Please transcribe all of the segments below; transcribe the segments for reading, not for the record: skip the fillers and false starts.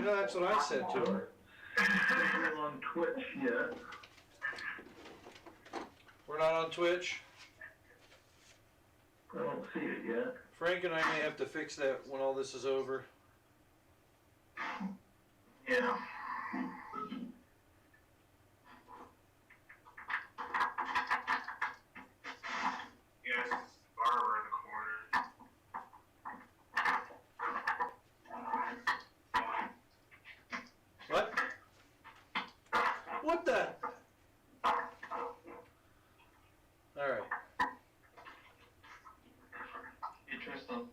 know, that's what I said to her. We're on Twitch yet. We're not on Twitch? I don't see it yet. Frank and I may have to fix that when all this is over. Yeah. Yes, it's the barber in the corner. What? What the? Alright. Hey Tristan,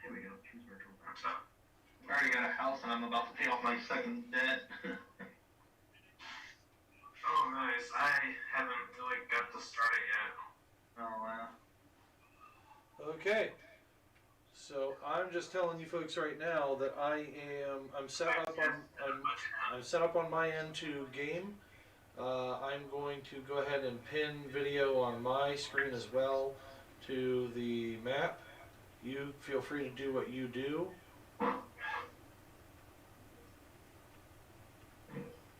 Here we go. Choose virtual. What's up? I already got a house and I'm about to pay off my second debt. Oh, nice. I haven't really got to start it yet. Oh wow. Okay. So I'm just telling you folks right now that I'm set up I'm set up on my end to game. I'm going to go ahead and pin video on my screen as well to the map. You feel free to do what you do.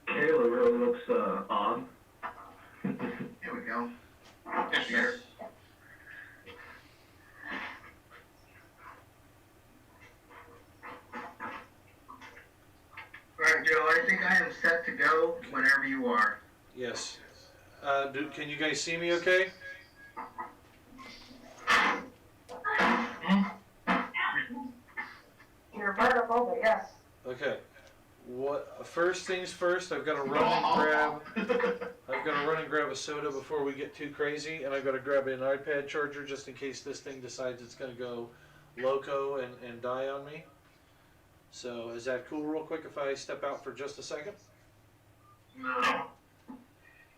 Kayla really looks odd. Here we go. Yes, sir. Alright, Joe, I think I am set to go whenever you are. Yes. Can you guys see me okay? You're vertical, but yes. Okay. First things first, I've got to run and grab a soda before we get too crazy, and I've got to grab an iPad charger just in case this thing decides it's going to go loco and die on me. So is that cool real quick if I step out for just a second? No.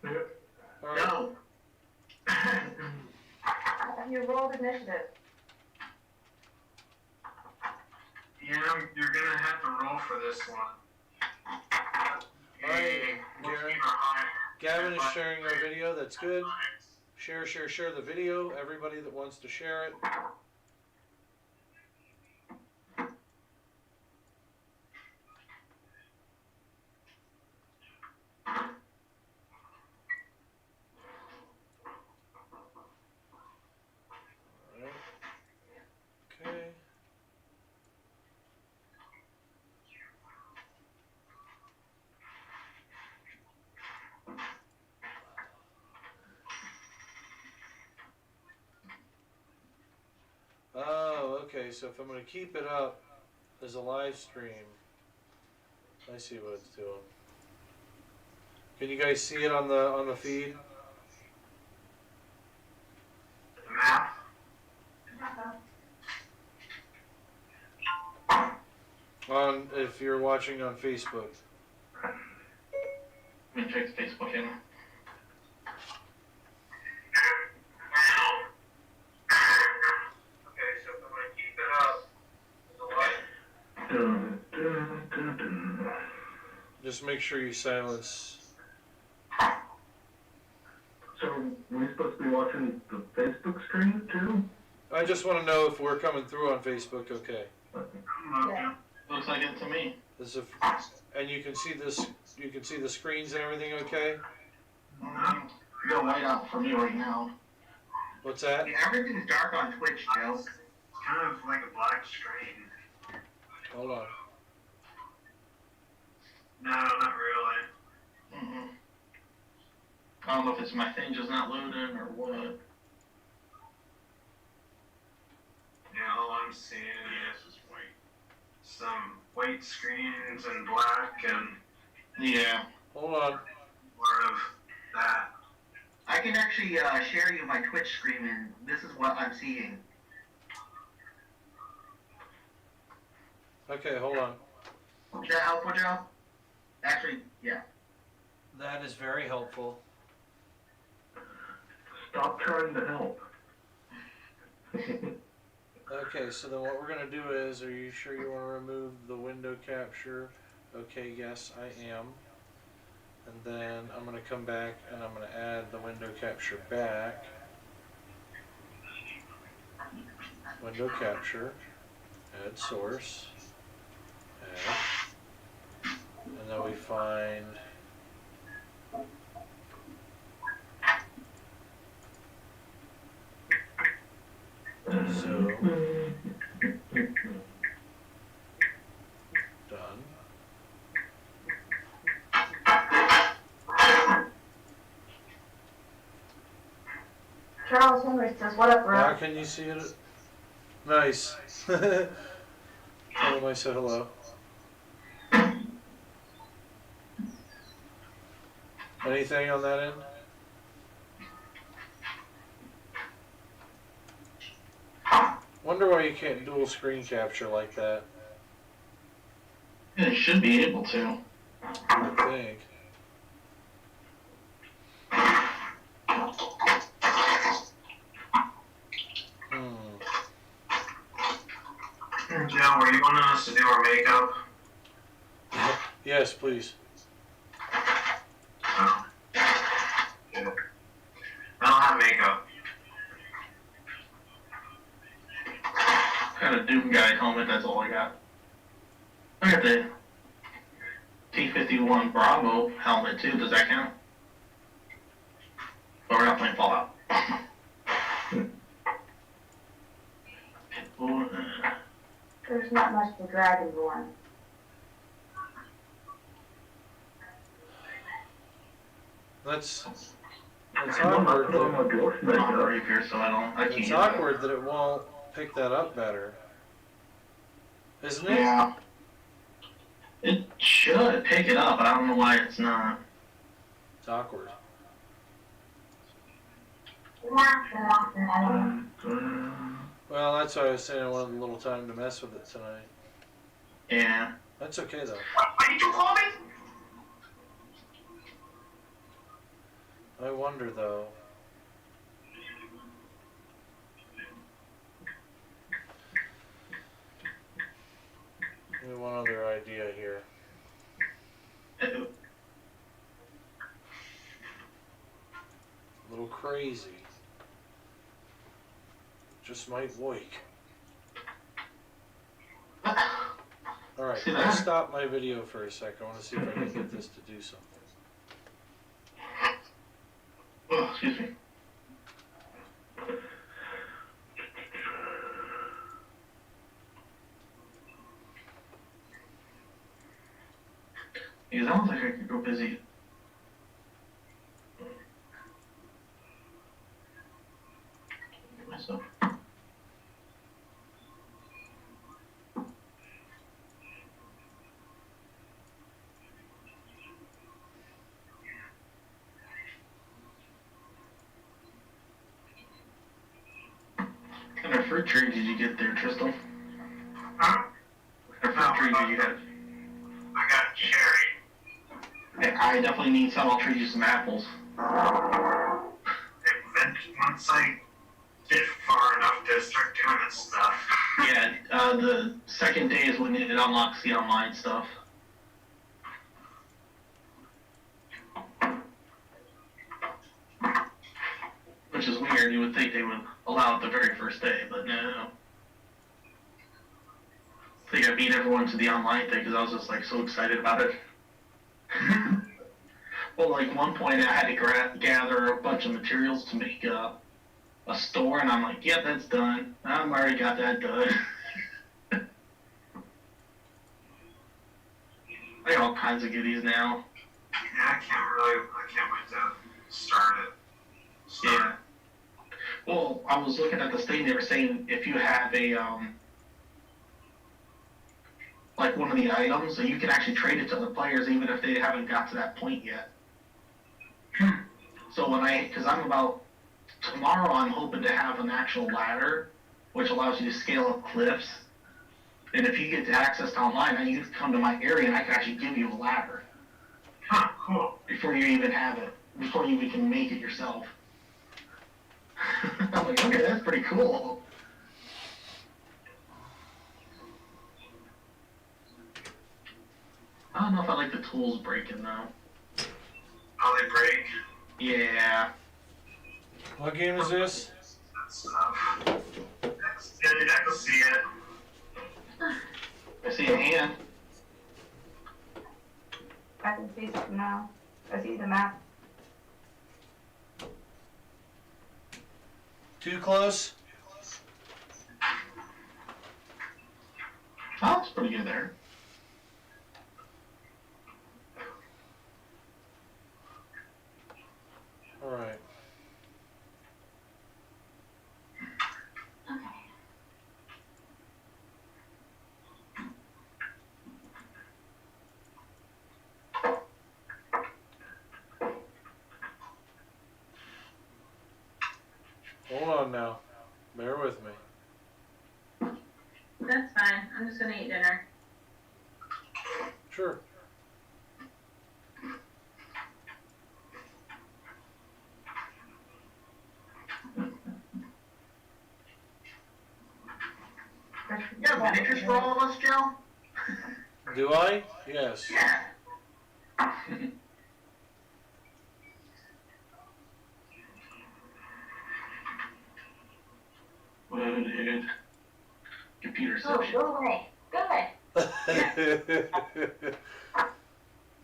All right. No. You rolled initiative. Yeah, you're gonna have to roll for this one. Alright, Gavin is sharing our video, that's good. Share the video, everybody that wants to share it. Alright. Okay. Oh, okay, so if I'm going to keep it up as a live stream, I see what it's doing. Can you guys see it on the feed? The map? If you're watching on Facebook. Let me check Facebook in. Okay, so if I'm gonna keep it up, there's a light. Dun, dun, dun, dun. Just make sure you silence. So, are we supposed to be watching the Facebook screen too? I just want to know if we're coming through on Facebook okay. Yeah. Looks like it to me. This is and you can see this. You can see the screens and everything okay. You got white out for me right now. What's that? Yeah, everything's dark on Twitch, Joe. It's kind of like a black screen. Hold on. No, not really. Mm-hmm. I don't know if it's my thing just not loading or what. Yeah, all I'm seeing is white. Some white screens and black and Yeah. Hold on. more of that. I can actually share you my Twitch screen, and this is what I'm seeing. Okay, hold on. Is that helpful, Joe? Actually, yeah. That is very helpful. Stop trying to help. Okay, so then what we're going to do is, are you sure you want to remove the window capture? Okay, yes, I am. And then I'm going to come back and I'm going to add the window capture back. Window capture, add source, add. then we find. So. Done. Charles Henry says, what up, Now bro? can you see it? Nice. Tell him I said hello. Anything on that end? Wonder why you can't dual screen capture like that. It should be able to. I think. Joe, were you wanting us to do our makeup? Yes, please. No. I don't have makeup. Got a Doom Guy helmet, that's all I got. I got the T-51 Bravo helmet too, does that count? But we're not playing Fallout. There's not much to Dragonborn. That's I'm awkward. not throwing my dwarf I'm not back brave here, so I can't It's use awkward that it won't pick that up better, isn't that. it? Yeah. It should pick it up, but I don't know why it's not. It's awkward. Well, that's why I was saying I wanted a little time to mess with it tonight. Yeah. That's okay though. What did you call me? I wonder though. Maybe one other idea here. A little crazy. Just might wake. Alright, See let's that? stop my video for a sec. I want to see if I can get this to do something. Oh, excuse me. Because I don't think I could go busy. Myself. What kind of fruit tree did you get there, Tristan? Huh? What kind of fruit tree did you have? I got cherry. Yeah, I definitely need some. I'll trade you some apples. Once I get far enough to start doing this stuff. Yeah, the second day is when it unlocks the online stuff. Which is weird. You would think they would allow it the very first day, but no. I think I beat everyone to the online thing because I was just like so excited about it. Well, like one point I had to gather a bunch of materials to make a store, and I'm like, yep, that's done. I've already got that done. I got all kinds of goodies now. Yeah, I can't wait to start it. Yeah. Well, I was looking at this thing, they were saying if you have a, like one of the items, you can actually trade it to other players even if they haven't got to that point yet. So because tomorrow I'm hoping to have an actual ladder, which allows you to scale up cliffs. And if you get access to online, then you can come to my area and I can actually give you a ladder. Huh, cool. Before you even have it. Before you even make it yourself. I'm like, okay, that's pretty cool. I don't know if I like the tools breaking though. How they break. Yeah. What game is this? That stuff. I can see it. I see a hand. I can see something now. I see the map. Too close? Oh, that's pretty good there. Alright. Okay. Hold on now. Bear with me. That's fine. I'm just gonna eat dinner. Sure. You have miniatures for all of us, Joe? Do I? Yes. Yeah. Well, dude. Computer Oh, reception. go away. Go away.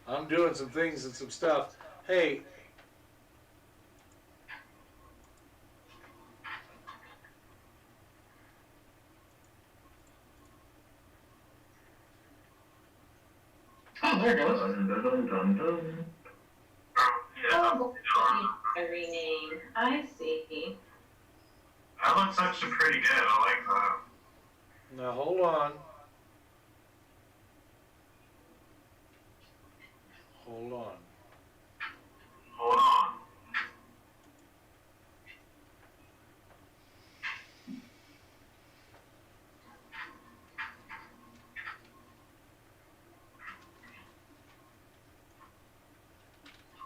I'm doing some things and some stuff. Hey, Oh, there it goes. Dun, dun, dun, dun, dun. Oh, I rename. I see. That looks actually pretty good. I like that. now hold on. Hold on. Hold on.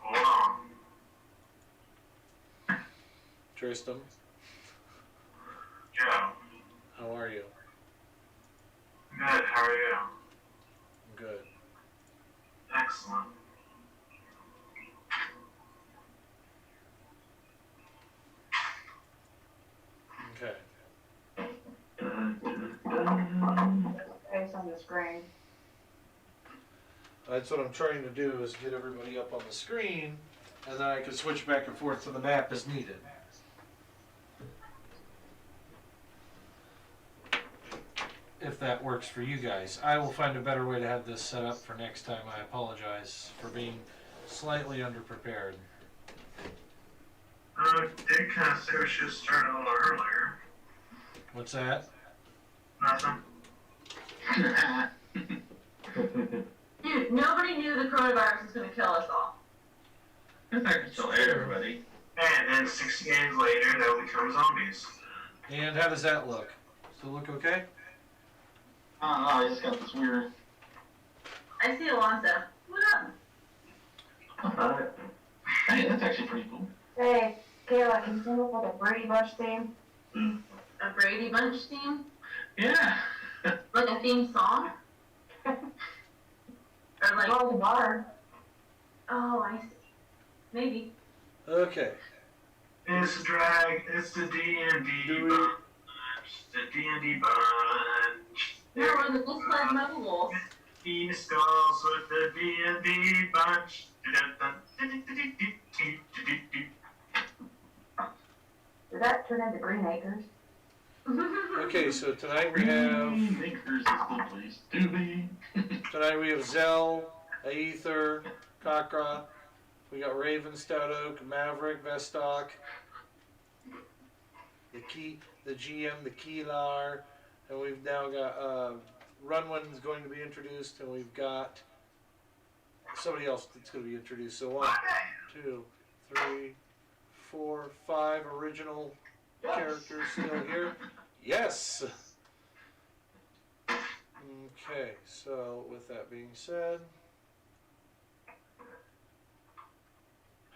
Hold on. Tristan, Joe. how are you? Good. How are you? Good. Excellent. Okay. Dun, dun, dun. Face on the screen. That's what I'm trying to do is get everybody up on the screen, and then I can switch back and forth to the map as needed. If that works for you guys. I will find a better way to have this set up for next time. I apologize for being slightly underprepared. Did kind of say we should start a little earlier. What's that? Nothing. Dude, nobody knew the coronavirus was gonna kill us all. It's actually still there, everybody. And then 60 games later, they'll become zombies. And how does that look? Still look okay? I don't know, I just got this weird. I see Alonso. What up? Hi. Hey, that's actually pretty cool. Hey, Kayla, can you come up with a Brady Bunch theme? A Brady Bunch theme? Yeah. Like a theme song? Or like, Oh, the bar. oh, I see. Maybe. Okay. It's the drag, it's the D&D Do we- bunch. The D&D bunch. No, we're the Just Like Moguls. He skulls with the D&D bunch. Did that turn into Green Acres? Okay, so tonight we have Makers is the place to be. Zell, Aether, Kakra. We got Raven, Stout Oak, Maverick, Vestok, the GM, the Keelar, and we've now got Runwin's going to be introduced, and we've got somebody else that's going to be introduced. So 1, 2, 3, 4, 5 original characters still here. Yes! Okay, so with that being said,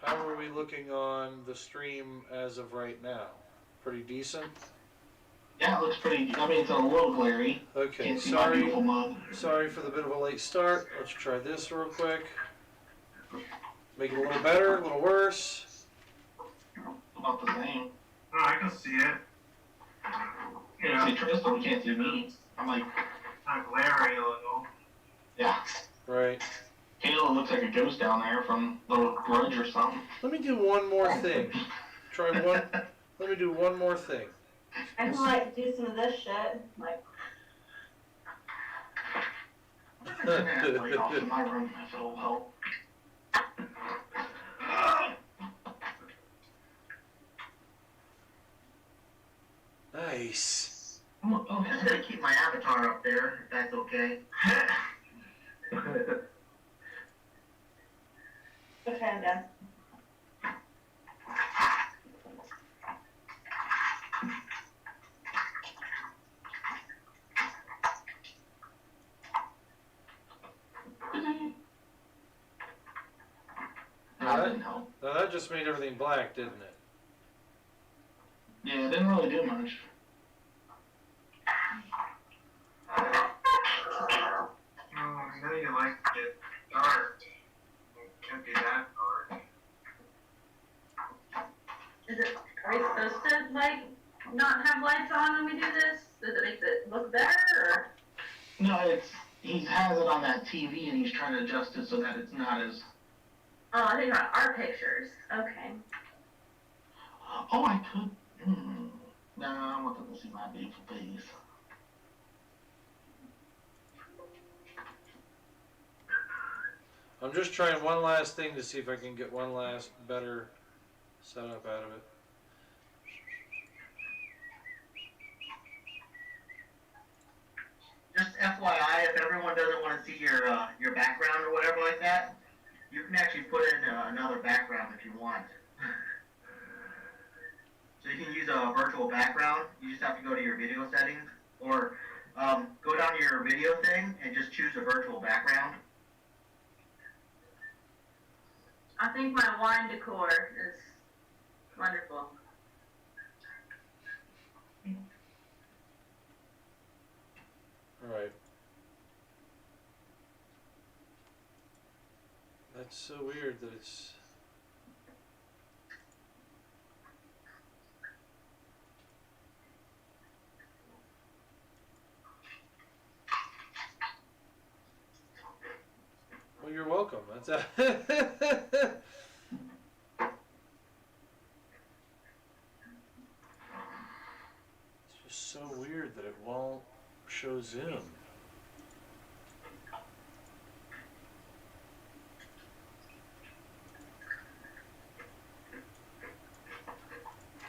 how are we looking on the stream as of right now? Pretty decent? Yeah, it looks pretty. I mean, it's a little glary. Okay, Can't see my sorry. beautiful mug. Sorry for the bit of a late start. Let's try this real quick. Make it a little better, a little worse. About the same. Oh, I can see it. You can see Tristan, you can't see me. I'm like, Not glary a little. yeah. Right. Kayla looks looks like a ghost down there from the Grudge or something. Let me do one more thing. Try one. Let me do one more thing. I can like do some of this shit. Like, I'm gonna have to light off in my room if it'll help. Nice. I'm just gonna keep my avatar up there, if that's okay. okay, I'm done. That didn't help. Now that just made everything black, didn't it? Yeah, it didn't really do much. Oh, I know you like it dark. It can't be that dark. Are we supposed to, like, not have lights on when we do this? Does it make it look better, or? No, he has it on that TV and he's trying to adjust it so that it's not as... Oh, I think about our pictures. Okay. Oh, I could... No, I want them to see my beautiful face. I'm just trying one last thing to see if I can get one last better setup out of it. Just FYI, if everyone doesn't want to see your background or whatever like that, you can actually put in another background if you want. So you can use a virtual background. You just have to go to your video settings, or go down to your video thing and just choose a virtual background. I think my wine decor is wonderful. Alright. That's so weird that it's... Well, you're welcome. That's It's just so weird that it won't show zoom.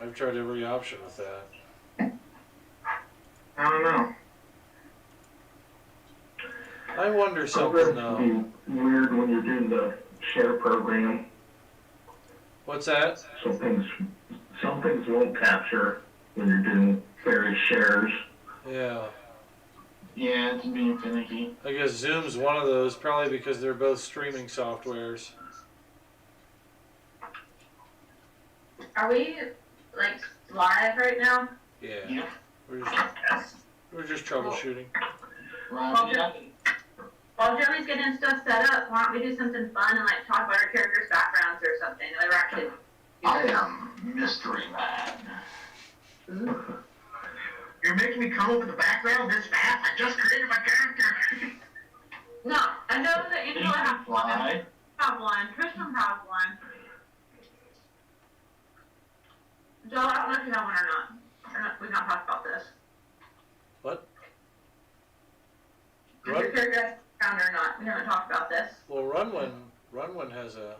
I've tried every option with that. I don't know. I wonder something though. Programs can be weird when you're doing the share program. What's that? Some things won't capture when you're doing various shares. Yeah. Yeah, it's being finicky. I guess Zoom's one of those, probably because they're both streaming softwares. Are we, like, live right now? Yeah. Yeah. We're just troubleshooting. Right, yeah. While Joey's getting stuff set up, why don't we do something fun and, like, talk about our characters' backgrounds or something? Like, we're actually... I am Mystery Man. You're making me come up with a background this fast? I just created my character. No, I know that Angela has one. Fly. Have one. Tristan has one. Joe, I don't know if you have one or not. We've not talked about this. What? If your character has a background or not. We haven't talked about this. Well, Runwin has a...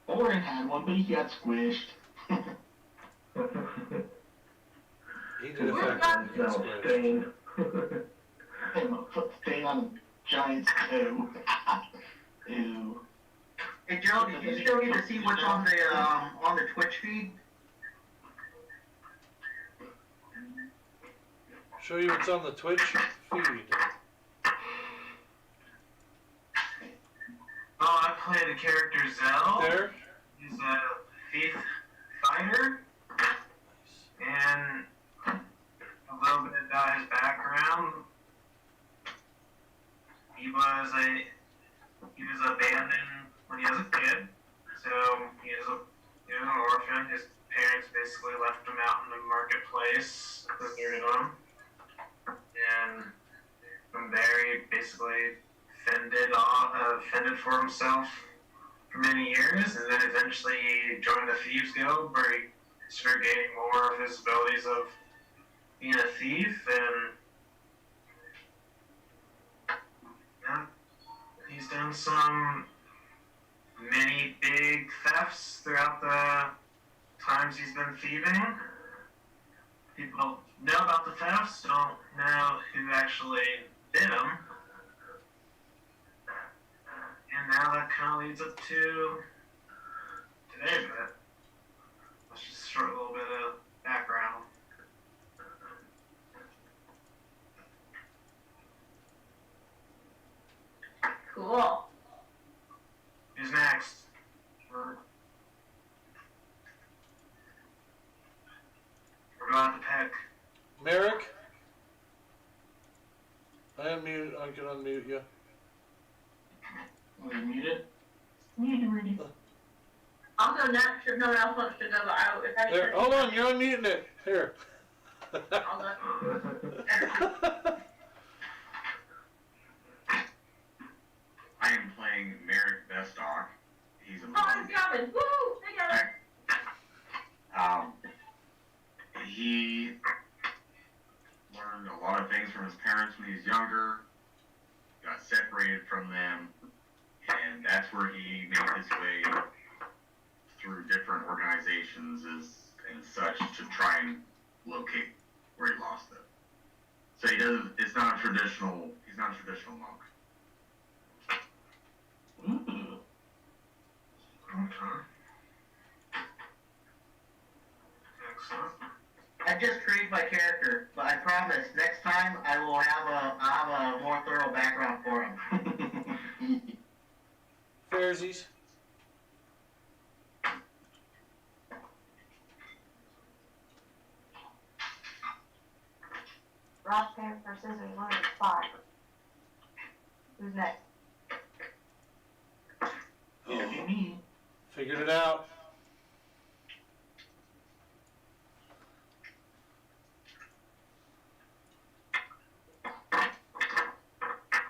Oren had one, but he got squished. He did Where's effectively Now get squished. stained. I'm gonna put the thing on a giant's toe. Ew. Hey Joe, do you still need to see what's on the Twitch feed? Show you what's on the Twitch feed. Oh, I play the character Zell. There. He's a thief fighter, and a little bit about his background. He was abandoned when he was a kid, so he was an orphan. His parents basically left him out in the marketplace, deserted him, and from there he basically fended for himself for many years, and then eventually joined the Thieves Guild, where he started gaining more of his abilities of being a thief, and he's done some many big thefts throughout the times he's been thieving. People know about the thefts, don't know who actually did them. And now that kind of leads up to today's bit. Let's just short a little bit of background. Cool. Who's next? We're going to pick. Merrick? I can unmute you. Are you muted? I'll go next if no one else wants to go. If I There, hold on, you're unmuting it. Here. I'll go. I am playing Merrick Bestock. He's a Oh, he's coming. Woo! Together. He learned a lot of things from his parents when he was younger, got separated from them, and that's where he made his way through different organizations and such to try and locate where he lost it. So he's not a traditional monk. Okay. Excellent. I just created my character, but I promise next time I'll have a more thorough background for him. Fairsies. Rock, paper, scissors, one, 5. Who's next? It'll be me. Figured it out.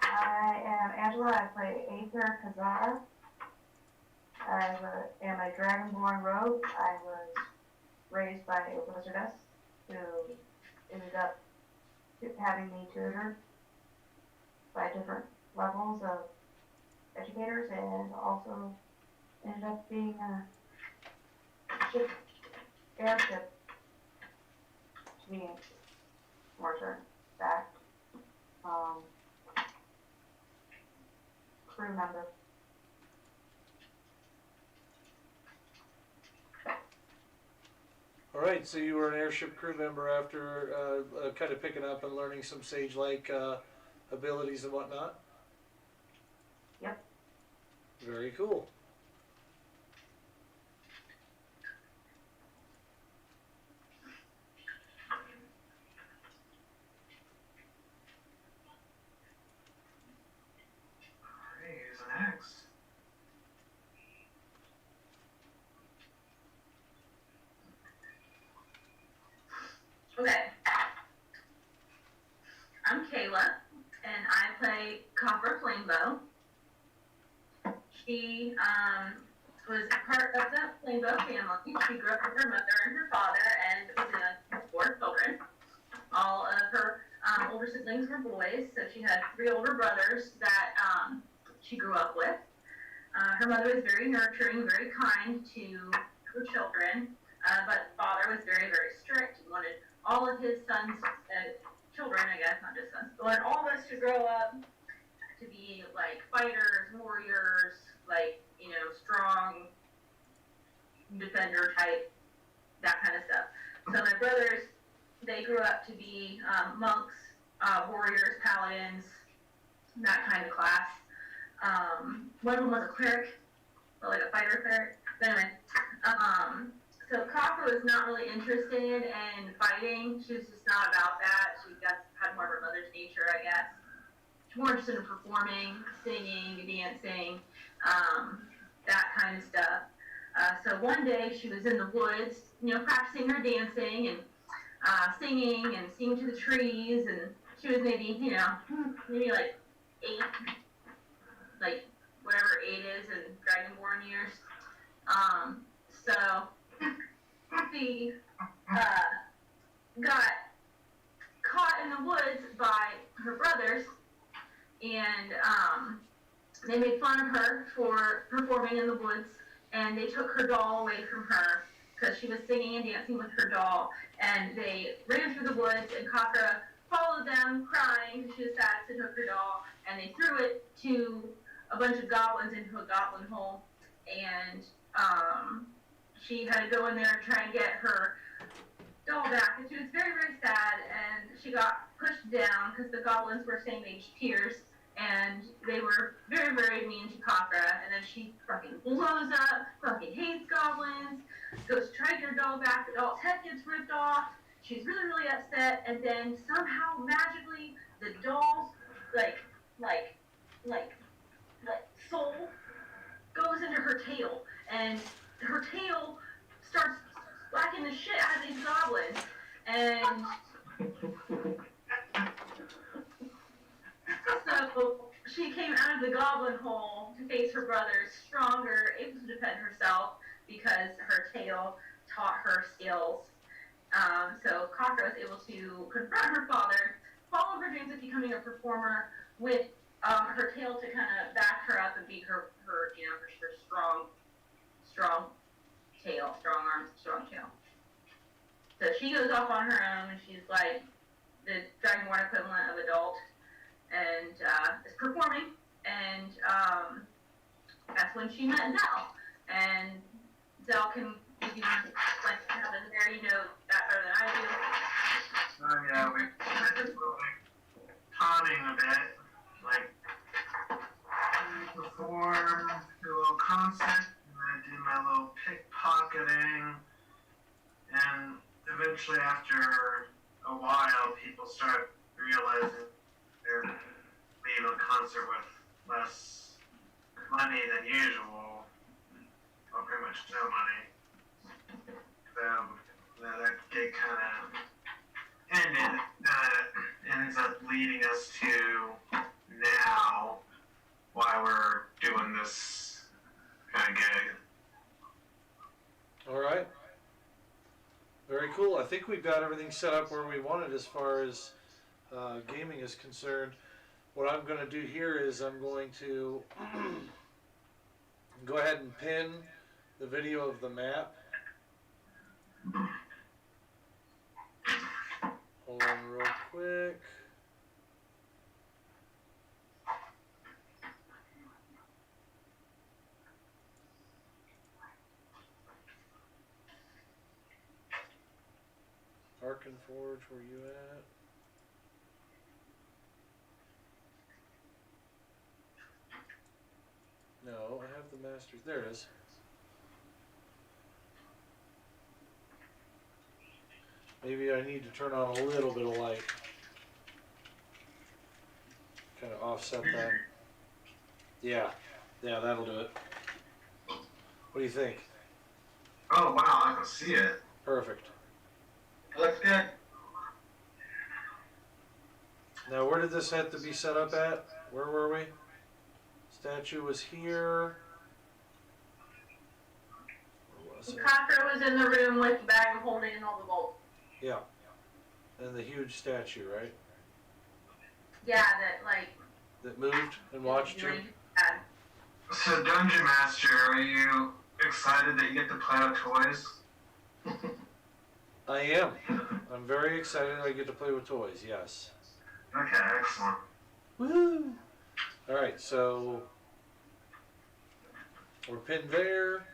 I am Angela. I play Aether Kazar. Am a Dragonborn rogue. I was raised by a wizardess who ended up having me tutored by different levels of educators, and also ended up being a airship to be more certain fact. Crew member. All right, so you were an airship crew member after kind of picking up and learning some sage-like abilities and whatnot? Yep. Very cool. Alright, who's next? Okay. I'm Kayla, and I play Copper Flamebow. She was part of the Flamebow family. She grew up with her mother and her father, and was in 4 children. All of her older siblings were boys, so she had 3 older brothers that she grew up with. Her mother was very nurturing, very kind to her children, but father was very, very strict. He wanted all of his sons, children, I guess, not just sons, wanted all of us to grow up to be like fighters, warriors, like, you know, strong defender type, that kind of stuff. So my brothers, they grew up to be monks, warriors, paladins, that kind of class. One of them was a cleric, or like a fighter cleric. But anyway, so Copper was not really interested in fighting. She was just not about that. She had more of her mother's nature, I guess. She was more interested in performing, singing, dancing, that kind of stuff. So one day she was in the woods, you know, practicing her dancing and singing to the trees, and she was maybe, you know, maybe like 8, like whatever 8 is in Dragonborn years. So she got caught in the woods by her brothers, and they made fun of her for performing in the woods, and they took her doll away from her because she was singing and dancing with her doll, and they ran through the woods, and Kakra followed them crying because she was sad, so took her doll, and they threw it to a bunch of goblins into a goblin hole, and she had to go in there and try and get her doll back, and she was very, very sad, and she got pushed down because the goblins were saying mage tears, and they were very, very mean to Kakra, and then she fucking blows up, fucking hates goblins, goes to try to get her doll back, the doll's head gets ripped off, she's really, really upset, and then somehow, magically, the doll's, soul goes into her tail, and her tail starts whacking the shit out of these goblins, and so she came out of the goblin hole to face her brothers stronger, able to defend herself because her tail taught her skills. So Kakra was able to confront her father, follow her dreams of becoming a performer with her tail to kind of back her up and be her strong tail, strong arms, strong tail. So she goes off on her own, and she's like the Dragonborn equivalent of adult, and is performing, and that's when she met Zell, and Zell can give you like how the there, you know that better than I do. Oh yeah, we just conning a bit, like perform, do a little concert, and I do my little pickpocketing, and eventually after a while, people start realizing they're leaving a concert with less money than usual, or pretty much no money. So that gig kind of ended. Ends up leading us to now why we're doing this kind of gig. All right. Very cool. I think we've got everything set up where we wanted as far as gaming is concerned. What I'm going to do here is I'm going to go ahead and pin the video of the map. Hold on real quick. Arkin Forge, where you at? No, I have the Masters. There it is. Maybe I need to turn on a little bit of light. Kind of offset that. Yeah, that'll do it. What do you think? Oh wow, I can see it. Perfect. It looks good. Now, where did this have to be set up at? Where were we? Statue was here. Where was it? Kakra was in the room with the bag of holding and all the bolts. Yeah. And the huge statue, right? Yeah, That moved and watched you? So Dungeon Master, are you excited that you get to play with toys? I am. I'm very excited I get to play with toys, yes. Okay, excellent. Woo! Alright, so we're pinned there.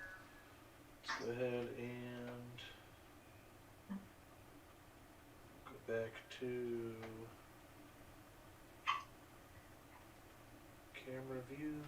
Let's go ahead and go back to camera view.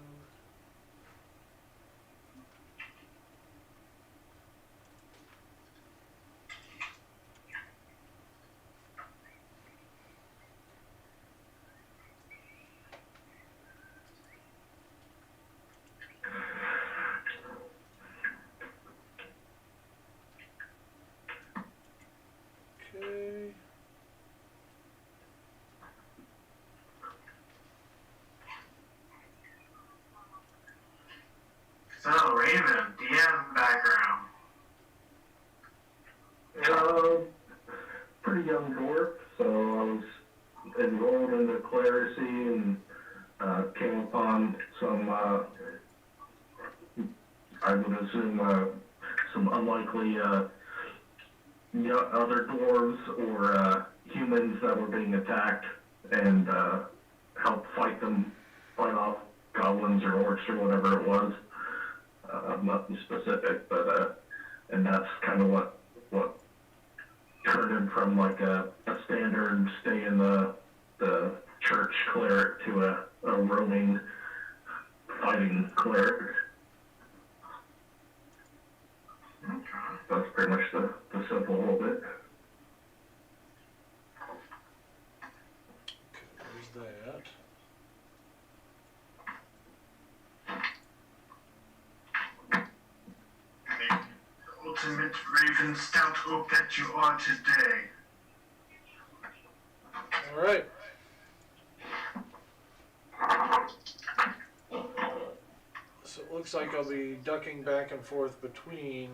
Okay. into clerisy and came upon some, I would assume, some unlikely other dwarves or humans that were being attacked, and helped fight off goblins or orcs or whatever it was. Nothing specific, but and that's kind of what turned him from like a standard stay in the church cleric to a roaming fighting cleric. Okay. That's pretty much the simple little bit. Okay, there's that. The ultimate Raven Stout oak that you are today. All right. So it looks like I'll be ducking back and forth between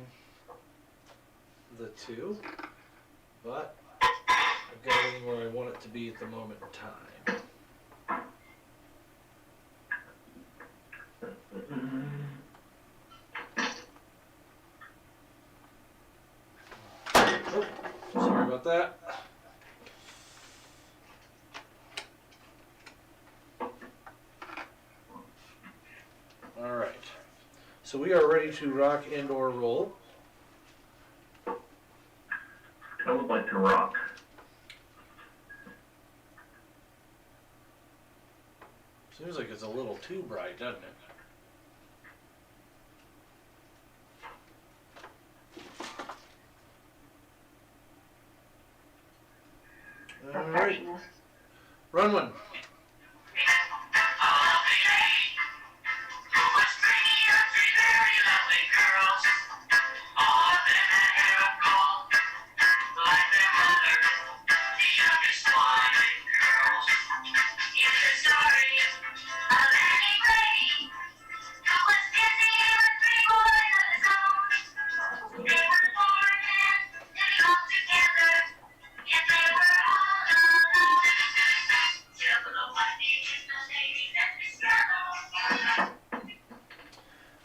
the two, but I've got it where I want it to be at the moment in time. Oh, sorry about that. All right. So we are ready to rock and or roll. I would like to rock. Seems like it's a little too bright, doesn't it? All right. Run one.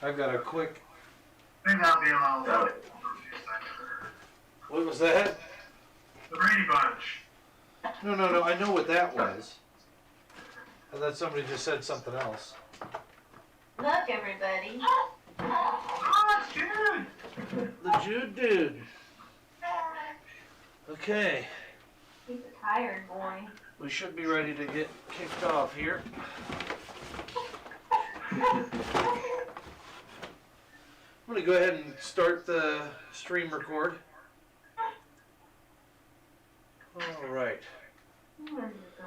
I've got a quick. Maybe I'll be allowed for a few seconds. What was that? The Brady Bunch. No. I know what that was. I thought somebody just said something else. Look, everybody. Oh, that's good. The Jude dude. Okay. He's a tired boy. We should be ready to get kicked off here. I'm going to go ahead and start the stream record. All right. Where did it go?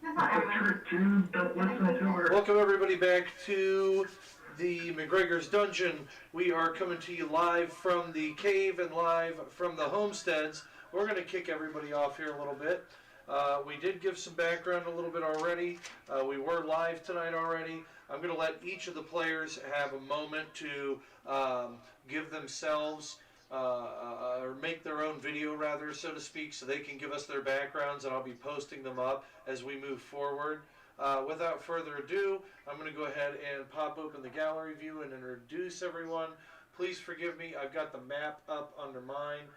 That's not everyone. Jude, don't listen to her. Welcome everybody back to the McGregor's Dungeon. We are coming to you live from the cave and live from the homesteads. We're going to kick everybody off here a little bit. We did give some background a little bit already. We were live tonight already. I'm going to let each of the players have a moment to give themselves or make their own video, rather, so to speak, so they can give us their backgrounds, and I'll be posting them up as we move forward. Without further ado, I'm going to go ahead and pop open the gallery view and introduce everyone. Please forgive me, I've got the map up under mine,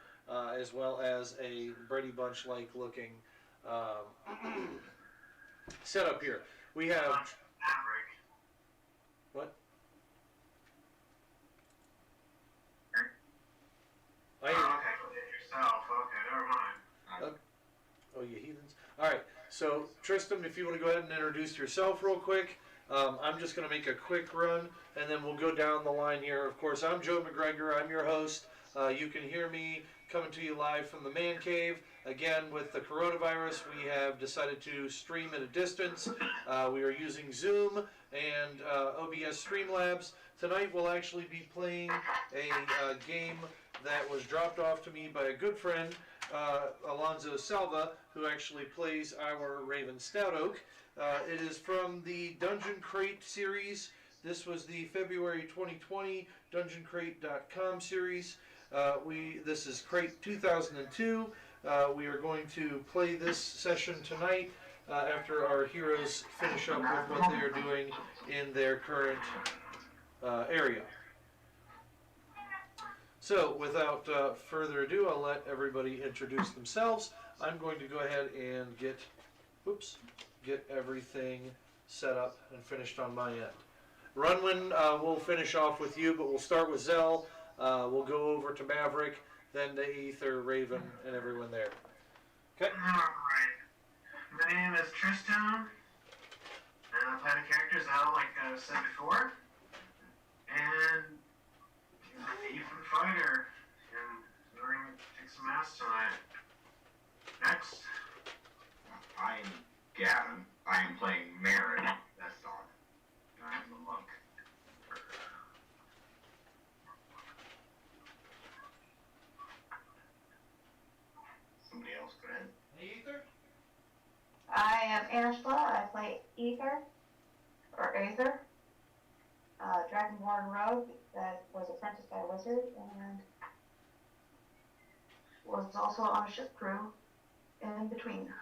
as well as a Brady Bunch-like looking setup here. We have... Maverick. What? Oh, okay, yourself. Okay, never mind. Oh, you heathens. Alright, so Tristan, if you want to go ahead and introduce yourself real quick. I'm just going to make a quick run, and then we'll go down the line here. Of course, I'm Joe McGregor. I'm your host. You can hear me coming to you live from the man cave. Again, with the coronavirus, we have decided to stream at a distance. We are using Zoom and OBS Streamlabs. Tonight we'll actually be playing a game that was dropped off to me by a good friend, Alonzo Salva, who actually plays our Raven Stout Oak. It is from the Dungeon Crate series. This was the February 2020 DungeonCrate.com series. This is Crate 2002. We are going to play this session tonight after our heroes finish up with what they are doing in their current area. So, without further ado, I'll let everybody introduce themselves. I'm going to go ahead and get everything set up and finished on my end. Runwin, we'll finish off with you, but we'll start with Zell. We'll go over to Maverick, then to Ether, Raven, and everyone there. Okay? Alright. My name is Tristan. And I play the character Zell, like I said before. And he's a thief and fighter. And we're going to kick some ass tonight. Next. I'm Gavin. I am playing Marin. That's all. I'm the monk. Somebody else, go ahead. Hey, Ether? I am Angela. I play Ether, or Aether, Dragonborn rogue that was apprenticed by a wizard and was also on a ship crew in between.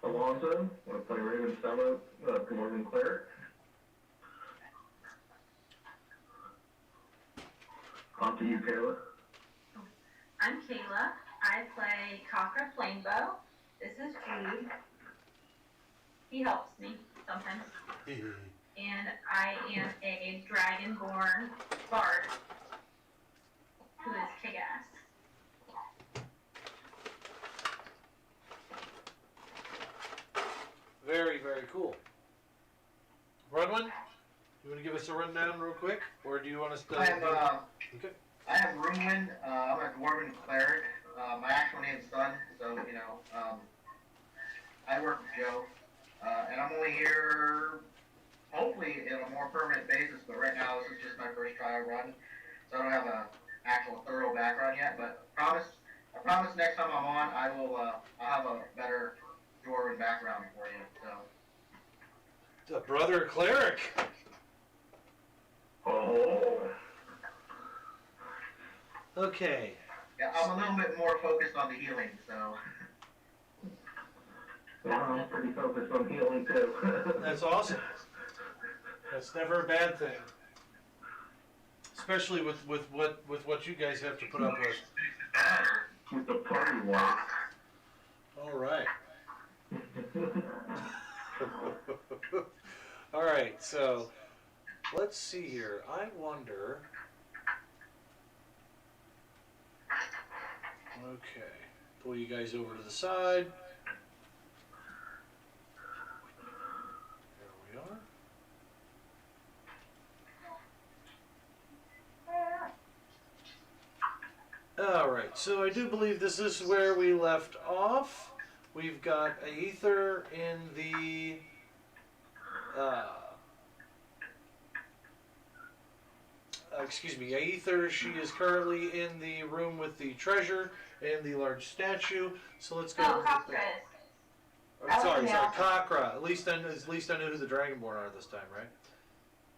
Alonzo, I play Raven Fellow, Dwarven Cleric. On to you, Kayla. I'm Kayla. I play Cocker Flamebow. This is Jude. He helps me sometimes. And I am a Dragonborn bard who is kick-ass. Very, very cool. Runwin, you want to give us a rundown real quick? Or do you want us to... I am, Okay. I am Ruinwin. I'm a Dwarven Cleric. My actual name's Sun, so, you know, I work with Joe. And I'm only here, hopefully, in a more permanent basis, but right now this is just my first trial run. So I don't have an actual thorough background yet, but I promise next time I'm on, I'll have a better Dwarven background for you, so. The brother cleric. Oh. Okay. Yeah, I'm a little bit more focused on the healing, so. Well, I'm pretty focused on healing too. That's awesome. That's never a bad thing. Especially with what you guys have to put up with. Better. With the party walk. All right. All right, so let's see here. I wonder. Okay, pull you guys over to the side. There we are. All right, so I do believe this is where we left off. We've got Aether in the Aether, she is currently in the room with the treasure and the large statue. So let's go. Oh, Cockra. Sorry, Yeah. Cockra. At least I know who the Dragonborn are this time, right?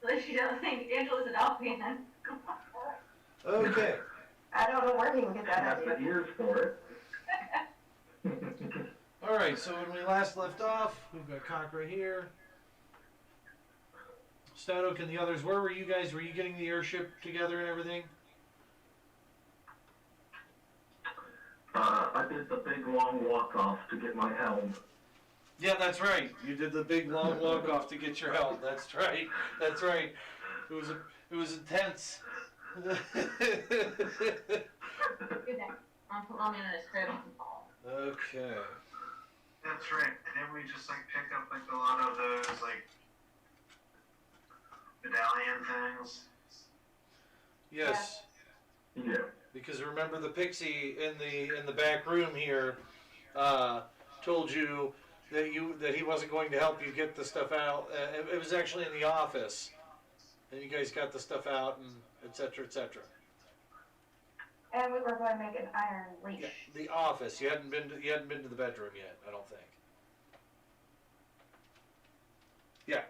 At least you don't think Angela's an Alpian. Okay. I don't know where he can get that That's idea. the ears for it. All right. So when we last left off, we've got Cockra here. Statok and the others. Where were you guys? Were you getting the airship together and everything? I did the big long walk off to get my helm. Yeah, that's right. You did the big long walk off to get your help. That's right. That's right. It was intense. Good day. I'm pulling in a straight on the ball. Okay. That's right. Didn't we just like pick up like a lot of those like medallion things? Yes. Yeah. Because remember the pixie in the back room here told you that he wasn't going to help you get the stuff out. It was actually in the office, and you guys got the stuff out and etc. etc. And we were going to make an iron leash. Yeah, the office. You hadn't been to the bedroom yet, I don't think. Yeah,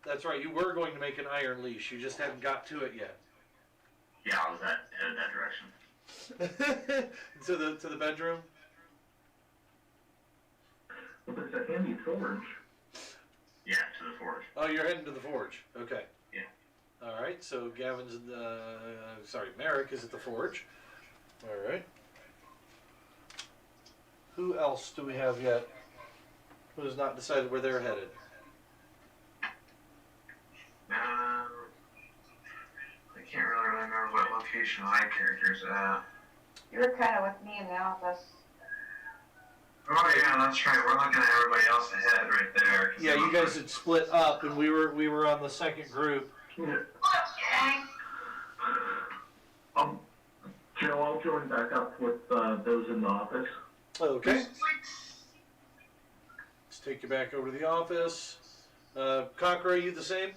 that's right. You were going to make an iron leash. You just hadn't got to it yet. Yeah, I was headed that direction. to the bedroom. Well, there's a handy forge. Yeah, to the forge. Oh, you're heading to the forge. Okay. Yeah. All right. So Gavin's in the. Sorry, Merrick is at the forge. All right. Who else do we have yet? Who has not decided where they're headed? I can't really remember what location my character's at. You were kind of with me in the office. Oh yeah, that's right. We're looking at everybody else ahead right there. Yeah, you guys had split up, and we were on the second group. Yeah. Okay. Joe, I'll join back up with those in the office. Okay. Let's take you back over to the office. Conqueror, are you the same?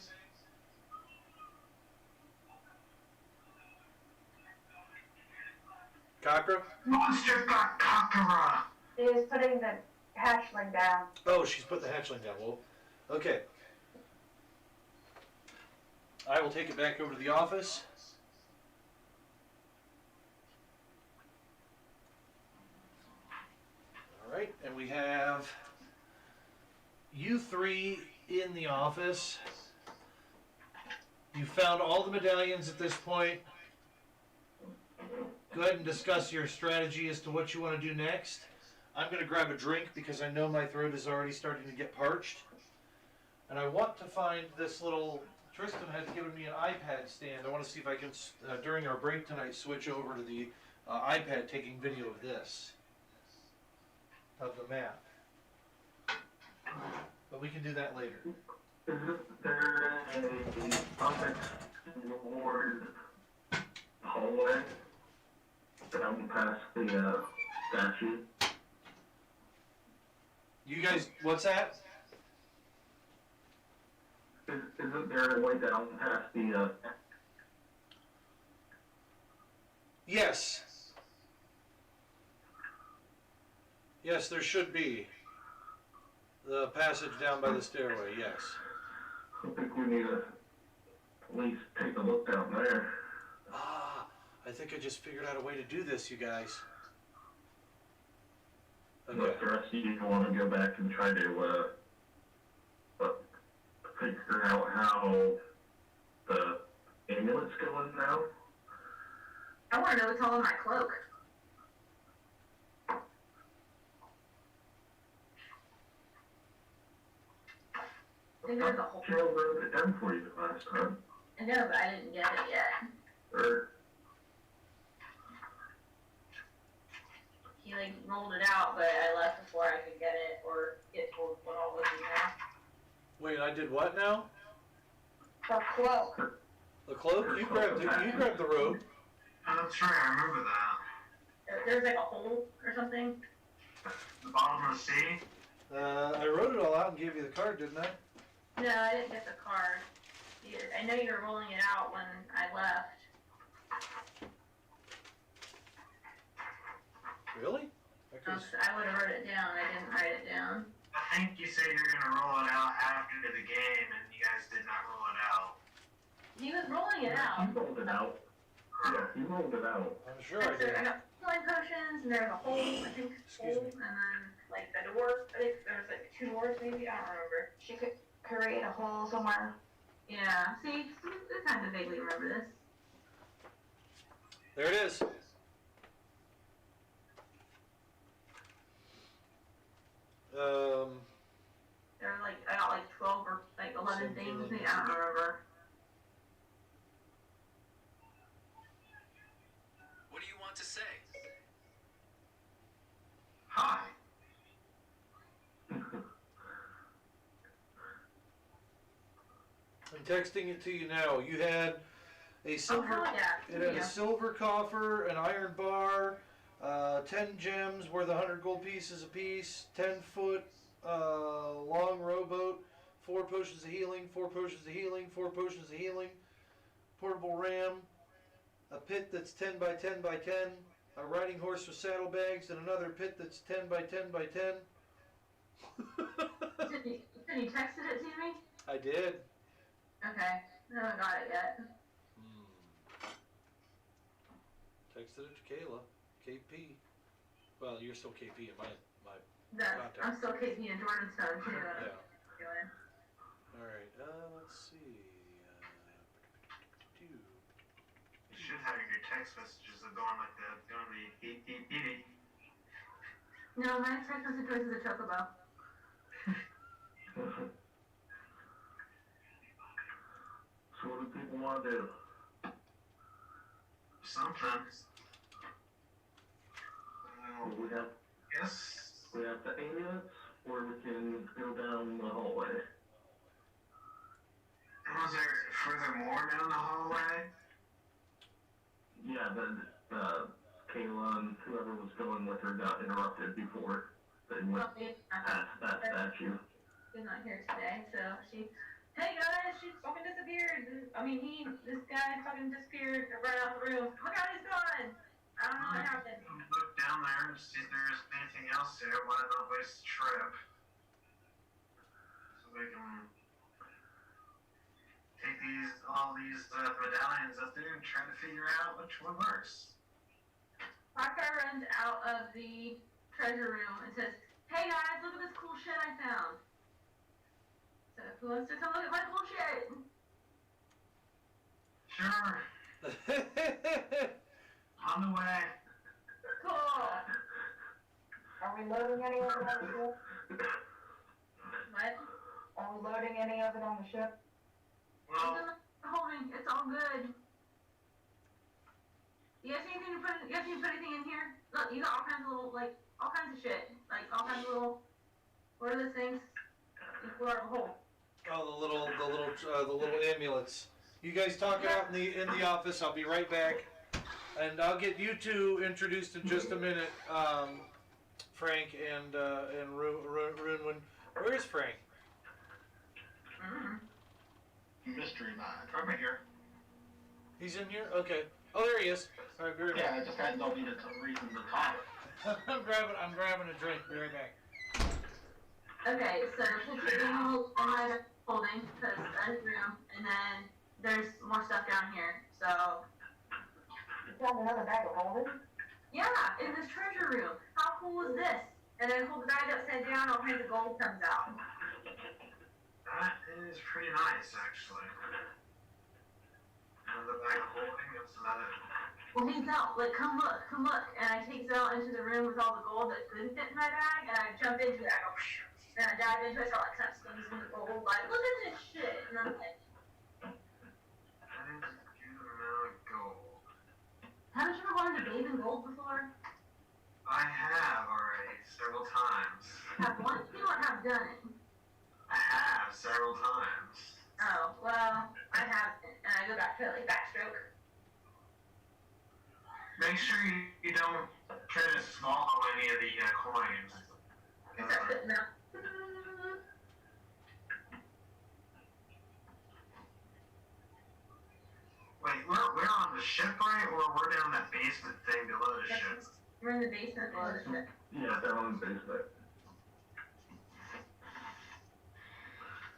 Conqueror? Monster got Conqueror! She is putting the hatchling down. Oh, she's put the hatchling down. Well, okay. I will take it back over to the office. All right, and we have you three in the office. You found all the medallions at this point. Go ahead and discuss your strategy as to what you want to do next. I'm going to grab a drink because I know my throat is already starting to get parched. And I want to find this little... Tristan had given me an iPad stand. I want to see if I can, during our break tonight, switch over to the iPad taking video of this. Of the map. But we can do that later. Isn't there a unexplored hallway down past the statue? You guys, what's that? Isn't there a way down past the Yes. Yes, there should be. The passage down by the stairway, yes. I think we need to at least take a look down there. Ah, I think I just figured out a way to do this, you guys. Okay. Unless the rest of you want to go back and try to figure out how the amulet's going now. I want to know what's all in my cloak. I think there's a whole... Joe wrote it down for you last time. I know, but I didn't get it yet. Or, He like rolled it out, but I left before I could get it or get told what all was in there. Wait, I did what now? The cloak. The cloak? You grabbed the robe. Oh, that's right, I remember that. There's like a hole or something. The bottom of the sea? I wrote it all out and gave you the card, didn't I? No, I didn't get the card. I know you were rolling it out when I left. Really? I would have wrote it down. I didn't write it down. I think you said you were going to roll it out after the game, and you guys did not roll it out. He was rolling it he out. rolled it out. Yeah, he rolled it out. I'm sure I did. I got healing potions, and there's a hole, I think, Excuse hole, me. and then like the door. I think there was like 2 doors, maybe. I don't remember. She could create a hole somewhere. Yeah. See, I kind of vaguely remember this. There it is. There were like I got like 12 or like 11 things. Maybe, I don't remember. What do you want to say? Hi. I'm texting it to you now. You had a Oh, silver. hell yeah. It had Yeah. a silver coffer, an iron bar, 10 gems worth 100 gold pieces apiece, 10-foot long rowboat, 4 potions of healing, 4 potions of healing, 4 potions of healing, portable ram, a pit that's 10 by 10 by 10, a riding horse with saddlebags, and another pit that's 10 by 10 by 10. Did you texted it to me? I did. Okay. I haven't got it yet. Texted it to Kayla. KP. Well, you're still KP in my I'm still KP and Jordan's phone too. yeah. Alright, let's see. You should have your text messages that go on like that. Going to be beep beep beep. No, my text message voice is a chocobo. So what do people want to do? Sometimes. We have Yes. the ambulance, or we can go down the hallway. Was there furthermore down the hallway? Yeah, but Kayla and whoever was going with her got interrupted before they went Well, past that statue. She's not here today, so hey guys, she fucking disappeared. I mean, this guy fucking disappeared, ran out the room. Look out, he's gone. I don't know what happened. Look down there and see if there's anything else there. Why not waste the trip? So we can take all these medallions up there and try to figure out which one works. Parker runs out of the treasure room and says, hey guys, look at this cool shit I found. So who wants to come look at my cool shit? Sure. On the way. Cool. Are we loading any of it on the ship? What? Are we loading any of it on the ship? Well, Holding, it's all good. You guys need anything to put? You guys need to put anything in here? Look, you got all kinds of little, all kinds of shit, all kinds of little. What are those things? You pull out a hole. Oh, the little amulets. You guys talk it out in the office. I'll be right back, and I'll get you two introduced in just a minute. Frank and Runwin. Where's Frank? Mystery mind. I'm right here. He's in here. Okay. Oh, there he is. All right, be right Yeah, back. I just had no reason to talk. I'm grabbing a drink. Be right back. Okay, so put your animals in my holding, because that's room, and then there's more stuff down here. So, You found another bag of holding? yeah, in this treasure room. How cool is this? And then hold the bag upside down, all kinds of gold comes out. that is pretty nice, actually. Another bag of holding. That's another. Well, he's out, come look. And I take Zell into the room with all the gold that couldn't fit in my bag, and I jump into it, I go, and I dive into it, start kind of squeezing the gold, like, look at this shit. And I'm like, That is a good amount of gold. haven't you ever wanted to bathe in gold before? I have already several times. Have one? You don't have done it. I have several times. Oh, well, I haven't, and I go back to it, backstroke. Make sure you don't try to swallow any of the coins. And start spitting out. Wait, we're on the ship, right? Or we're down that basement thing below the ship? We're in the basement below the ship. Yeah, down in the basement.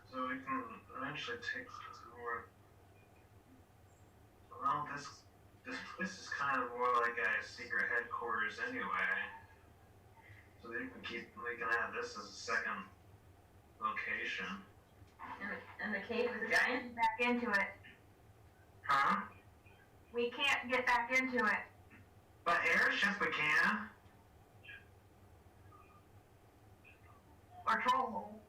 So we can eventually take some more. Well, this place is kind of more like a secret headquarters anyway. So we can have this as a second location. And the cave is a giant. Back into it. Huh? We can't get back into it. But airship we can. Or troll hole.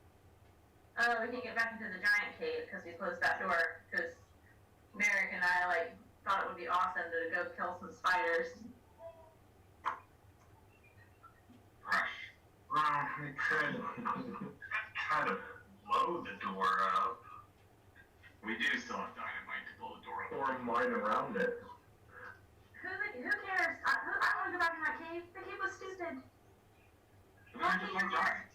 Oh, we can't get back into the giant cave because we closed that door. Because Merrick and I thought it would be awesome to go kill some spiders. Well, we could try to blow the door up. We do still have dynamite to blow the door up. Or mine around it. Who cares? I want to go back in that cave. The cave was stupid. Lucky you get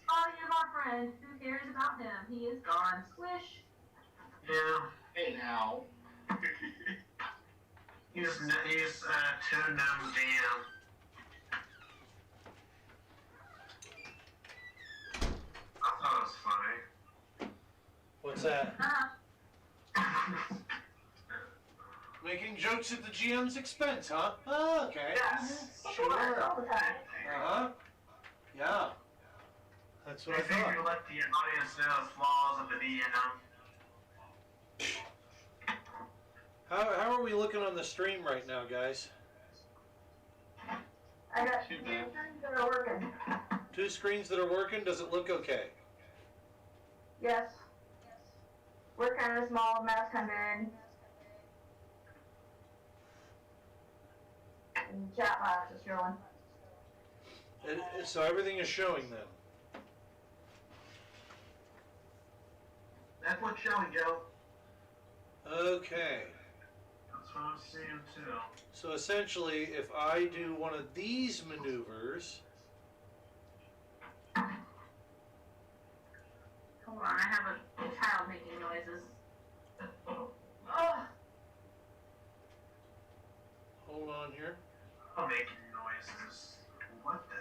body of our friend. Who cares about him? He is gone. Squish. Yeah. Hey now. He's too numb down. I thought it was funny. What's that? Making jokes at the GM's expense, huh? Oh, okay. Yes. Sure. All the time. Uh-huh. Yeah. That's what I I think thought. we let the audience know the flaws of the DM. How are we looking on the stream right now, guys? I got two things that are working. 2 screens that are working. Does it look okay? Yes. We're kind of small, mouse kind of big. And chat box is showing. So everything is showing then. That's what's showing, Joe. Okay. That's what I'm seeing too. So essentially, if I do one of these maneuvers, Hold on, I have a child making noises. Oh, hold on here. I'm making noises. What the?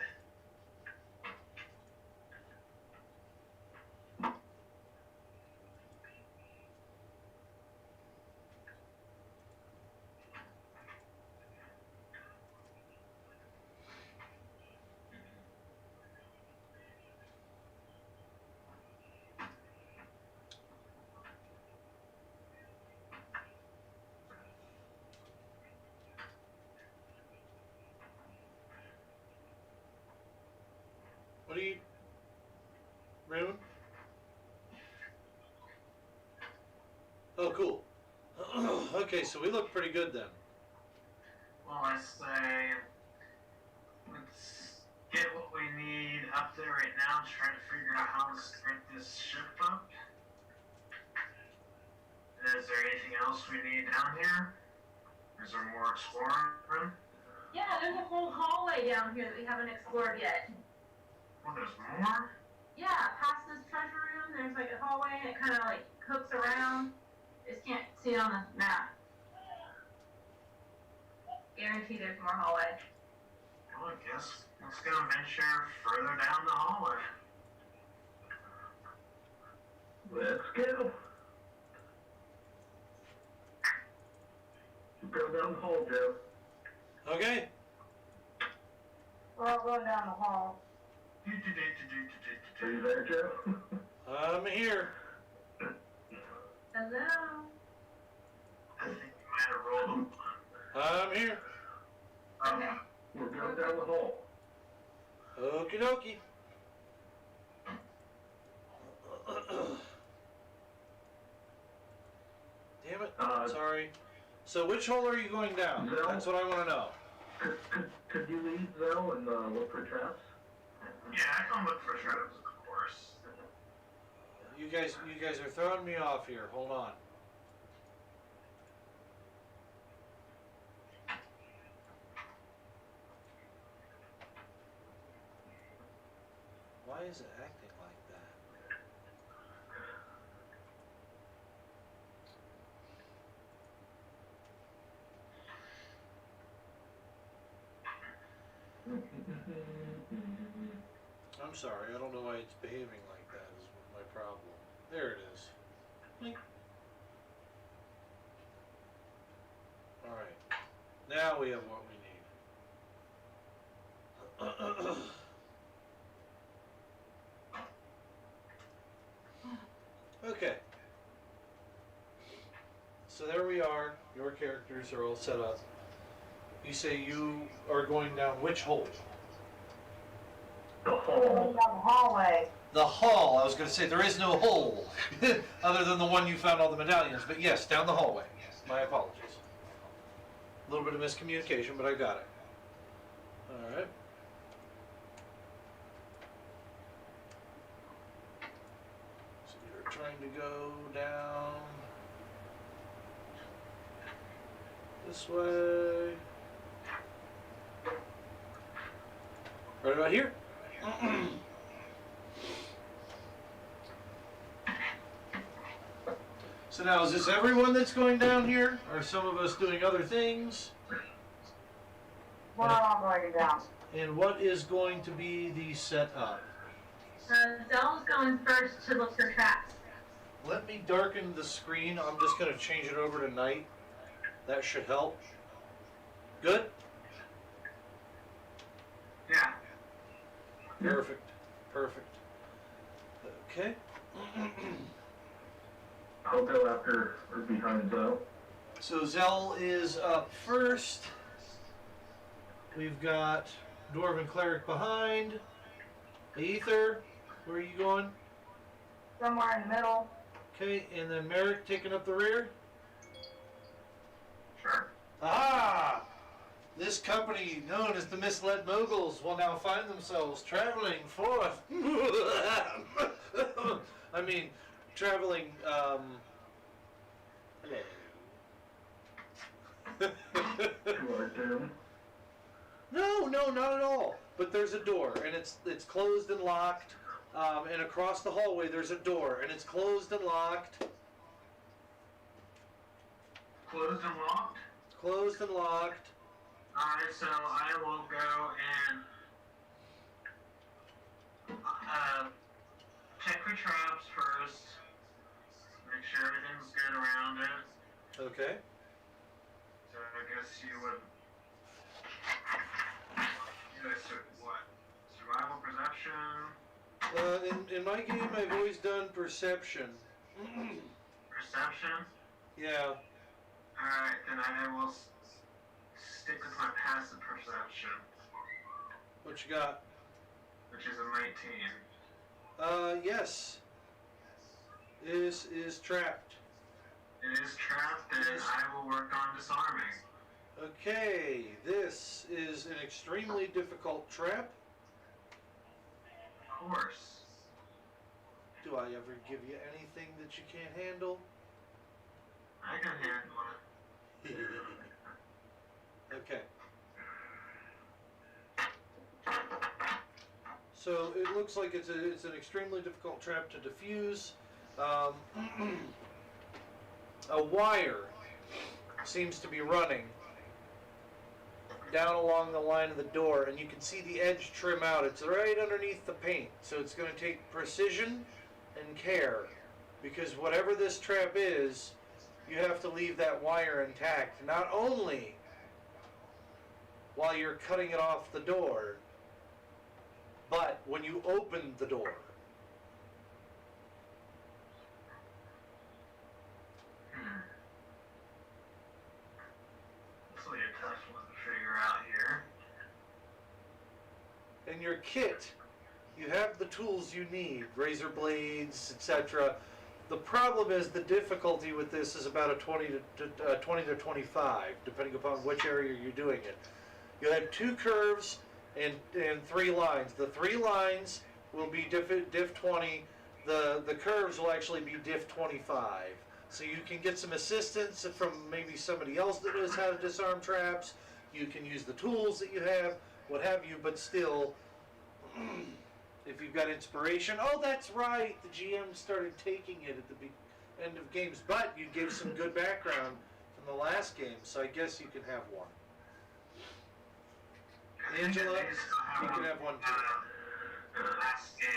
What do you, Raymond? Oh, cool. Okay, so we look pretty good then. Well, I say, let's get what we need up there right now. Try to figure out how to start this ship up. Is there anything else we need down here? Is there more exploring room? yeah, there's a whole hallway down here that we haven't explored yet. Well, there's more? Yeah, past this treasure room, there's like a hallway and it kind of like hooks around. Just can't see it on the map. Guarantee there's more hallway. Well, I guess let's go venture further down the hallway. Let's go. Go down the hall, Joe. Okay. We're all going down the hall. Are you there, Joe? I'm here. Hello? I think we might have rolled I'm here. Okay. We're going down the hall. Okie dokie. Damn it. Sorry. So which hole are you going down? No. That's what I want to know. Could you leave, Zell, and look for traps? Yeah, I can look for traps, of course. You guys are throwing me off here. Hold on. Why is it acting like that? I'm sorry, I don't know why it's behaving like that is my problem. There it is. Blink. Alright. Now we have what we need. Okay. So there we are. Your characters are all set up. You say you are going down which hole? The We're hall. going down the hallway. The hall. I was going to say there is no hole other than the one you found all the medallions. But yes, down the hallway. My apologies. A little bit of miscommunication, but I got it. All right. So you're trying to go down this way. Right about here. So now, is this everyone that's going down here? Are some of us doing other things? We're all going down. And what is going to be the setup? Zell's going first to look for traps. Let me darken the screen. I'm just going to change it over to night. That should help. Good? Yeah. Perfect. Perfect. Okay. I'll go after or behind Zell. So Zell is up first. We've got Dwarven Cleric behind. Aether, where are you going? Somewhere in the middle. Okay, and then Merrick taking up the rear. Sure. Ah! This company, known as the Misled Moguls, will now find themselves traveling forth. I mean, traveling, Toward them. No, not at all. But there's a door, and it's closed and locked. And across the hallway, there's a door, and it's closed and locked. Closed and locked. Closed and locked. Alright, so I will go and check for traps first. Make sure everything's good around it. Okay. So I guess you would. You guys took what? Survival perception? In my game, I've always done perception. Perception? Yeah. Alright, then I will stick with my passive perception, What you got? which is a 19. Yes. Is trapped. It is trapped, and Yes. I will work on disarming. Okay, this is an extremely difficult trap. Of course. Do I ever give you anything that you can't handle? I can handle it. Okay. So it looks like it's an extremely difficult trap to defuse. A wire seems to be running down along the line of the door, and you can see the edge trim out. It's right underneath the paint, so it's going to take precision and care, because whatever this trap is, you have to leave that wire intact, not only while you're cutting it off the door, but when you open the door. This will be a tough one to figure out here. In your kit, you have the tools you need, razor blades, etc. The problem is the difficulty with this is about a 20 to 25, depending upon which area you're doing it. You have 2 curves and 3 lines. The 3 lines will be diff 20. The curves will actually be diff 25. So you can get some assistance from maybe somebody else that knows how to disarm traps. You can use the tools that you have, what have you, but still, if you've got inspiration, oh, that's right, the GM started taking it at the end of games, but you gave some good background from the last game, so I guess you can have one. Angela, you can have one too. Last game.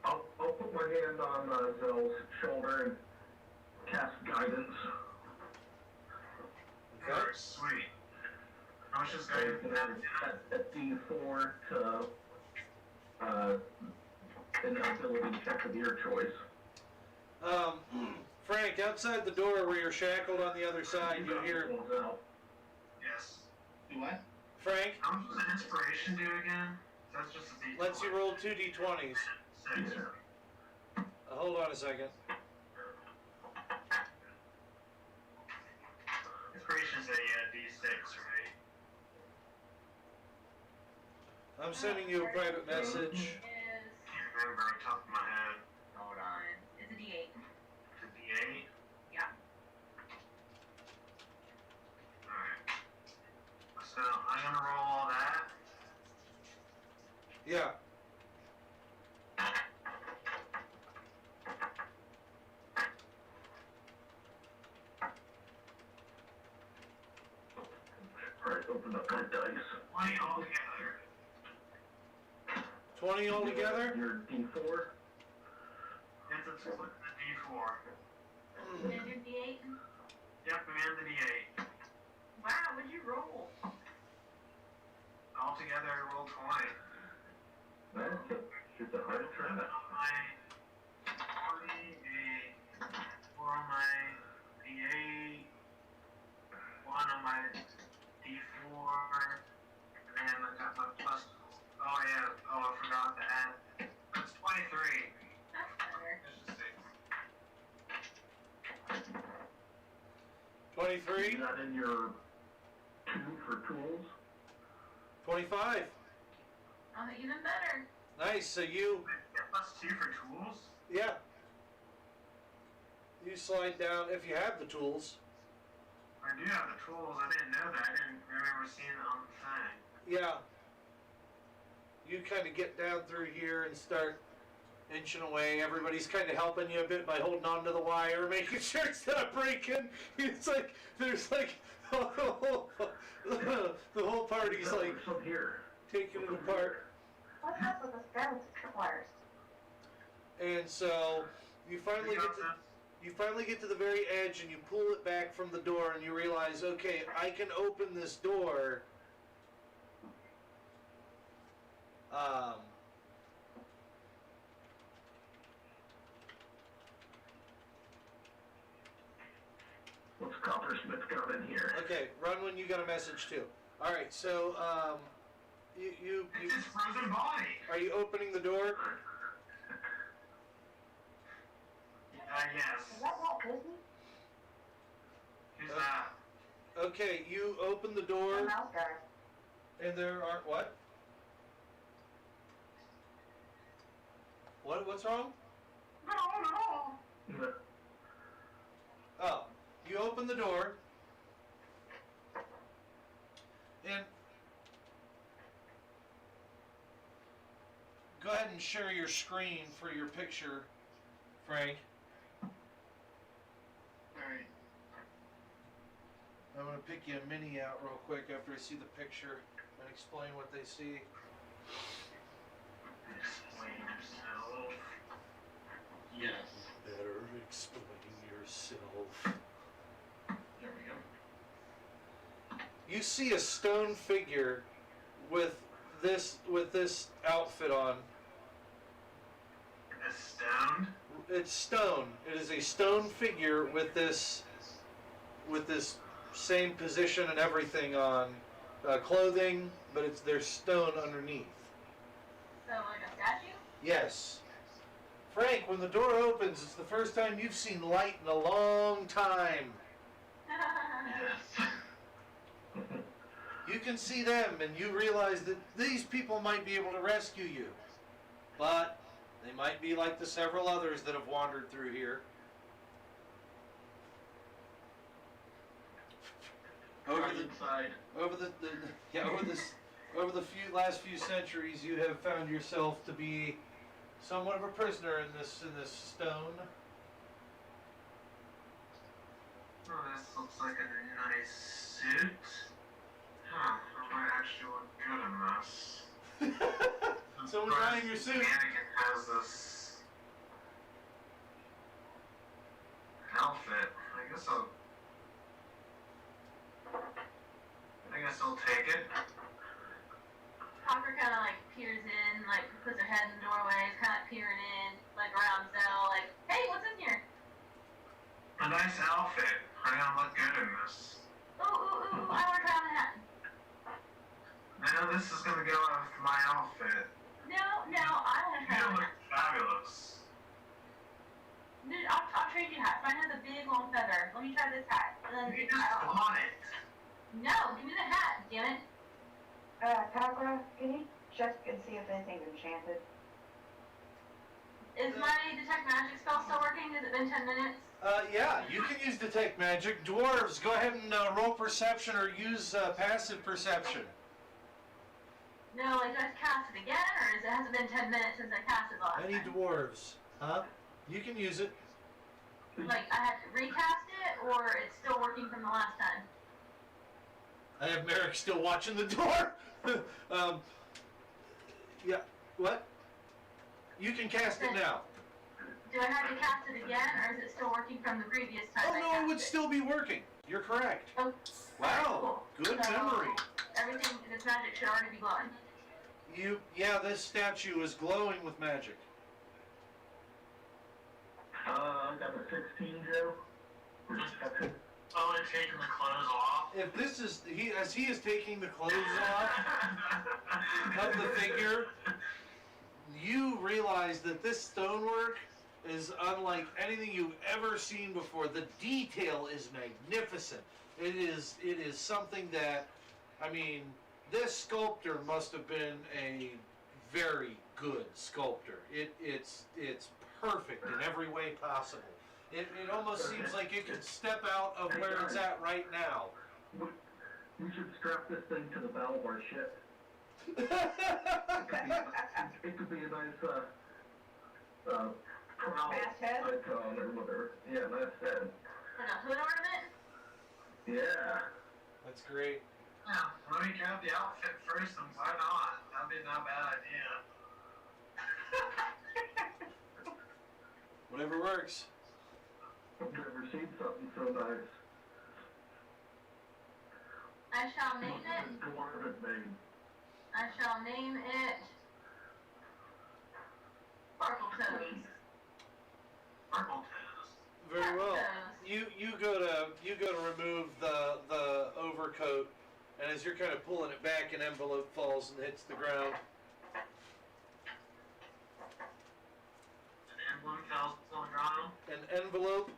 I'll put my hand on Zell's shoulder and cast guidance. Okay. Very sweet. How much is And guidance? at D4 to an ability check of your choice. Frank, outside the door where you're shackled on the other side, you hear, Yes. Do what? Frank, How much does an inspiration do again? That's just a D4. lets you roll 2 d20s. 6. Hold on a second. Inspiration's a D6, right? I'm sending you a private message. Is Can't remember on top of my head. Hold on. it's a D8. It's a D8? Yeah. Alright. So I'm gonna roll all that. Yeah. Alright, open up my dice. 20 altogether. 20 altogether? Your D4. It's a D4. Is your D8? Yep, and the D8. Wow, what'd you roll? Altogether, I rolled 20. That's a hard try. On my 40, a 4 on my D8, 1 on my D4, and I got my plus. Oh yeah, I forgot to add. It's 23. That's better. It's just 6. 23, Is that in your 2 for tools? 25. Oh, even better. Nice. So you, Plus 2 for tools? yeah. You slide down if you have the tools. I do have the tools. I didn't know that. I didn't remember seeing it on the thing. Yeah. You kind of get down through here and start inching away. Everybody's kind of helping you a bit by holding on to the wire, making sure it's not breaking. It's like, there's like, the whole party's like There's some here. taking it apart. What happened with the skeleton wires? And so you finally get to the very edge and you pull it back from the door and you realize, okay, I can open this door. What's Coppersmith got in here? Okay, Runwin, you got a message too. All right, so you It's his frozen body. are you opening the door? Yes. Is that Walt Disney? Who's that? Okay, you open the The door mouse guy. and there are what? What's wrong? No. Oh, you open the door and go ahead and share your screen for your picture, Frank. Alright. I'm going to pick you a mini out real quick after I see the picture and explain what they see. Explain yourself. Yes. Better explain yourself. There we go. You see a stone figure with this outfit on. It's stoned. It's stone. It is a stone figure with this same position and everything on clothing, but there's stone underneath. So like a statue? Yes. Frank, when the door opens, it's the first time you've seen light in a long time. Yes. You can see them and you realize that these people might be able to rescue you. But they might be like the several others that have wandered through here. Over the last few centuries, you have found yourself to be somewhat of a prisoner in this stone. Oh, this looks like a nice suit. Huh, I might actually look good in this. Someone buying your suit. Mannequin has this outfit. I guess I'll take it. Hopper kind of like peers in, like puts her head in the doorway, is kind of peering in, like around Zell, like, hey, what's in here? A nice outfit. I'm gonna look good in this. Ooh, I want to try on the hat. Now this is gonna go with my outfit. No, I want to try You on the look hat. fabulous. Dude, I'll trade you hats. Mine has a big long feather. Let me try this hat. And then You just bought it. No, give me the hat, damn it. Tagra, can you check and see if anything's enchanted? Is my detect magic spell still working? Has it been 10 minutes? Yeah, you can use detect magic. Dwarves, go ahead and roll perception or use passive perception. No, like, do I have to cast it again, or has it been 10 minutes since I cast it last Any time? dwarves? Huh? You can use it. Like, I had to recast it, or it's still working from the last time? I have Merrick still watching the door. Yeah, what? You can cast it now. Do I have to cast it again, or is it still working from the previous time Oh I no, cast it would still be working. You're correct. Oh, Wow, cool. good So, memory. Everything in this magic should already be glowing. Yeah, this statue is glowing with magic. I got a 16, Joe. Oh, they're taking the clothes off. If this is as he is taking the clothes off of the figure, you realize that this stonework is unlike anything you've ever seen before. The detail is magnificent. It is something that, I mean, this sculptor must have been a very good sculptor. It's perfect in every way possible. It almost seems like you could step out of where it's at right now. We should strap this thing to the bow of our ship. It could be a nice, prow Masthead? icon or whatever. Yeah, masthead. And a hood ornament? Yeah. That's great. Yeah, let me grab the outfit first, and why not? That'd be not a bad idea. Whatever works. I've never seen something so nice. I shall name it. Dwarven name. I shall name it Sparkle Toes. Purple toes. Very well. Toes. You go to remove the overcoat, and as you're kind of pulling it back, an envelope falls and hits the ground. An emblem falls on the ground. An envelope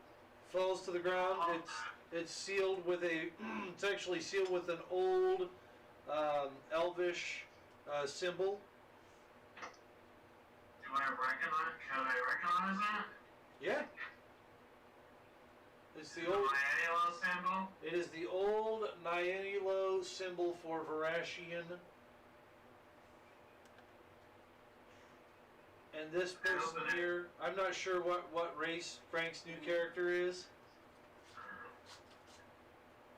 falls to the ground. It's sealed with a. It's actually sealed with an old Elvish symbol. Do I recognize? Can I recognize it? Yeah. It's the The old. Halo symbol. It is the old Nyanilo symbol for Varashian. And this person here, I'm not sure what race Frank's new character is,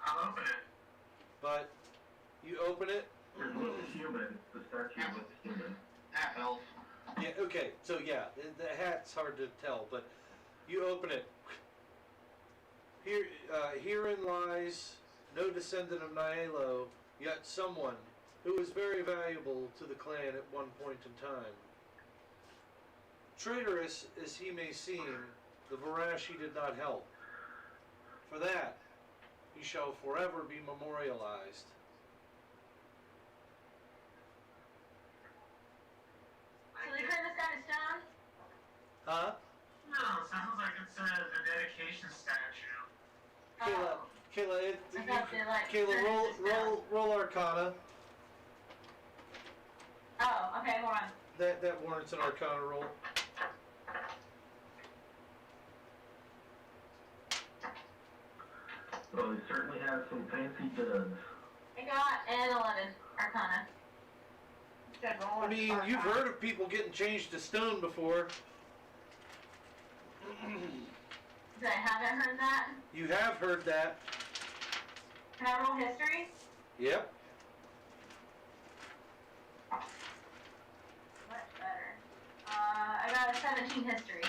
I'll open it. but you open it. It looks human. The statue looks human. Half elf. Yeah, okay, so yeah, the hat's hard to tell, but you open it. Herein lies no descendant of Nyalo, yet someone who was very valuable to the clan at one point in time. Traitorous as he may seem, the Varashi did not help. For that, he shall forever be memorialized. So they turn this guy to stone? Huh? No, it sounds like it's a dedication statue. Kayla, I thought they, like, Kayla, turned it to stone. roll Arcana. Oh, okay, hold on. That warrants an Arcana roll. Well, he certainly has some fancy duds. I got an 11 Arcana. Said roll I a mean, spark you've on. heard of people getting changed to stone before. So I haven't heard that. You have heard that. Can I roll history? Yep. Much better. I got a 17 history.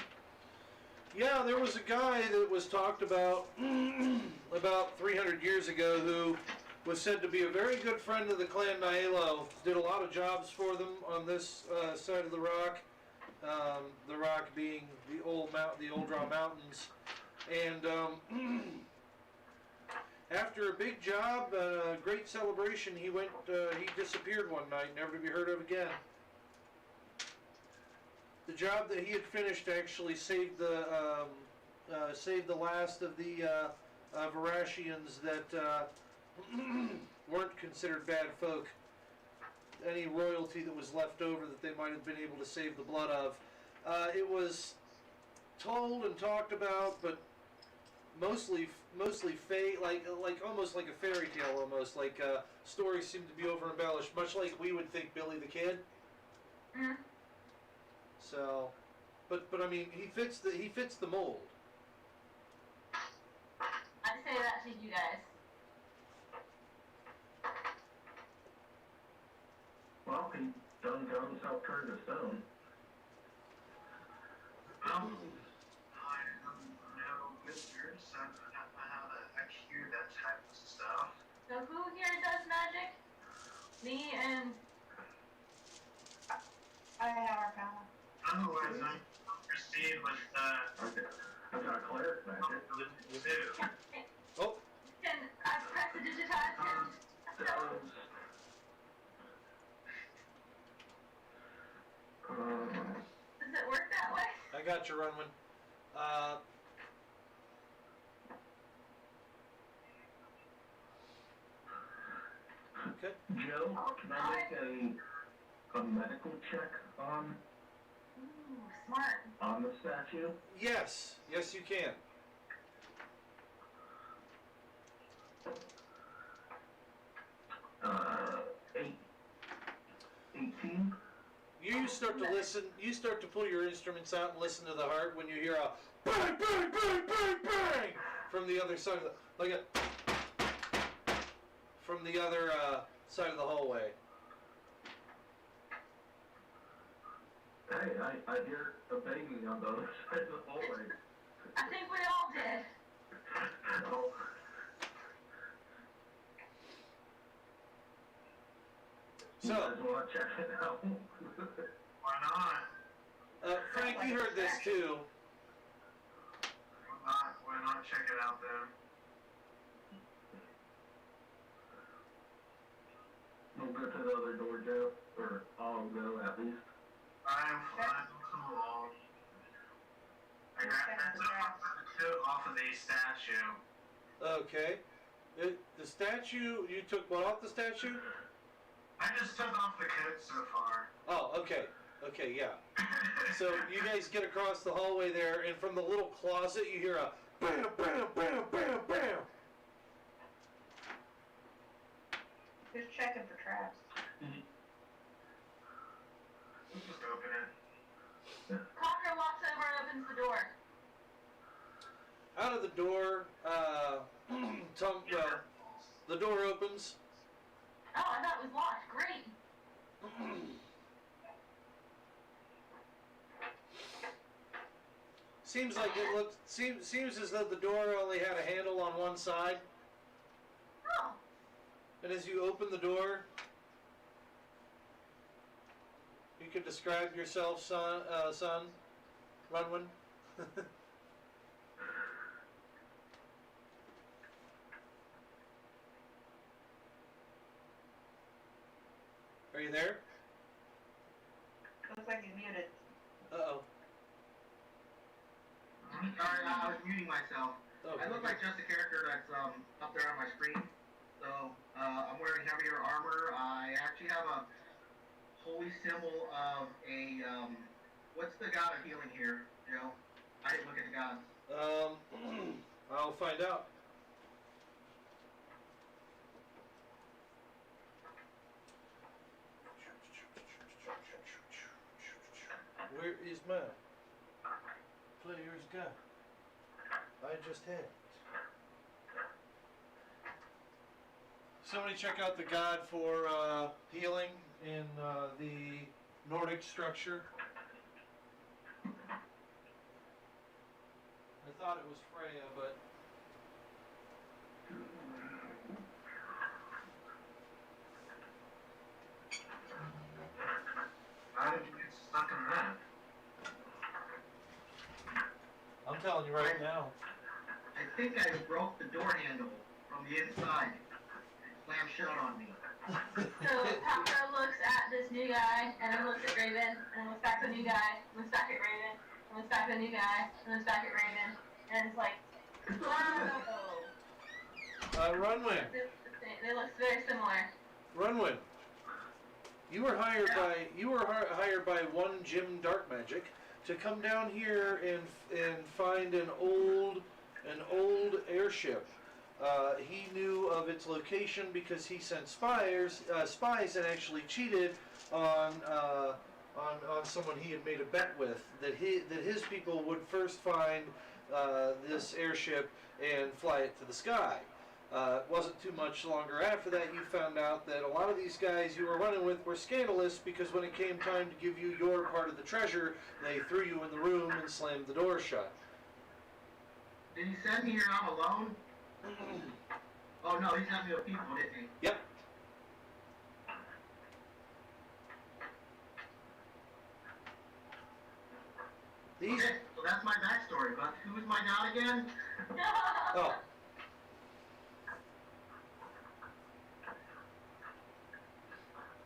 Yeah, there was a guy that was talked about about 300 years ago who was said to be a very good friend of the clan Naelo. Did a lot of jobs for them on this side of the rock. The rock being the old Draw Mountains. And after a big job, great celebration, he disappeared one night, never to be heard of again. The job that he had finished actually saved the last of the Varashians that weren't considered bad folk. Any royalty that was left over that they might have been able to save the blood of. It was told and talked about, but mostly like almost like a fairy tale, almost like stories seem to be over embellished, much like we would think Billy the Kid. Mm-hmm. So, but I mean, he fits the mold. I'd say that to you guys. Well, he done got himself turned to stone. Well, I don't know listeners. I have a cue that but I've got a cleric magic. too. Oh, Can I press the digitize him? Does, Does it work that way? I got you, Runwin. Okay. Joe, can I make a medical check on Ooh, smart. the statue? Yes, yes, you can. Eight. 18? You start to listen. You start to pull your instruments out and listen to the heart when you hear a bang, bang, bang, bang, bang from the other side of the from the other side of the hallway. Hey, I hear a banging on the other side of the hallway. I think we all did. Oh. You So, guys want to check it out? Why not? Frank, you heard this too. Why not check it out then? We'll go to the other door, Joe. Or I'll go at least. I'm cool. I took off of the statue. Okay. The statue. You took what off the statue? I just took off the coat so far. Oh, okay. Okay, yeah. So you guys get across the hallway there, and from the little closet, you hear a bam, bam, bam, bam, bam. Who's checking for traps? Let's just open it. Cocker walks over and opens the door. Out of the door, well, the door opens. Oh, I thought it was locked. Great. Seems like it looks. Seems as though the door only had a handle on one side. Oh, And as you open the door, you could describe yourself, son, Runwin. Are you there? Looks like he's muted. Uh-oh. Sorry, I was muting myself. Oh, I look like just a character that's up there on my screen. So I'm wearing heavier armor. I actually have a holy symbol of a what's the god of healing here, Joe? I didn't look at the gods. I'll find out. Where is my player's guide? I just had it. Somebody check out the guide for healing in the Nordic structure. I thought it was Freya, but How did you get stuck in that? I'm telling you right now. I think I broke the door handle from the inside. It slammed shut on me. so Cocker looks at this new guy, and then looks at Raven, and then looks back at the new guy, and looks back at Raven, and looks back at the new guy, and looks back at Raven, and it's like, whoa. Runwin. They look very similar. Runwin. You were hired by one Jim Dark Magic to come down here and find an old airship. He knew of its location because he sent spies and actually cheated on someone he had made a bet with that his people would first find this airship and fly it to the sky. It wasn't too much longer after that you found out that a lot of these guys you were running with were scandalous because when it came time to give you your part of the treasure, they threw you in the room and slammed the door shut. Did he send me here out alone? Oh no, he sent me with people, didn't he? Yep. These. Okay, so that's my backstory. But who's my god again? Oh.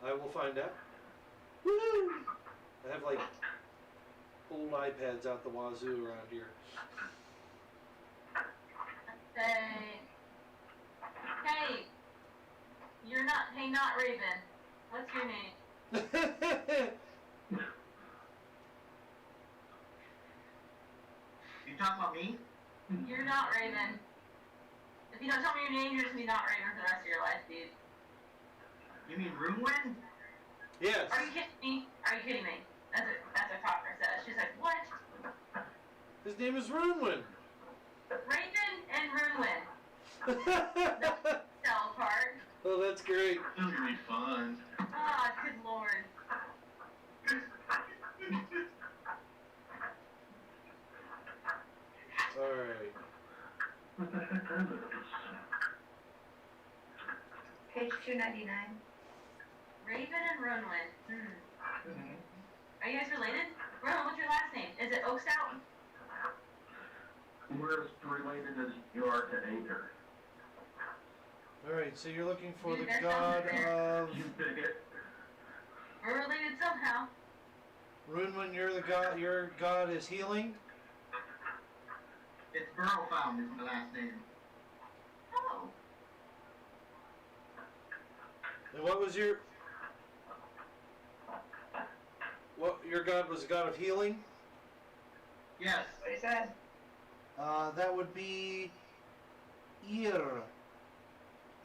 I will find out. Woo! I have like old iPads out the wazoo around here. Say, hey, not Raven. What's your name? You talking about me? You're not Raven. If you don't tell me your name, you're just gonna be not Raven for the rest of your life, dude. You mean Ruinwind? Yes. Are you kidding me? Are you kidding me? That's what Talker says. She's like, what? His name is Runewin. Raven and Ruinwind. Cell part. Oh, that's great. This is gonna be fun. Ah, good lord. Alright. What the heck are those? Page 299. Raven and Ruinwind. Mm-hmm. Are you guys related? Ruinwind, what's your last name? Is it Oakstout? We're as related as you are to Aether. Alright, so you're looking for the Dude, there's god something there. of You bigot. We're related somehow. Runewin. You're the god. Your god is healing. It's Burrowfound is my last name. Oh. And what was your? What your god was a god of healing? Yes. What he said. That would be EIR.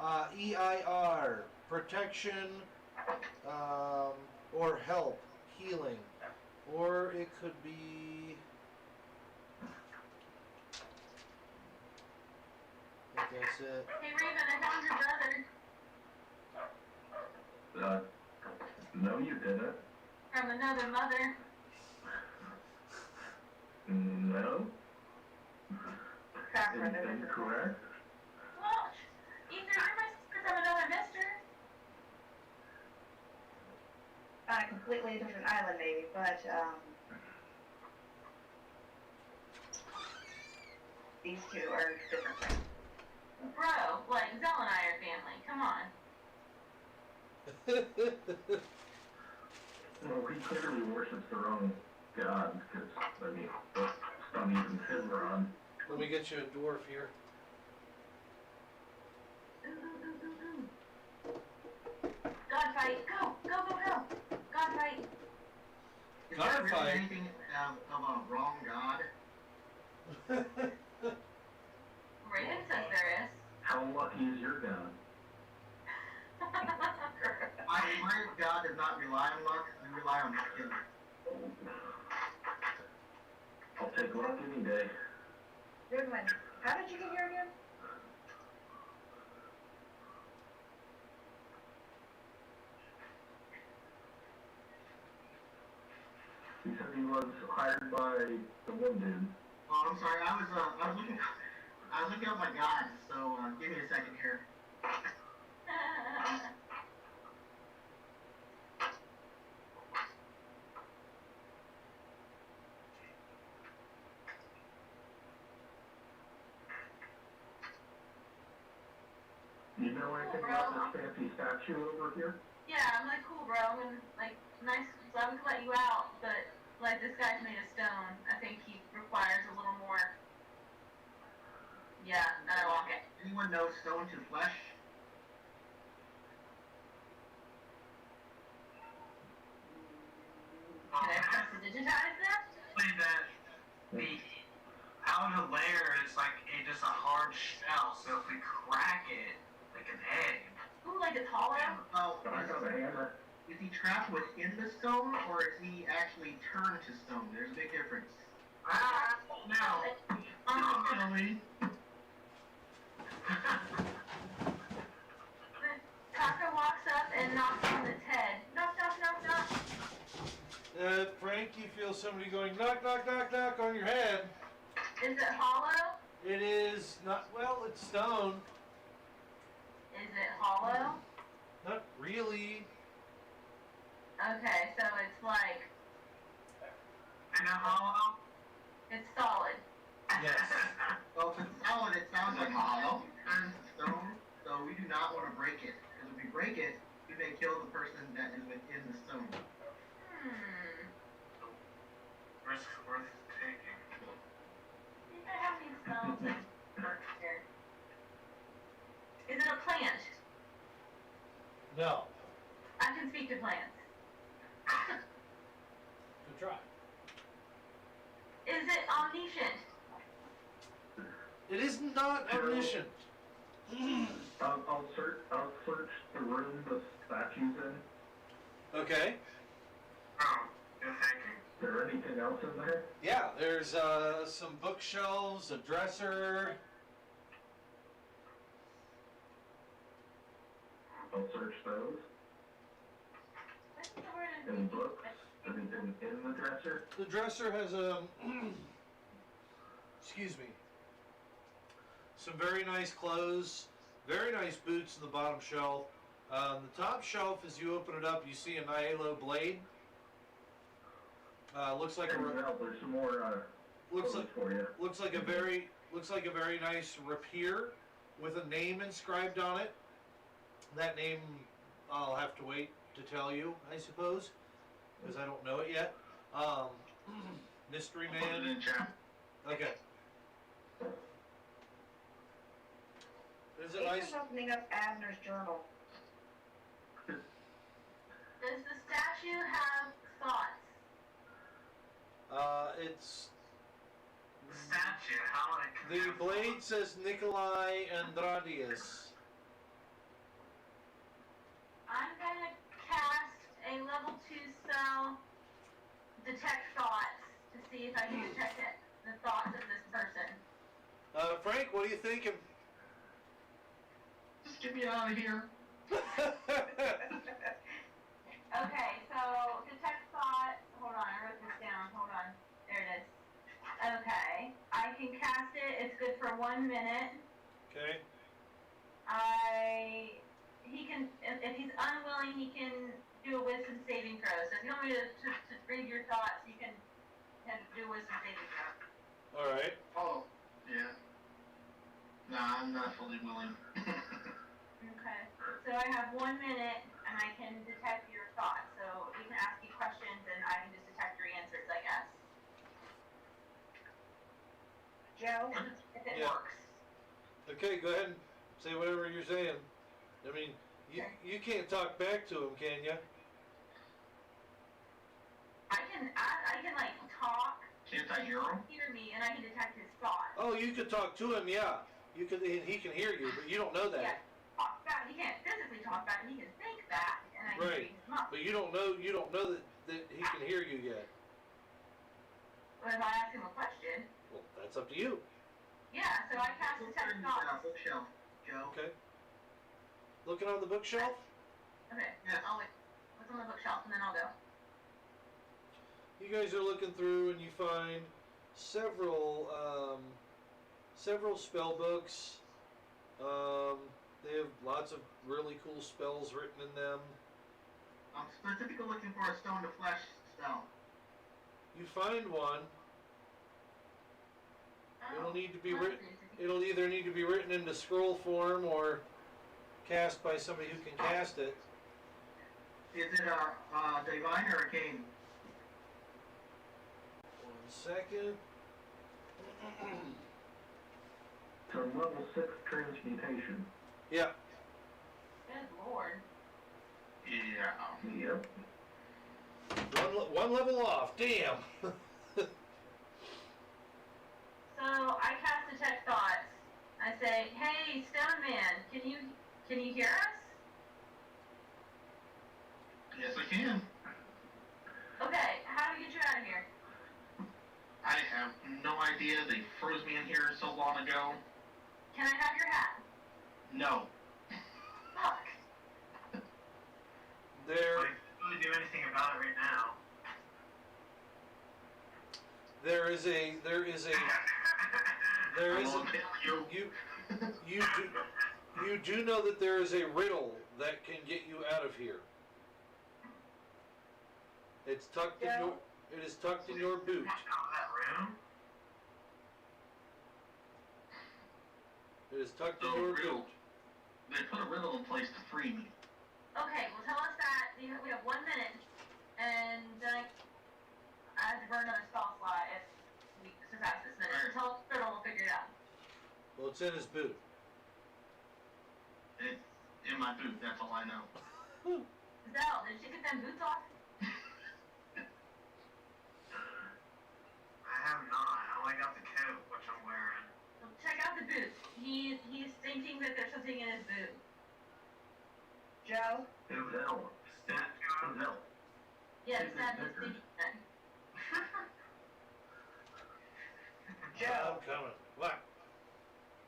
EIR. Protection, or help, healing. Or it could be... I think that's it. Hey Raven, I found your brother. No, you didn't. From another mother. No. Crap, brother. Incorrect. Well, Ether, you're my sister from another mister. On a completely different island, maybe, but, these two are different things. Bro, like Zell and I are family. Come on. Well, he clearly worships their own god, because, I mean, that's not even Finron. Let me get you a dwarf here. God fight. Go, go, go, go. God fight. Is there really Godfight? anything of a wrong god? Raven says there is. How lucky is your god? My god does not rely on luck. We rely on skill. I'll take luck any day. Good one. How did you get here again? He said he was hired by the one dude. Oh, I'm sorry. I was looking up my god. So give me a second here. You know anything about this fancy statue over here? Yeah, I'm like, cool, bro. I'm gonna, like, nice. So I would let you out, but like this guy's made of stone. I think he requires a little more. Yeah, and I walk it. Anyone know stone to flesh? Can I press to digitize that? Say that the outer layer is like just a hard shell, so if we crack it like an egg, Ooh, like it's hollow. Oh, I got a hammer. is he trapped within the stone, or is he actually turned to stone? There's a big difference. now, Tell me. Taka walks up and knocks on its head. Knock, knock, knock, knock. Frank, you feel somebody going knock, knock, knock, knock on your head. Is it hollow? It is not, well, it's stone. Is it hollow? Not really. Okay, so it's like, and a hollow. It's solid. Yes. Well, if it's solid, it sounds like hollow. And stone, so we do not want to break it. Because if we break it, we may kill the person that is within the stone. Risk worth taking. I have any spells that work here. Is it a plant? No. I can speak to plants. Good try. Is it omniscient? It is not omniscient. I'll search the room the statue's in. Okay. Oh, good thinking. Is there anything else in there? Yeah, there's some bookshelves, a dresser. I'll search those. What's the word Any in books? Anything in the dresser? The dresser has a, excuse me, some very nice clothes, very nice boots in the bottom shelf. The top shelf, as you open it up, you see a Nyalo blade. Looks like And a there's some more looks clothes like for you. looks like a very nice rapier with a name inscribed on it. That name I'll have to wait to tell you, I suppose, because I don't know it yet. Mystery I'll put it Man. in chat. Okay. There's a nice. Ace's opening up Abner's journal. Does the statue have thoughts? It's The statue, how would it the connect? blade says Nikolai Andradius. I'm gonna cast a level 2 spell, detect thoughts, to see if I can detect it, the thoughts of this person. Frank, what are you thinking? Just get me out of here. Okay, so detect thought, hold on, I wrote this down, hold on, there it is. Okay, I can cast it, it's good for 1 minute. Okay. He can, if he's unwilling, he can do a wisdom saving throw. So if you want me to read your thoughts, you can do a wisdom saving throw. All right. Oh, yeah. Nah, I'm not fully willing. Okay, so I have 1 minute, and I can detect your thoughts. So you can ask me questions, and I can just detect your answers, I guess. Joe? If it Yeah. works. Okay, go ahead and say whatever you're saying. I mean, you can't talk back to him, can you? I can like talk, Can't I hear him? hear me, and I can detect his thoughts. Oh, you could talk to him, yeah. You could, and he can hear you, but you don't know that. Yeah, talk back. He can't physically talk back, but he can think back, and I can Right. read his mind. But you don't know that he can hear you yet. But if I ask him a question, Well, that's up to you. yeah, so I cast Look detect in the thoughts. bookshelf, Joe. Okay. Looking on the bookshelf. Okay, Yes. I'll wait. What's on the bookshelf, and then I'll go. You guys are looking through and you find several spell books. They have lots of really cool spells written in them. I'm specifically looking for a stone to flesh spell. You find one. It'll need to be Oh, written. It'll either need to be written into scroll form or cast by somebody who can cast it. Is it a divine or arcane? 1 second. It's a level 6 transmutation. Yeah. Good lord. Yeah. Yep. One level off. Damn. So I cast detect thoughts. I say, "Hey, Stone Man, can you hear us?" Yes, I can. Okay, how do we get you out of here? I have no idea. They froze me in here so long ago. Can I have your hat? No. Fuck. There Well, you can't really do anything about it right now. is a I will kill you. you do know that there is a riddle that can get you out of here. It is tucked in your boot. Out of that room? is tucked in So, your riddle. boot. They put a riddle in place to free me. Okay, well tell us that. We have 1 minute, and then I have to burn another spell slot if we surpass this minute. So tell us the riddle, we'll figure it out. Well, it's in his boot. It's in my boot, that's all I know. Zell, did you get them boots off? I have not. I only got the coat, which I'm wearing. Well, check out the boots. He's thinking that there's something in his boot. Joe? It was L. Statue. It was L. Yes, that was thinking that. Joe? I'm coming. What?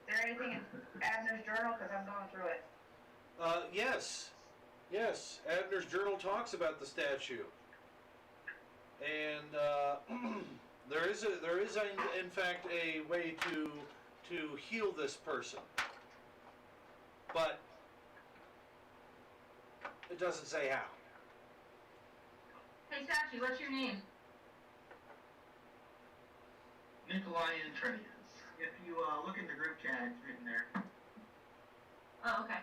Is there anything in Abner's journal? Because I'm going through it. Yes. Yes. Abner's journal talks about the statue. And there is in fact a way to heal this person. But it doesn't say how. Hey, statue, what's your name? Nikolai Entrenius. If you look in the group chat, it's written there. Oh, okay.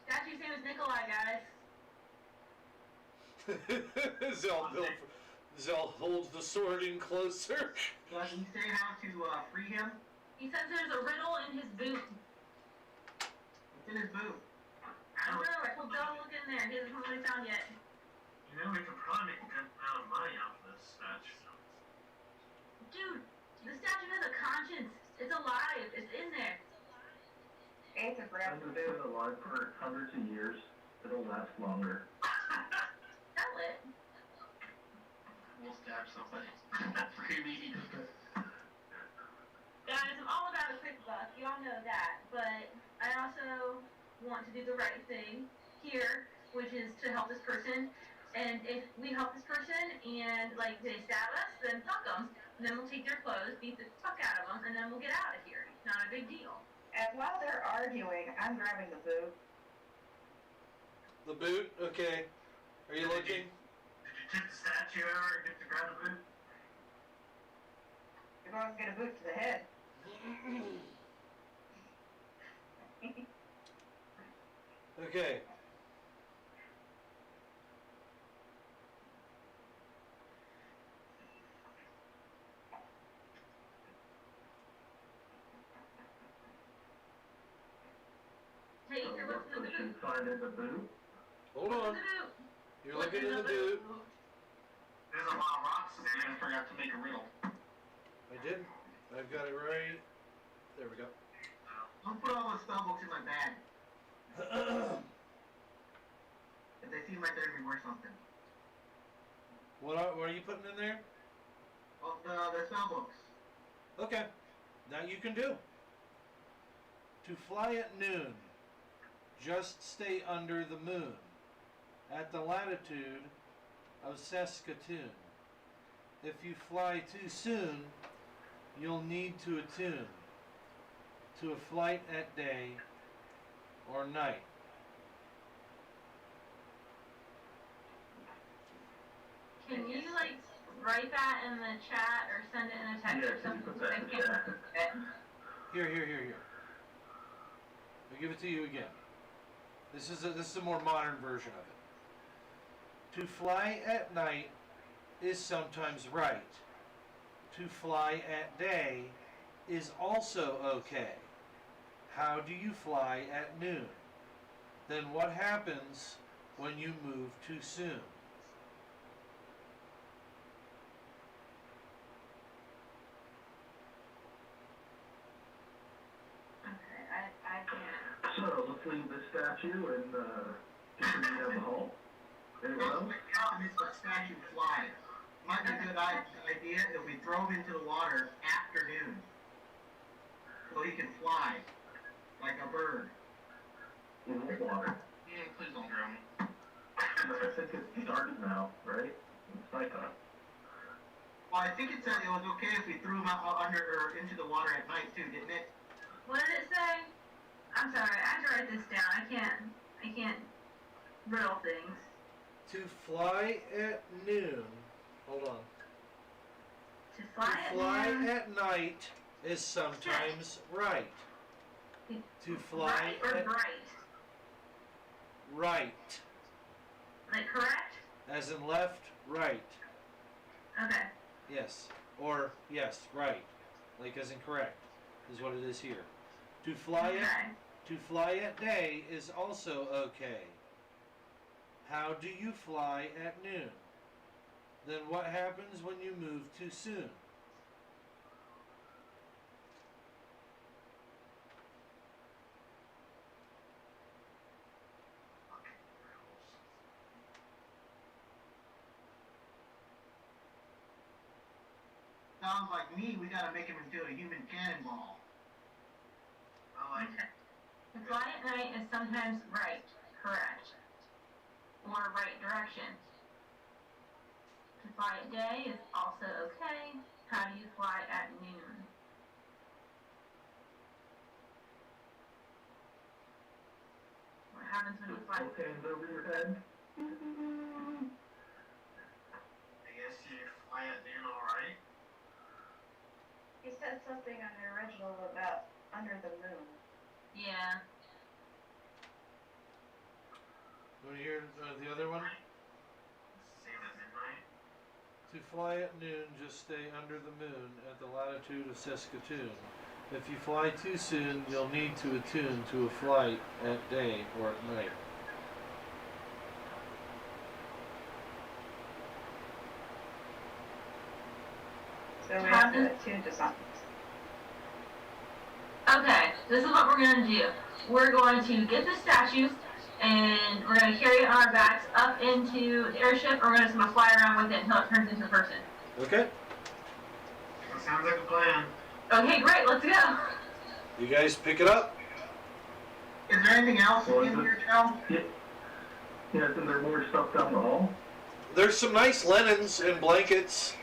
Statue's name is Nikolai, guys. Zell holds the sword in closer. Does he say how to free him? He says there's a riddle in his boot. It's in his boot. I don't know, I told Joe to look in there. He hasn't really found yet. You know, we could probably make a good amount of money off this statue. Dude, the statue has a conscience. It's alive. It's in there. It's a grab I've the been boot. alive for hundreds of years. It'll last longer. Sell it. We'll stab somebody. Free me. Guys, I'm all about a quick buck. You all know that. But I also want to do the right thing here, which is to help this person. And if we help this person and, like, they stab us, then fuck them. And then we'll take their clothes, beat the fuck out of them, and then we'll get out of here. It's not a big deal. And while they're arguing, I'm grabbing the boot. The boot? Okay. Are you looking? Did you tip the statue ever and get to grab the boot? You're going to get a boot to the head. Okay. Hey, So you're what looking at the should boot. find in the boot? Hold What's on. the boot? You're What's looking in the boot. There's a lot of rocks in I there. forgot to make a riddle. I did. I've got it right. There we go. Don't put all the spellbooks in my bag. If they seem like they're gonna be worth something. What are you putting in there? Oh, the spellbooks. Okay. Now you can do. To fly at noon, just stay under the moon, at the latitude of Saskatoon. If you fly too soon, you'll need to attune to a flight at day or night. Can you, like, write that in the chat or send it in a text Yeah, or can you something? put that I in the can't chat? read it. Here. I'll give it to you again. This is a more modern version of it. To fly at night is sometimes right. To fly at day is also okay. How do you fly at noon? Then what happens when you move too soon? Okay, I can't. So let's leave this statue and continue down the hall. Anyone else? How makes the statue fly? Might be a good idea if we throw him into the water after noon. So he can fly like a bird. In the water. Please don't drown me. I think it's dark now, right? It's nighttime. Well, I think it said it was okay if we threw him out under or into the water at night too, didn't it? What did it say? I'm sorry, I have to write this down. I can't riddle things. To fly at noon. Hold on. To fly To at fly noon. at night is sometimes right. To fly Right or at bright? right. Like correct? As in left, right. Okay. Yes. Or yes, right. Like as in correct is what it is here. To fly Okay. to fly at day is also okay. How do you fly at noon? Then what happens when you move too soon? Sounds like me, we gotta make him into a human cannonball. I like Okay. To fly at night is sometimes right, correct, or right direction. To fly at day is also okay. How do you fly at noon? What happens when you fly? Both hands over your head. I guess you fly at noon, alright? He said something on the original about under the moon. Yeah. Want to hear the other one? Same as midnight. To fly at noon, just stay under the moon at the latitude of Saskatoon. If you fly too soon, you'll need to attune to a flight at day or at night. So we have to attune to something. Okay, this is what we're going to do. We're going to get the statue, and we're going to carry it on our backs up into the airship, and we're just going to fly around with it until it turns into a person. Okay? That sounds like a plan. Okay, great, let's go. You guys pick it up? Is there anything else in here, Joe? Yeah, isn't there more stuff down the hall? There's some nice linens and blankets.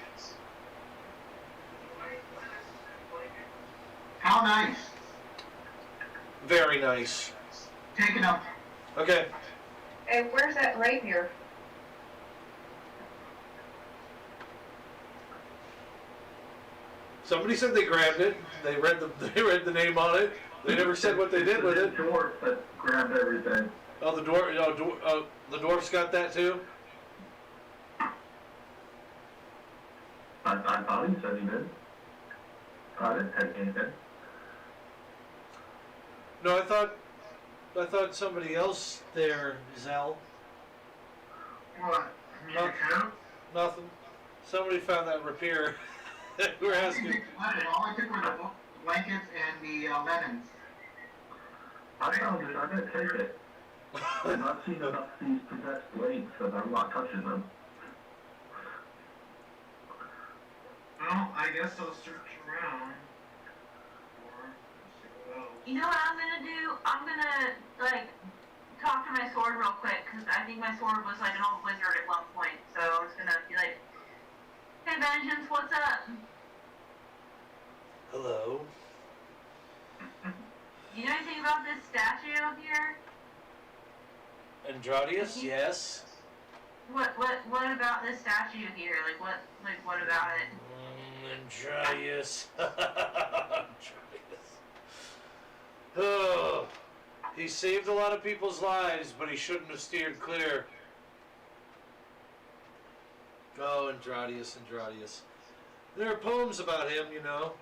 How nice. Very nice. Take it up. Okay. Hey, where's that rapier? Somebody said they grabbed it. They read the name on it. They never said what they did with it. The dwarf that grabbed everything. Oh, the dwarf's got that too. I thought he said he did. I didn't take anything. No, I thought somebody else there, Zell. What? You need a coat? Nothing. Somebody found that rapier. We're asking. All I took were the blankets and the linens. I found it. I didn't take it. I've not seen enough of these possessed blades, so I'm not touching them. Well, I guess I'll search around. Or see what else. You know what I'm going to do? I'm going to, like, talk to my sword real quick, because I think my sword was like an old wizard at one point, so I'm just going to be like, hey, Vengeance, what's up? Hello. You know anything about this statue up here? Andradius, yes. What about this statue here? What about it? Andradius. Andradius. Oh, he saved a lot of people's lives, but he shouldn't have steered clear. Oh, Andradius. There are poems about him, you know.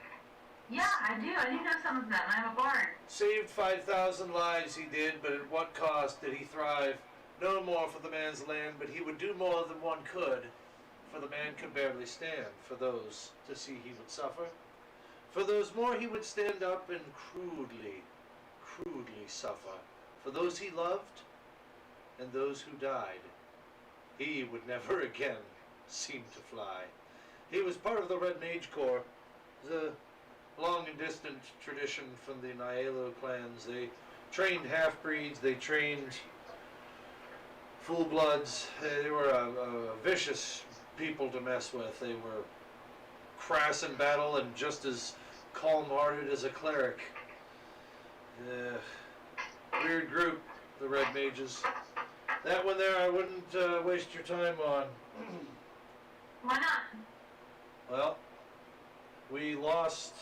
Yeah, I do know some of them. I'm a bard. Saved 5,000 lives he did, but at what cost did he thrive? No more for the man's land, but he would do more than one could. For the man could barely stand, for those to see he would suffer. For those more he would stand up and crudely suffer. For those he loved, and those who died, he would never again seem to fly. He was part of the Red Mage Corps, the long and distant tradition from the Nialo clans. They trained half-breeds, they trained full-bloods. They were a vicious people to mess with. They were crass in battle and just as calm-hearted as a cleric. Weird group, the Red Mages. That one there I wouldn't waste your time on. Why not? Well, we lost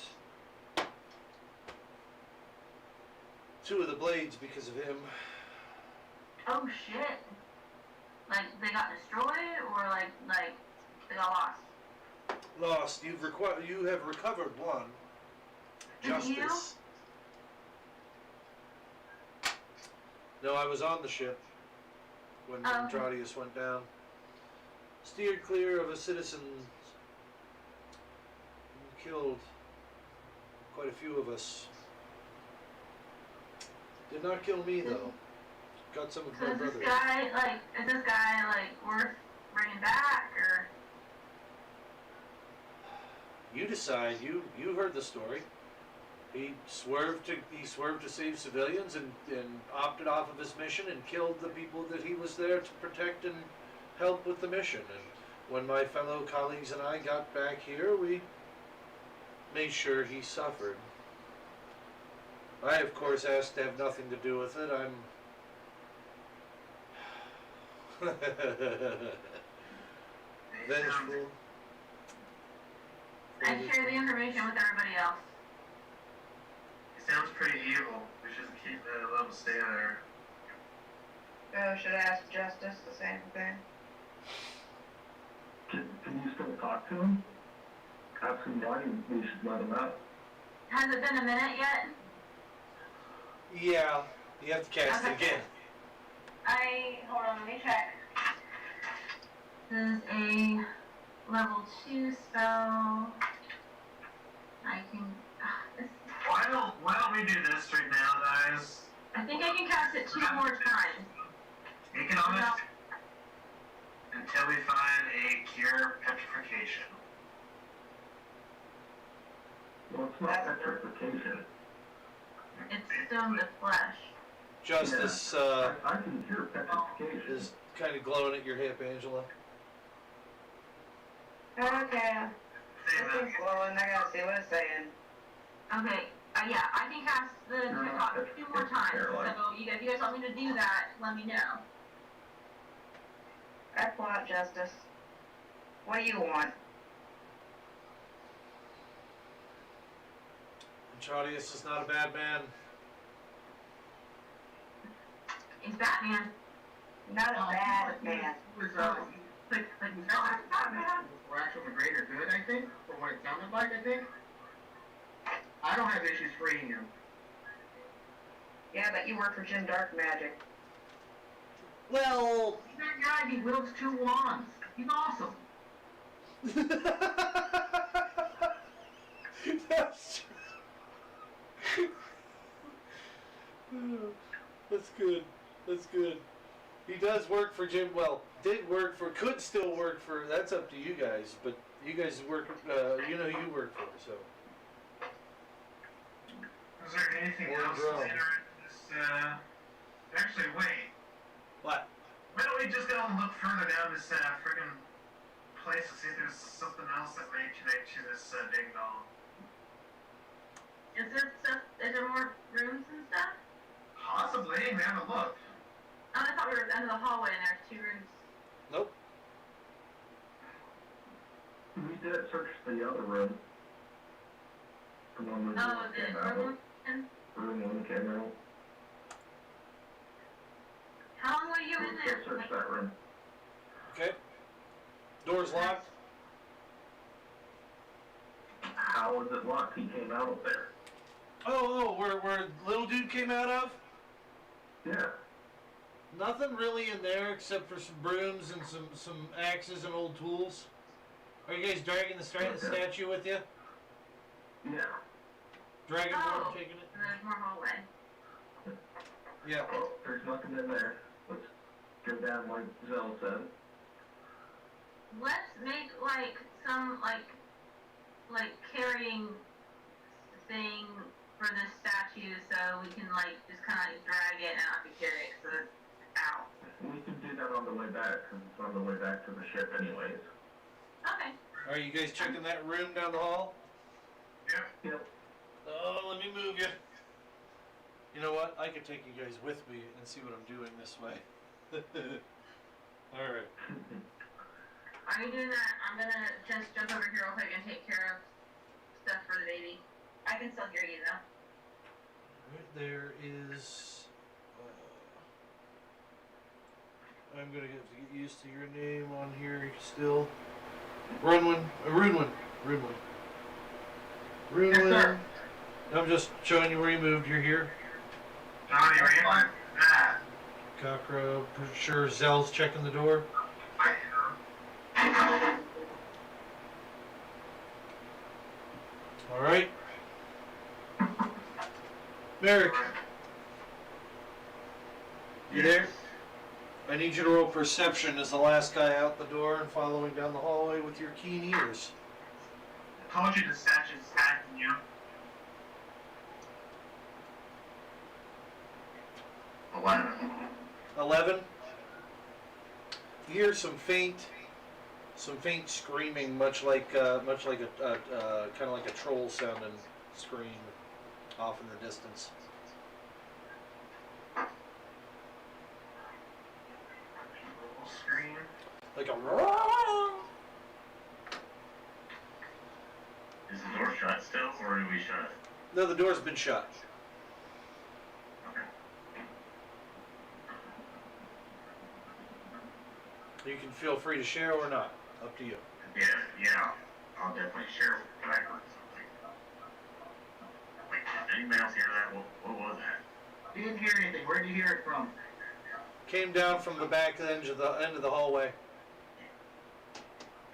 2 of the blades because of him. Oh shit. Like they got destroyed or like they got lost? Lost. You have recovered 1. Did you? Justice. No, I was on the ship when Andradius went down. Steered clear of a citizen. Killed quite a few of us. Did not kill me though. Got some of So my is this brothers. guy worth bringing back or? You decide. You heard the story. He swerved to save civilians and opted off of his mission and killed the people that he was there to protect and help with the mission. And when my fellow colleagues and I got back here, we made sure he suffered. I, of course, asked to have nothing to do with it. I'm vengeful. And share the information with everybody else. He sounds pretty evil. We should keep that level stay there. Oh, should I ask Justice the same thing? Can you still talk to him? Ask him why we should let him out. Has it been a minute yet? Yeah, you have to cast it Okay. again. Hold on, let me check. This is a level 2 spell. I can, Why don't we do this right now, guys? I think I can cast it 2 more times. Take it on us until we find a cure petrification. Well, it's not petrification. It's stone to flesh. Justice I can hear petrification. is kind of glowing at your hip, Angela. Okay. Save This thing's glowing. I gotta see what it's saying. Okay, yeah, I can cast the TikTok 2 more times. So if you guys want me to do that, let me know. I plot Justice. What do you want? Andradius is not a bad man. It's Batman. Not a bad man. Was, Like, we're actually for greater good, I think, from what it sounded like, I think. I don't have issues freeing him. Yeah, but you work for Jim Dark Magic. Well, He's that guy, he wields 2 wands. He's awesome. that's true. That's good. That's good. He does work for Jim. Well, could still work for. That's up to you guys. But you guys work. You know who you work for. So. Is there anything Or else grow. in this, actually, wait. What? Why don't we just go and look further down this, friggin' place to see if there's something else that may connect to this, ding dong? is there more rooms and stuff? Possibly, we haven't looked. Oh, I thought we were at the end of the hallway and there's 2 rooms. Nope. We did search the other room. The one we Oh, came the out room of. and Room 1 came out. how long were you in We there? still searched that room. Okay. Door's locked. How was it locked? He came out of there. Oh, where little dude came out of? Yeah. Nothing really in there except for some brooms and some axes and old tools. Are you guys dragging the statue with you? Yeah. Dragon Oh. board taking it? And there's more hallway. Yeah. Well, there's nothing in there. Let's go down like Zell said. Let's make some carrying thing for this statue so we can just kind of drag it and not have to carry it so it's out. We can do that on the way back, because it's on the way back to the ship anyways. Okay. Are you guys checking that room down the hall? Yep. Oh, let me move you. You know what? I could take you guys with me and see what I'm doing this way. Alright. Are you doing that? I'm gonna just jump over here real quick and take care of stuff for the baby. I can still hear you though. Right there is. I'm gonna have to get used to your name on here still. Runwin, Runwin. Yes, sir. I'm just showing you where you moved. You're here. Johnny, where you at? Ah, Cockroach. Pretty sure Zell's checking the door. All right. Merrick, you there? I need you to roll perception as the last guy out the door and following down the hallway with your keen ears. I told you the statue is attacking you. 11. 11. You hear some faint screaming, much like a kind of like a troll sounding scream off in the distance. Scream. Like a. Is the door shut still, or do we shut it? No, the door's been shut. Okay. You can feel free to share or not. Up to you. Yeah, I'll definitely share what I heard something. Wait, did anybody else hear that? What was that? Didn't hear anything. Where did you hear it from? Came down from the back end of the hallway.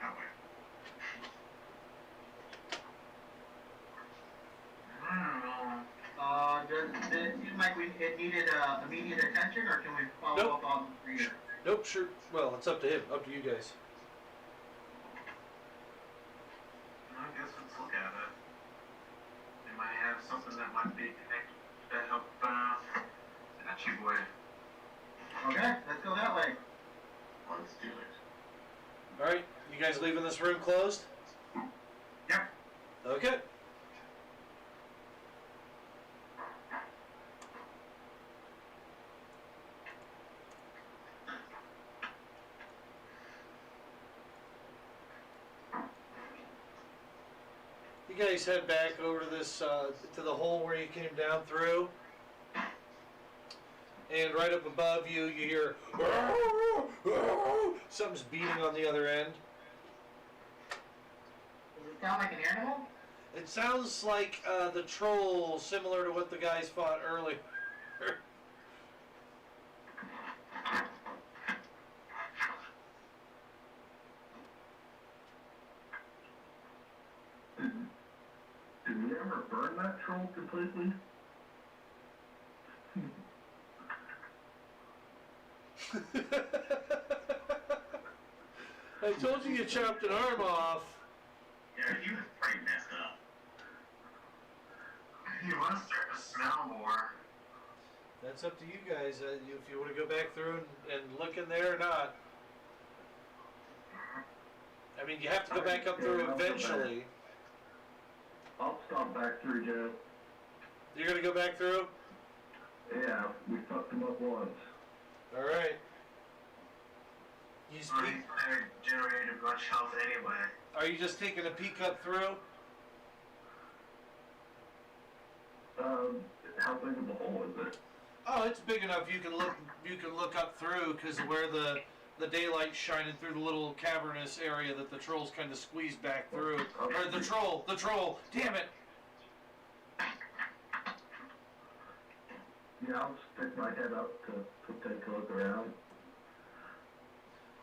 That way. I don't know. Does it seem like it needed immediate attention, or can we follow Nope. up on later? Nope, sure. Well, it's up to him. Up to you guys. I guess let's look at it. They might have something that might be connected to help Statue Boy. Okay, let's go that way. Let's do it. All right. You guys leaving this room closed? Yep. Okay. You guys head back over to this to the hole where you came down through, and right up above you, you hear something's beating on the other end. Does it sound like an animal? It sounds like the troll, similar to what the guys fought earlier. Did we ever burn that troll completely? I told you you chopped an arm off. Yeah, he was pretty messed up. He was starting to smell more. That's up to you guys. If you want to go back through and look in there or not. I mean, you have to go back up through eventually. I'll stop back through, Joe. You're gonna go back through? Yeah, we fucked him up once. All right. You He's speak. generated a bunch of health anyway. Are you just taking a peek up through? How big of a hole is it? Oh, it's big enough. You can look. You can look up through because where the daylight's shining through the little cavernous area that the trolls kind of squeezed back through. Or the troll. Damn it! Yeah, I'll stick my head up to take a look around.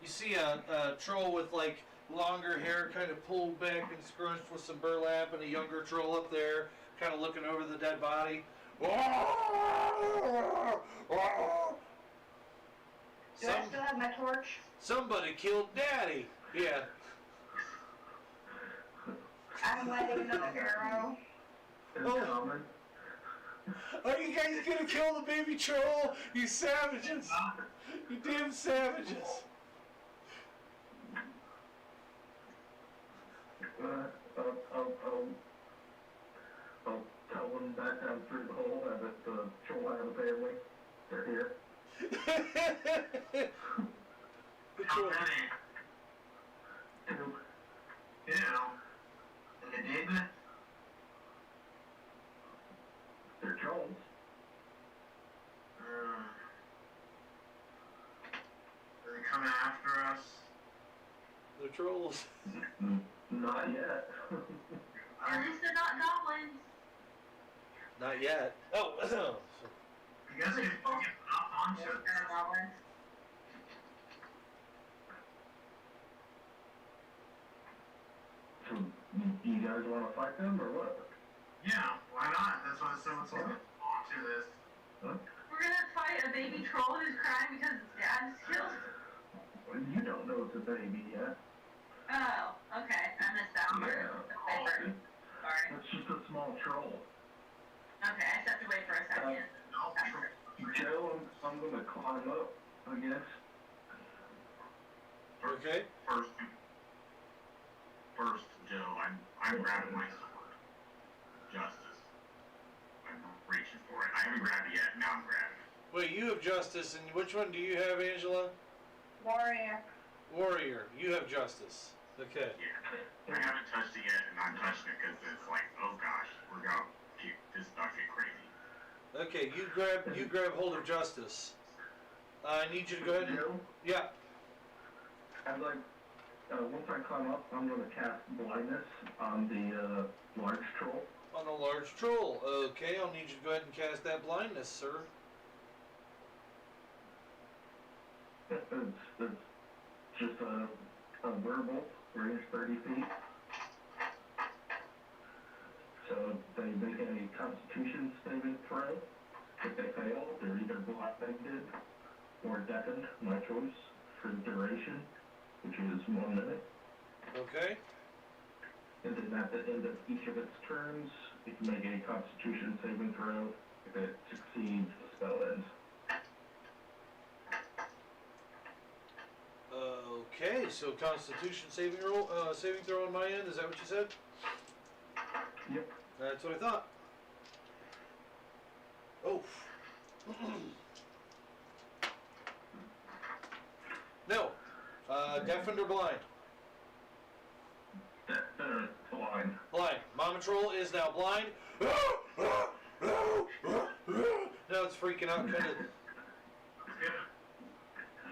You see a troll with like longer hair kind of pulled back and scrunched with some burlap, and a younger troll up there kind of looking over the dead body. Do I still have my torch? Somebody killed Daddy. Yeah. I'm lighting another arrow. Common. Are you guys gonna kill the baby troll? You savages! You damn savages! I'll tell them back down through the hole that the troll has a family. They're here. The How troll. many? Two. You know. And they did it. They're trolls. They're trolls. Not yet. At least they're not goblins. Not yet. Oh, You guys can get up onto it. They're goblins. So, you guys want to fight them or what? Yeah, why not? That's what someone's holding onto this. Huh? We're gonna fight a baby troll who's crying because his dad is killed. Well, you don't know it's a baby yet. Oh, okay. I missed that one. Yeah. Sorry. It's just a small troll. Okay, I just have to wait for a second. No, Joe, I'm gonna climb up, I guess. okay. First, Joe, I'm grabbing my sword. Justice. I'm reaching for it. I haven't grabbed it yet. Now I'm grabbing it. Wait, you have justice, and which one do you have, Angela? Warrior. Warrior. You have justice. Okay. Yeah. I haven't touched it yet, and I'm touching it because it's like, oh gosh, we're going to keep this stuff get crazy. Okay, you grab hold of justice. I need you to go ahead and Joe, yeah. I'd like, once I climb up, I'm gonna cast blindness on the large troll. On a large troll. Okay, I'll need you to go ahead and cast that blindness, sir. It's just a verbal, range 30 feet. So they make a constitution saving throw. If they fail, they're either blinded or deafened, my choice, for the duration, which is 1 minute. Okay. And then at the end of each of its turns, it can make a constitution saving throw. If it succeeds, the spell ends. Okay, so Constitution saving throw on my end. Is that what you said? Yep. That's what I thought. Oh. No. Deafened or blind? Blind. Blind. Mama Troll is now blind. Now it's freaking out, kind of.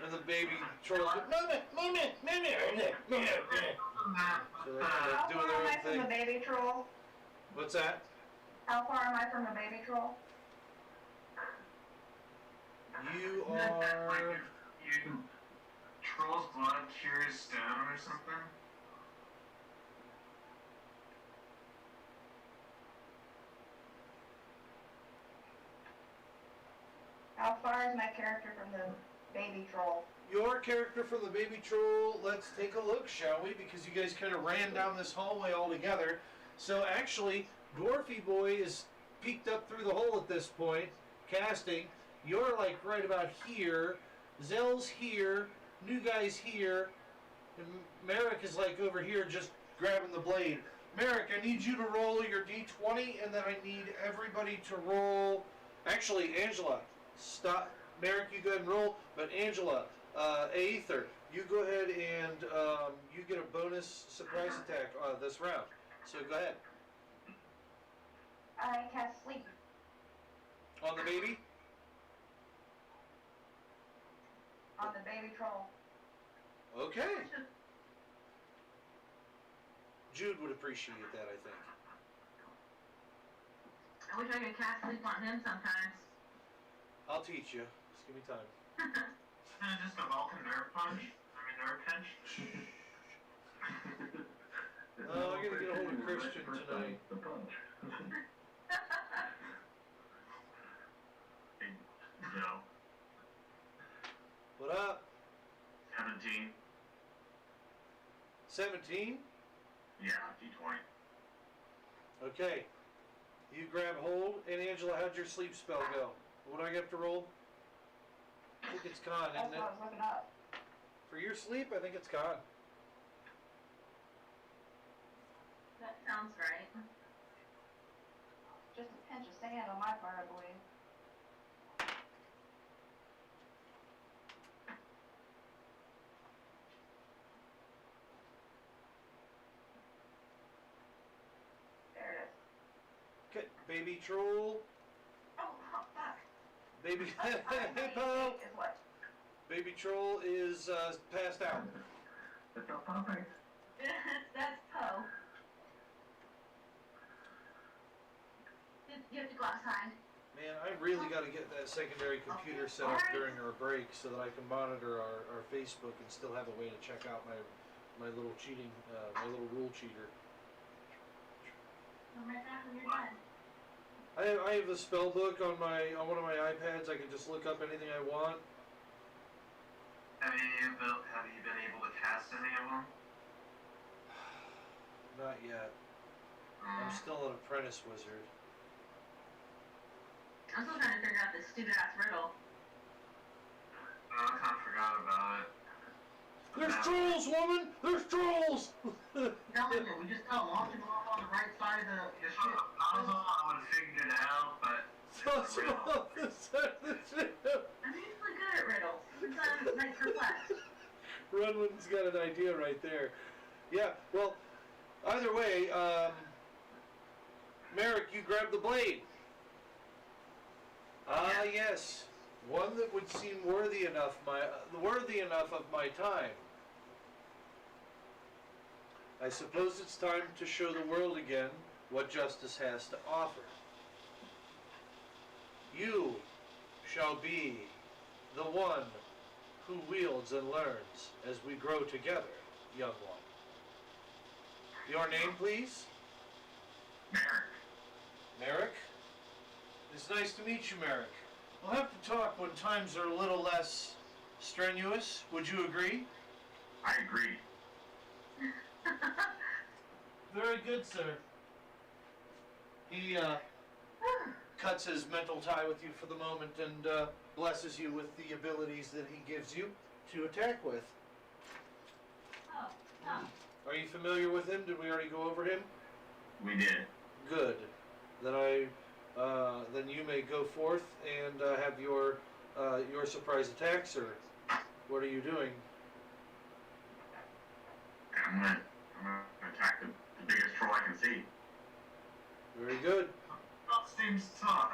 And the baby troll is Mama. So they're kind How of doing far their am I own from the thing. baby troll? What's that? How far am I from the baby troll? You Isn't that like are. if you troll's blood cures stone or something? How far is my character from the baby troll? Your character from the baby troll, let's take a look, shall we? Because you guys kind of ran down this hallway all together. So actually, Dwarfy Boy is peeked up through the hole at this point, casting. You're like right about here. Zell's here. New Guy's here. And Merrick is like over here just grabbing the blade. Merrick, I need you to roll your d20, and then I need everybody to roll. Actually, Angela, stop. Merrick, you go ahead and roll, but Angela, Aether, you go ahead and you get a bonus surprise attack this round. So go ahead. I cast sleep. On the baby? On the baby troll. Okay. Jude would appreciate that, I think. I wish I could cast sleep on him sometimes. I'll teach you. Just give me time. Just a Vulcan nerve punch? Nerve pinch? Oh, I gotta get a hold of Christian tonight. The punch. Hey, Joe, What up? 17. 17? Yeah, D20. Okay. You grab hold, and Angela, how'd your sleep spell go? What do I have to roll? I think it's con, That's isn't what it? I was looking up. For your sleep, I think it's con. That sounds right. Just a pinch of sand on my part, I believe. There it is. Okay, baby troll. Oh, fuck. Baby Is hippo. what? Baby troll is passed out. It's a puppy. That's Poe. You have to go outside. Man, I really got to get that secondary computer set up during our break so that I can monitor our Facebook and still have a way to check out my little cheating, my little rule cheater. Come right back when you're done. I have a spell book on one of my iPads. I can just look up anything I want. Have you been able to cast any of them? Not yet. I'm still an apprentice wizard. I'm still trying to figure out this stupid ass riddle. I kind of forgot about it. There's trolls, woman! There's trolls! No, we just gotta launch him off on the right side of the ship. I was the one who would figured it out, but Toss him off the side of the ship. I'm usually good at riddles. I'm like perplexed. Runwin's got an idea right there. Yeah, well, either way, Merrick, you grab the blade. Ah, yes. One that would seem worthy enough of my time. I suppose it's time to show the world again what justice has to offer. You shall be the one who wields and learns as we grow together, young one. Your name, please? Merrick. Merrick? It's nice to meet you, Merrick. We'll have to talk when times are a little less strenuous. Would you agree? I agree. Very good, sir. He cuts his mental tie with you for the moment and blesses you with the abilities that he gives you to attack with. Oh, no. Are you familiar with him? Did we already go over him? We did. Good. Then you may go forth and have your surprise attack, sir. What are you doing? I'm gonna attack the biggest troll I can see. Very good. That seems tough.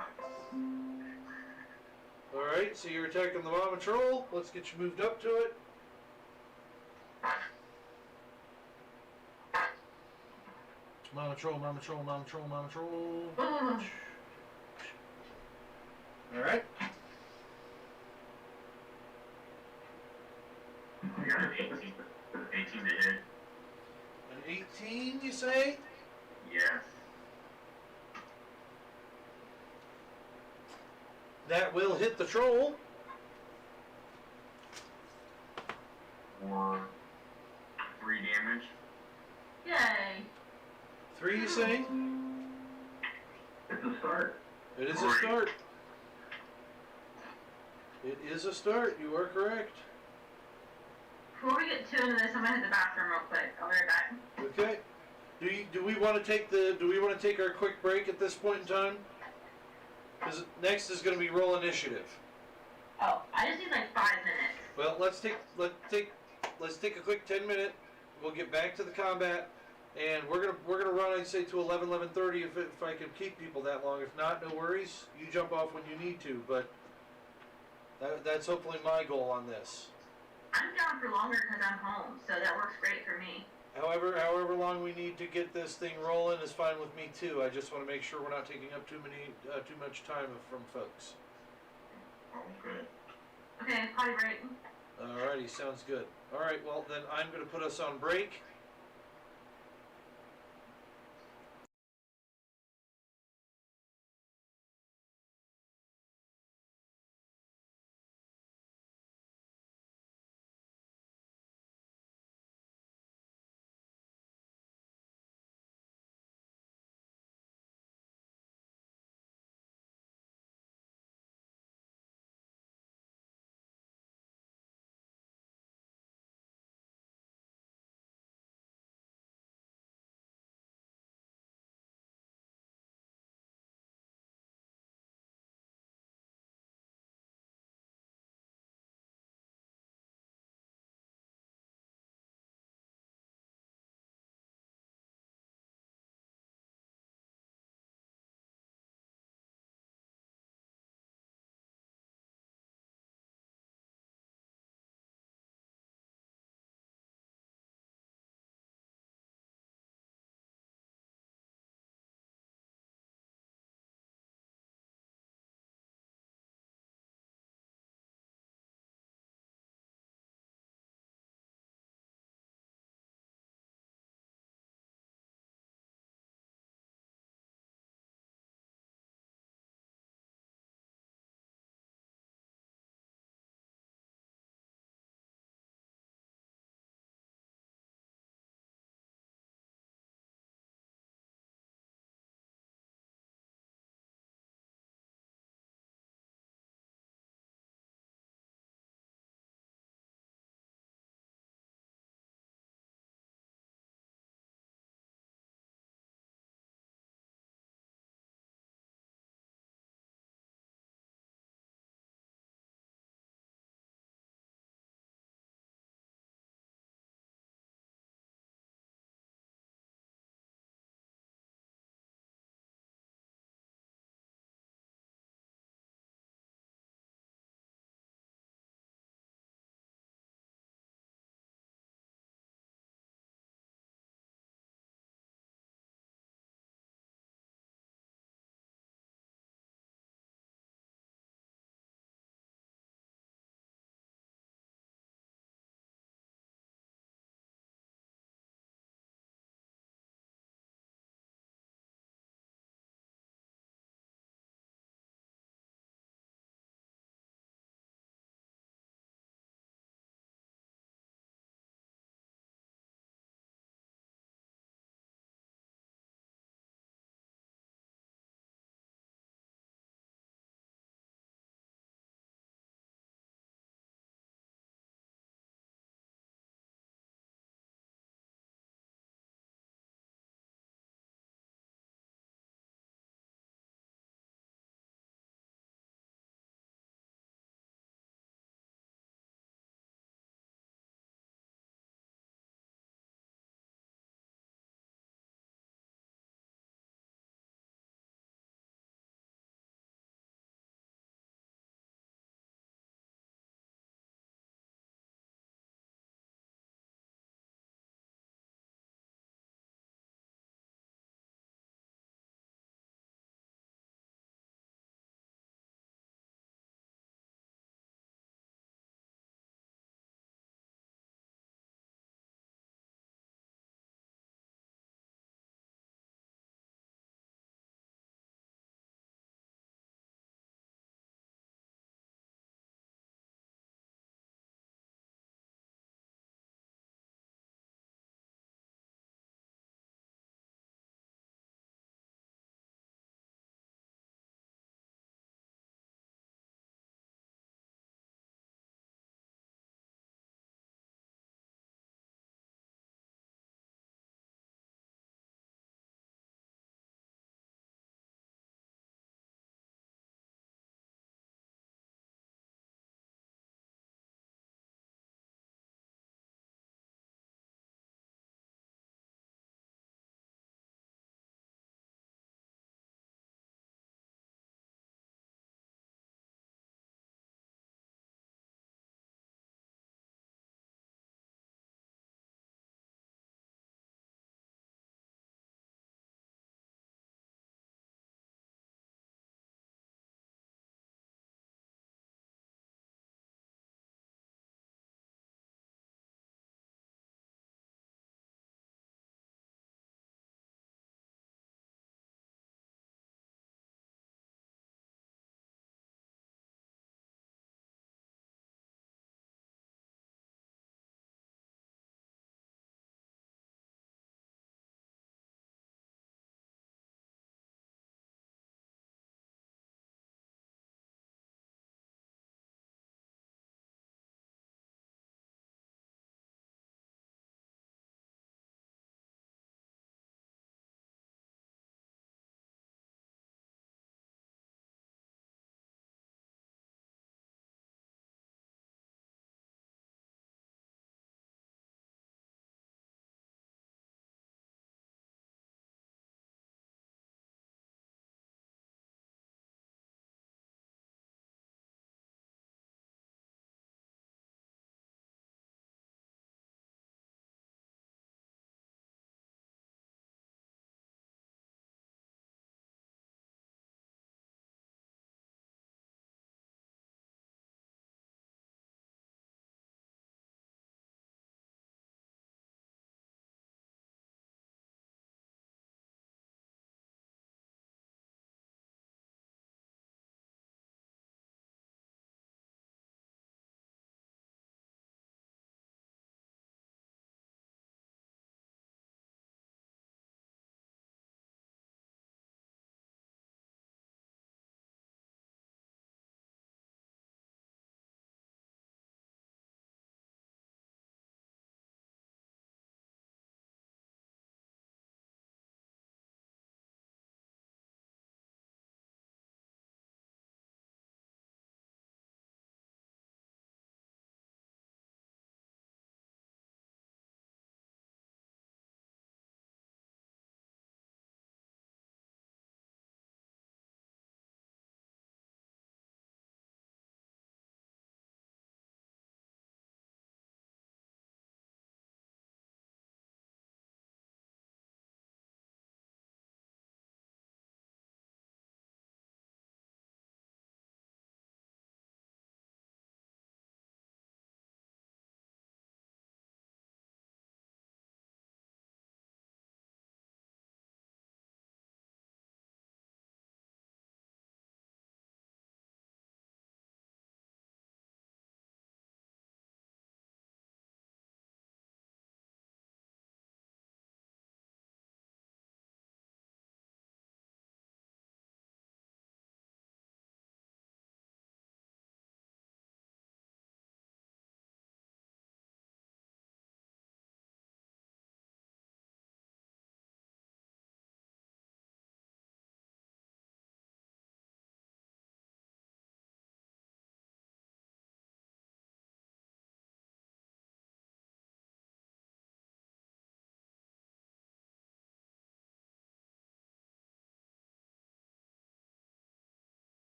Alright, so you're attacking the mama troll. Let's get you moved up to it. Mama troll, mama troll, mama troll, mama troll. Alright. We got an 18. 18 to hit. An 18, you say? Yes. That will hit the troll. For 3 damage. Yay. 3, you say? It's a start. It is a start. It is a start, you are correct. Before we get too into this, I'm gonna hit the bathroom real quick. I'll be right back. Okay. Do we want to take our quick break at this point in time? Because next is going to be roll initiative. Oh, I just need like 5 minutes. Well, let's take a quick 10-minute. We'll get back to the combat, and we're gonna run. I'd say to 11:30 if I can keep people that long. If not, no worries. You jump off when you need to, but that's hopefully my goal on this. I'm down for longer because I'm home, so that works great for me. However long we need to get this thing rolling is fine with me too. I just want to make sure we're not taking up too much time from folks. Oh, good. Okay, potty break. Alrighty, sounds good. Alright, well then I'm going to put us on break.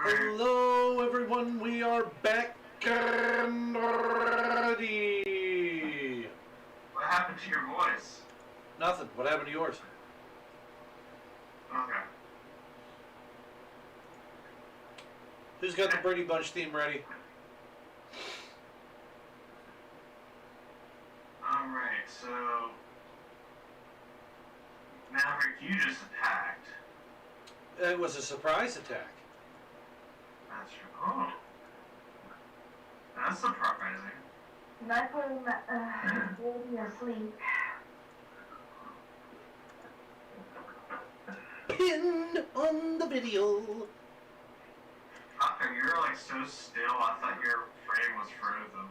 Hello, everyone. We are back and ready. What happened to your voice? Nothing. What happened to yours? Okay. Who's got the Brady Bunch theme ready? Alright, so Maverick, you just attacked. It was a surprise attack. That's true. Oh. That's surprising. And I put him baby asleep. Pinned on the video. Tucker, you're like so still, I thought your frame was frozen.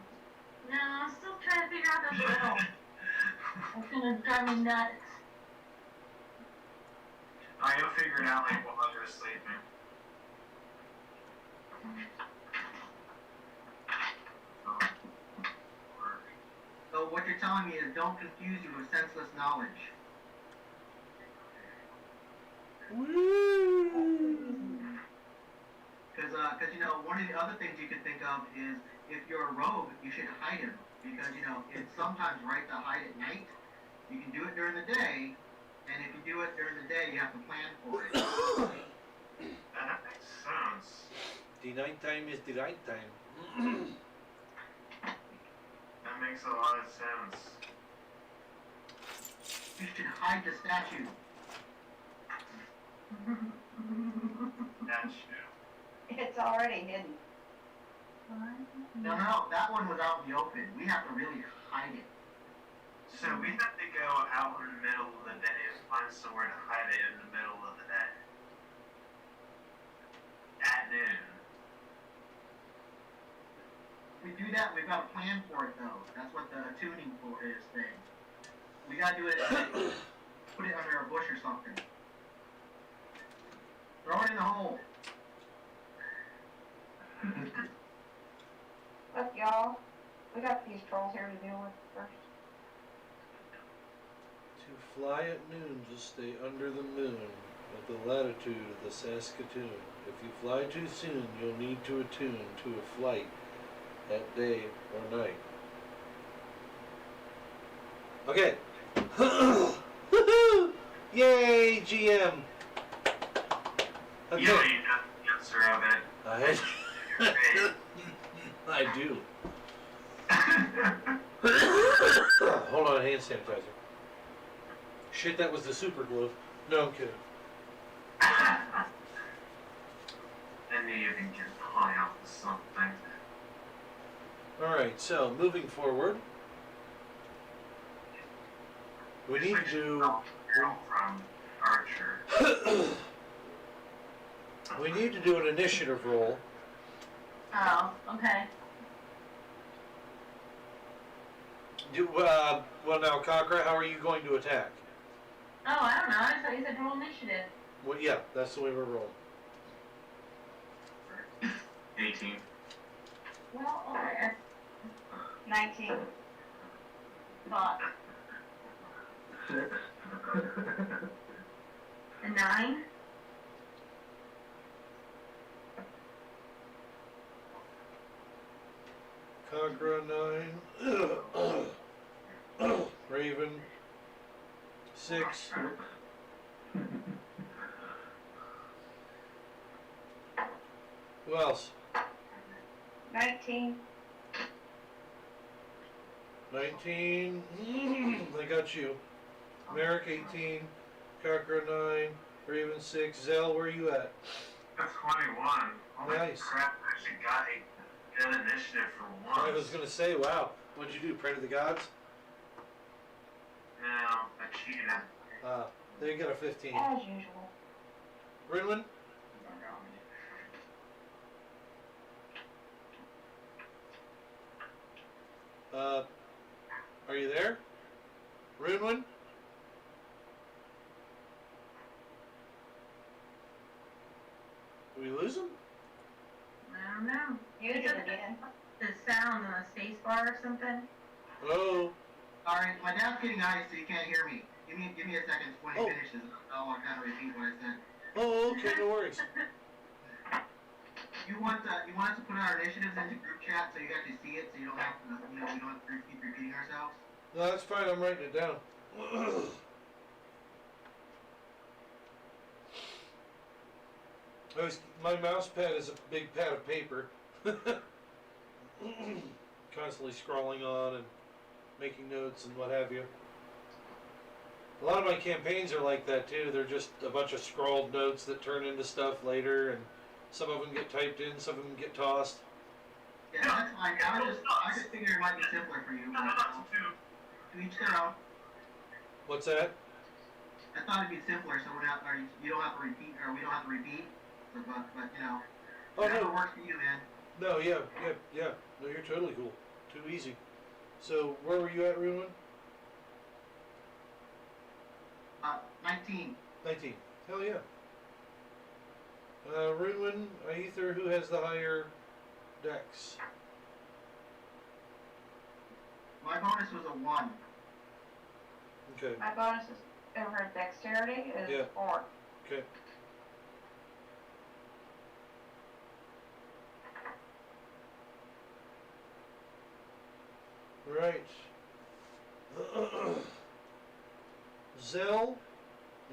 No, I'm still trying to figure out that riddle. It's gonna drive me nuts. You'll figure it out like while you're sleeping. So what you're telling me is don't confuse you with senseless knowledge. Because you know, one of the other things you could think of is if you're a rogue, you should hide him. Because, you know, it's sometimes right to hide at night. You can do it during the day, and if you do it during the day, you have to plan for it. That makes sense. The night time is the right time. That makes a lot of sense. You should hide the statue. That's true. It's already hidden. No, that one was out in the open. We have to really hide it. So we have to go out in the middle of the day and find somewhere to hide it in the middle of the day. At noon. If we do that, we've got to plan for it though. That's what the tuning for is thing. We gotta do it at night. Put it under a bush or something. Throw it in the hole. Look, y'all, we got these trolls here to deal with first. To fly at noon, just stay under the moon at the latitude of the Saskatoon. If you fly too soon, you'll need to attune to a flight at day or night. Okay. Yay, GM. You Okay. don't even know the answer of it. I do. Hold on, hand sanitizer. Shit, that was the super glue. No, I'm kidding. I knew you could get high off of something. Alright, so moving forward, we need to do From Archer. we need to do an initiative roll. Oh, okay. Well now, Cockra, how are you going to attack? Oh, I don't know. I thought you said roll initiative. Well, yeah, that's the way we're rolling. 18. Well, okay. 19. Thought. 6. A 9? Cockra 9. Raven 6. Who else? 19. 19. I got you. Merrick 18. Cockra 9. Raven 6. Zell, where are you at? That's 21. Holy Nice. crap, I actually got a good initiative for once. I was gonna say, wow, what'd you do? Pray to the gods? No, I cheated. They got a 15. As usual. Rinwin? Are you there? Rinwin? Did we lose him? I don't know. You did again. The sound on a space bar or something? Hello? Alright, my dad's getting ice so you can't hear me. Give me a second when he finishes. I'll kind of repeat what I said. Oh, okay, no worries. you want us to put our initiatives into group chat so you actually see it, so you don't have to, we don't have to keep repeating ourselves? No, that's fine. I'm writing it down. My mouse pad is a big pad of paper. Constantly scrolling on and making notes and what have you. A lot of my campaigns are like that too. They're just a bunch of scrawled notes that turn into stuff later, and some of them get typed in, some of them get tossed. Yeah, that's fine. I just figured it might be simpler for you. To each their own. What's that? I thought it'd be simpler, so you don't have to repeat, or we don't have to repeat. So, but you know, Oh whatever no. works for you, man. No, yeah. No, you're totally cool. Too easy. So, where were you at, Ruin? 19. 19. Hell yeah. Ruin, Aether, who has the higher dex? My bonus was a 1. Okay. My bonus is over dexterity is Yeah. 4. Okay. Right. Zell,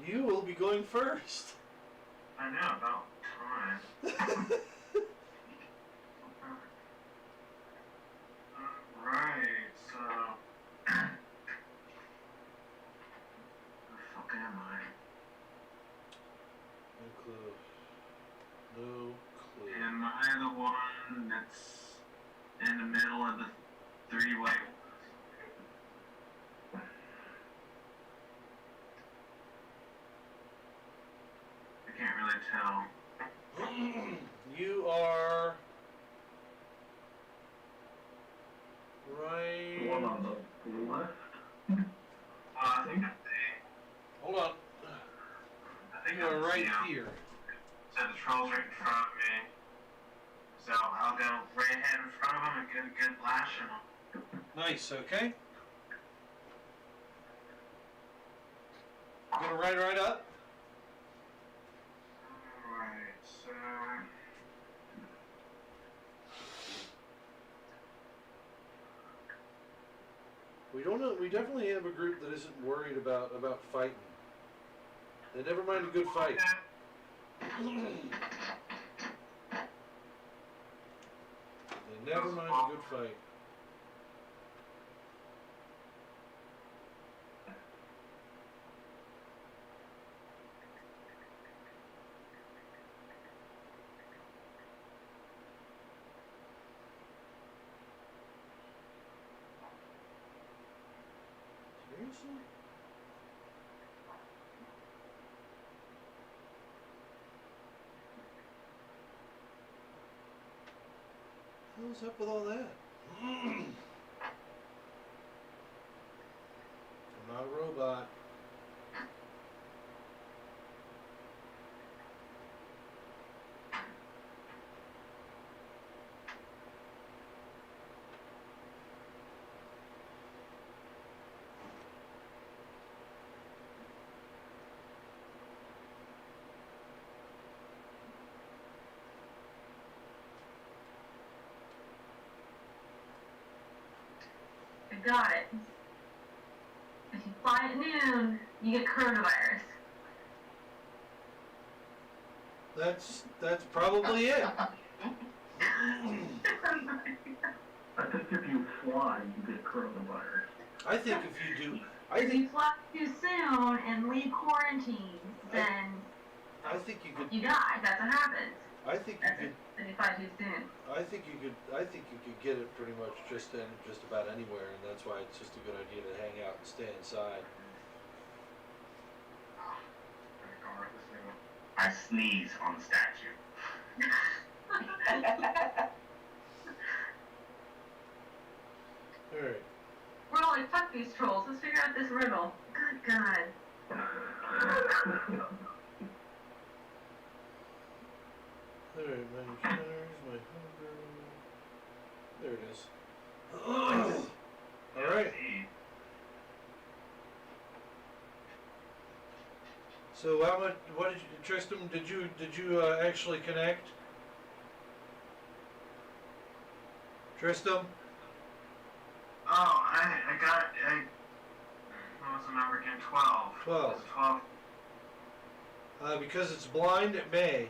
you will be going first. I know, about time. Alright, so... Where the fuck am I? No clue. No clue. Am I the one that's in the middle of the three-way? I can't really tell. You are right. The one on the left. I think Hold on. You are right here. So the troll's right in front of me. So I'll go right ahead in front of him and get a good lash on him. Nice. Okay. Gonna ride right up. Alright, so... We don't know. We definitely have a group that isn't worried about fighting. They never mind a good fight. They never mind a good fight. Seriously? What's up with all that? I'm not a robot. I got it. If you fly at noon, you get coronavirus. That's probably it. I think if you fly, you get coronavirus. I think if you do, I If you think fly too soon and leave quarantine, then I think you could. you die. That's what happens. I think you could. If you fly too soon. I think you could get it pretty much just about anywhere, and that's why it's just a good idea to hang out and stay inside. I sneeze on the statue. All right. We're all like, fuck these trolls. Let's figure out this riddle. Good God. All right, my encounters, my hunger. There it is. All right. So how much? What did you, Tristram? Did you actually connect? Tristram? Oh, what was the number again? 12. 12. It's 12. Because it's blind, it may.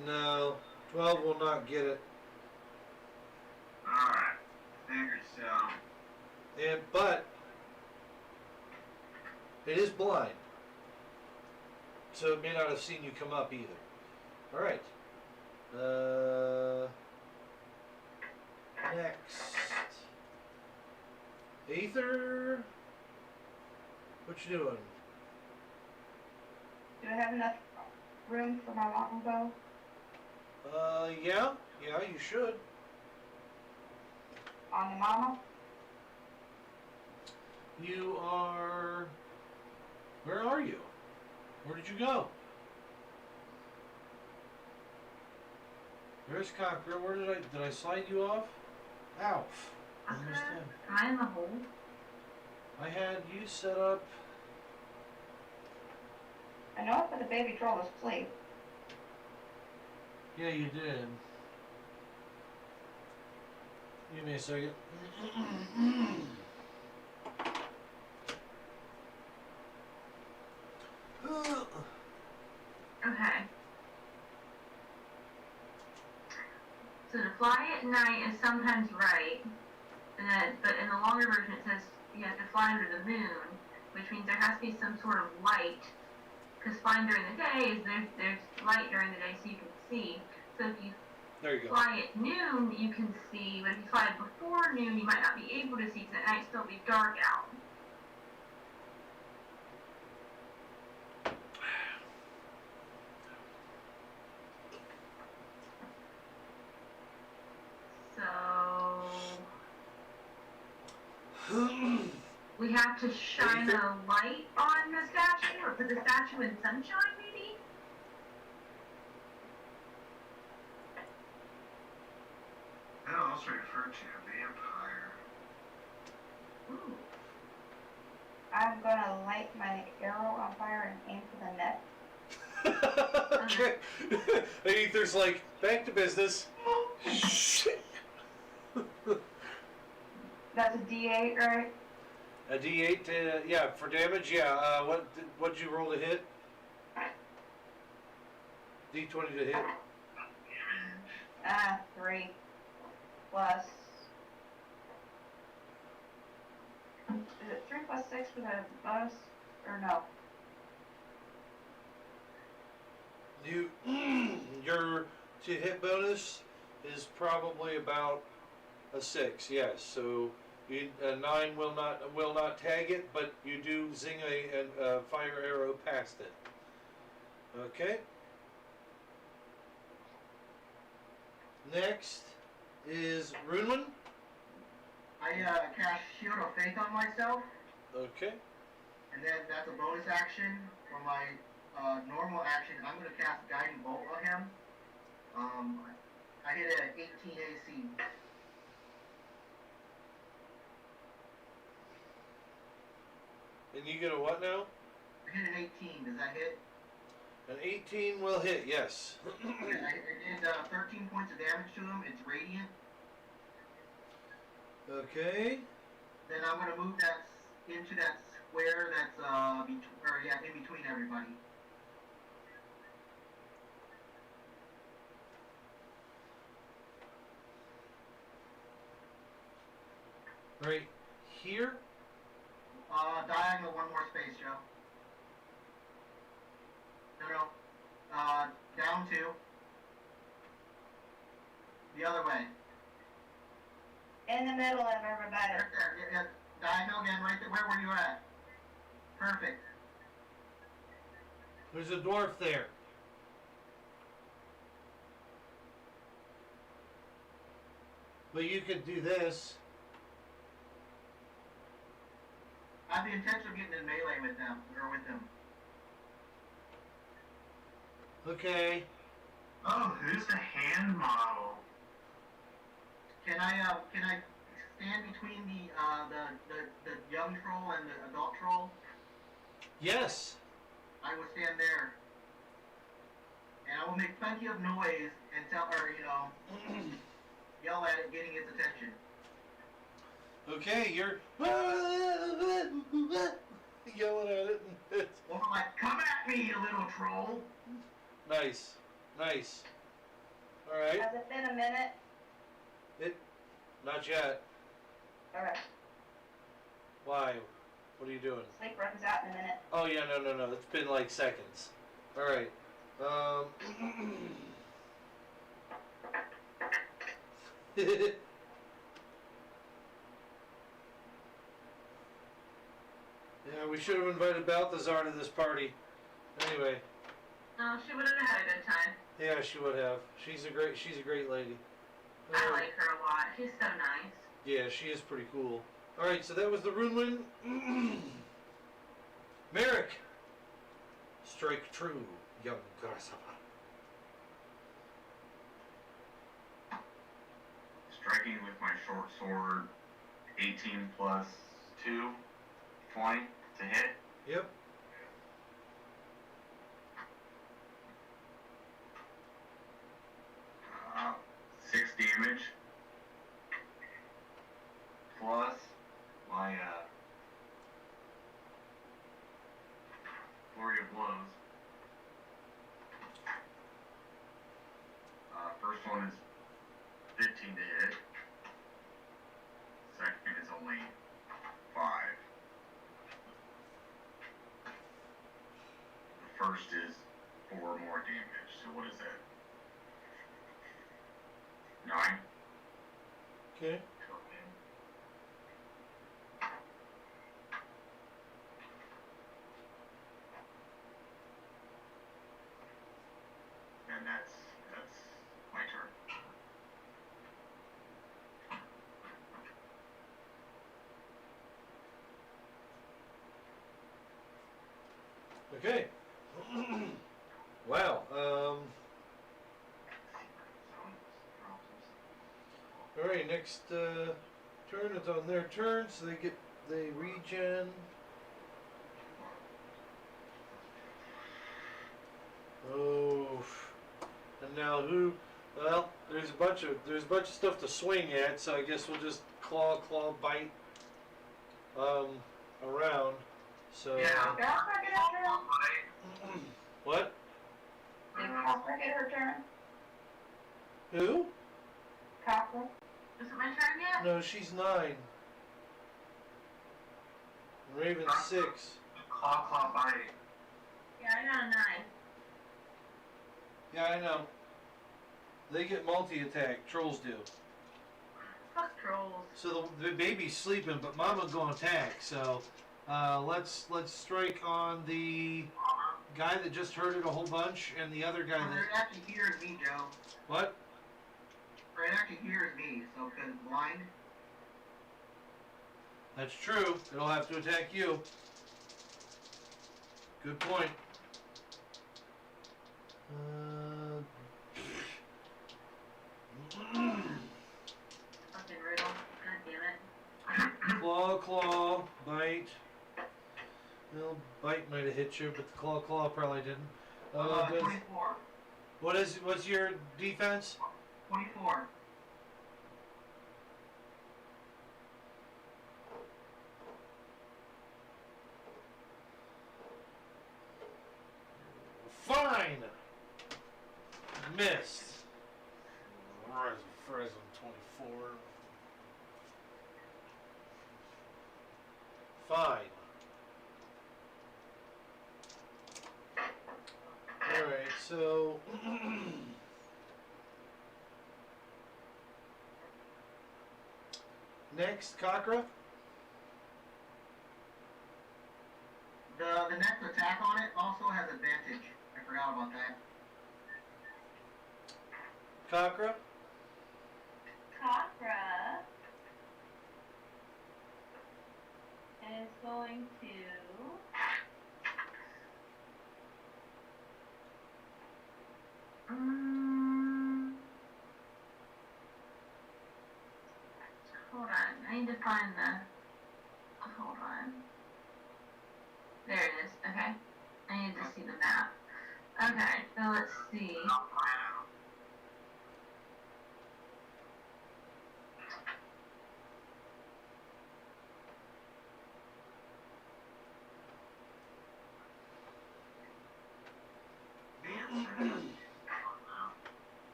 No, 12 will not get it. Alright. Figure so. But it is blind, so it may not have seen you come up either. All right. Next, Aether. What you doing? Do I have enough room for my longbow? Yeah, you should. On the mama? You are. Where are you? Where did you go? There's Cocker. Where did I slide you off? Ow. Am I in the hole? I had you set up. I know I put the baby troll to sleep. Yeah, you did. Give me a second. Okay. So to fly at night is sometimes right, but in the longer version it says you have to fly under the moon, which means there has to be some sort of light. Because flying during the day is there's light during the day so you can see. So if you There you go. fly at noon, you can see, but if you fly before noon, you might not be able to see because at night it'll still be dark out. So we have to shine a light on the statue, or put the statue in sunshine, maybe? That also referred to a vampire. Ooh. I'm gonna light my arrow on fire and aim for the net. Okay. Aether's like, back to business. Shit. That's a D8, right? A D8, yeah, for damage, yeah. What'd you roll to hit? D20 to hit. 3 plus. Is it 3 plus 6 with a bonus? Or no? Your to hit bonus is probably about a 6, yes. So a 9 will not tag it, but you do zing a fire arrow past it. Okay. Next is Runman. I cast Shield of Faith on myself, Okay. and then that's a bonus action. For my normal action, I'm going to cast Guiding Bolt on him. I hit it at 18 AC. And you get a what now? I hit an 18. Does that hit? An 18 will hit, yes. I did 13 points of damage to him. It's radiant. Okay. Then I'm going to move that into that square that's in between everybody. Right here. Diagonal one more space, Joe. No. Down 2. The other way. In the middle of everybody. Right there. Yeah. Diagonal again, right there. Where were you at? Perfect. There's a dwarf there. But you could do this. I have the intention of getting in melee with them, or with him. Okay. Oh, who's the hand model? Can I stand between the young troll and the adult troll? Yes. I will stand there. And I will make plenty of noise and tell her, yell at it, getting its attention. Okay, you're yelling at it. Well, I'm like, come at me, you little troll. Nice, nice. All right. Has it been a minute? Not yet. Alright, Why? What are you doing? sleep runs out in a minute. Oh yeah, no. It's been like seconds. All right. Yeah, we should have invited Balthazar to this party. Anyway, No, she would have had a good time. yeah, she would have. She's a great lady. I like her a lot. She's so nice. Yeah, she is pretty cool. All right, so that was the Runelin. Merrick, strike true, young grasshopper. Striking with my short sword, 18 plus 2, 20 to hit. Yep. Uh, 6 damage. Plus my flurry of blows. First one is 15 to hit. Second is only 5. The first is 4 more damage. So what is that? 9. Okay. And that's my turn. Okay. Wow. All right. Next turn is on their turn, so they regen. Oh. And now who? Well, there's a bunch of stuff to swing at, so I guess we'll just claw, bite around. So Yeah. Did Copper get her turn? what? Did Copper get her turn? Who? Copper? Is it my turn yet? No, she's 9. Raven's 6. Claw bite. Yeah, I got a 9. Yeah, I know. They get multi-attack. Trolls do. Fuck trolls. So the baby's sleeping, but Mama's gonna attack. So let's strike on the guy that just heard it a whole bunch, and the other guy It that actually hears me, Joe. what? Or it actually hears me, so because it's blind. That's true. It'll have to attack you. Good point. Fucking riddle. God damn it. Claw, bite. Well, bite might have hit you, but the claw probably didn't. Does- 24. what's your defense? 24. Fine. Missed. Frozen 24. Fine. Alright, so next, Cockra. The next attack on it also has advantage. I forgot about that. Cockra. Copra is going to Hold on. I need to find the. Hold on. There it is. Okay. I need to see Okay, so let's see.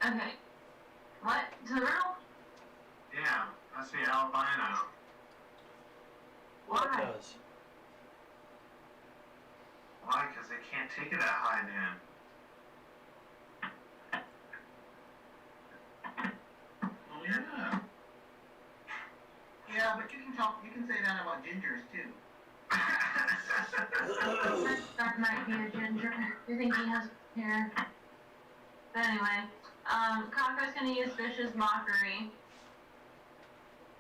Okay. What? To the riddle? Yeah, must be albino. What Why? does? Why? Because they can't take it that high, man. Oh yeah. Yeah, but you can say that about gingers too. That might be a ginger. You think he has hair? But anyway, Kaka's gonna use Fish's mockery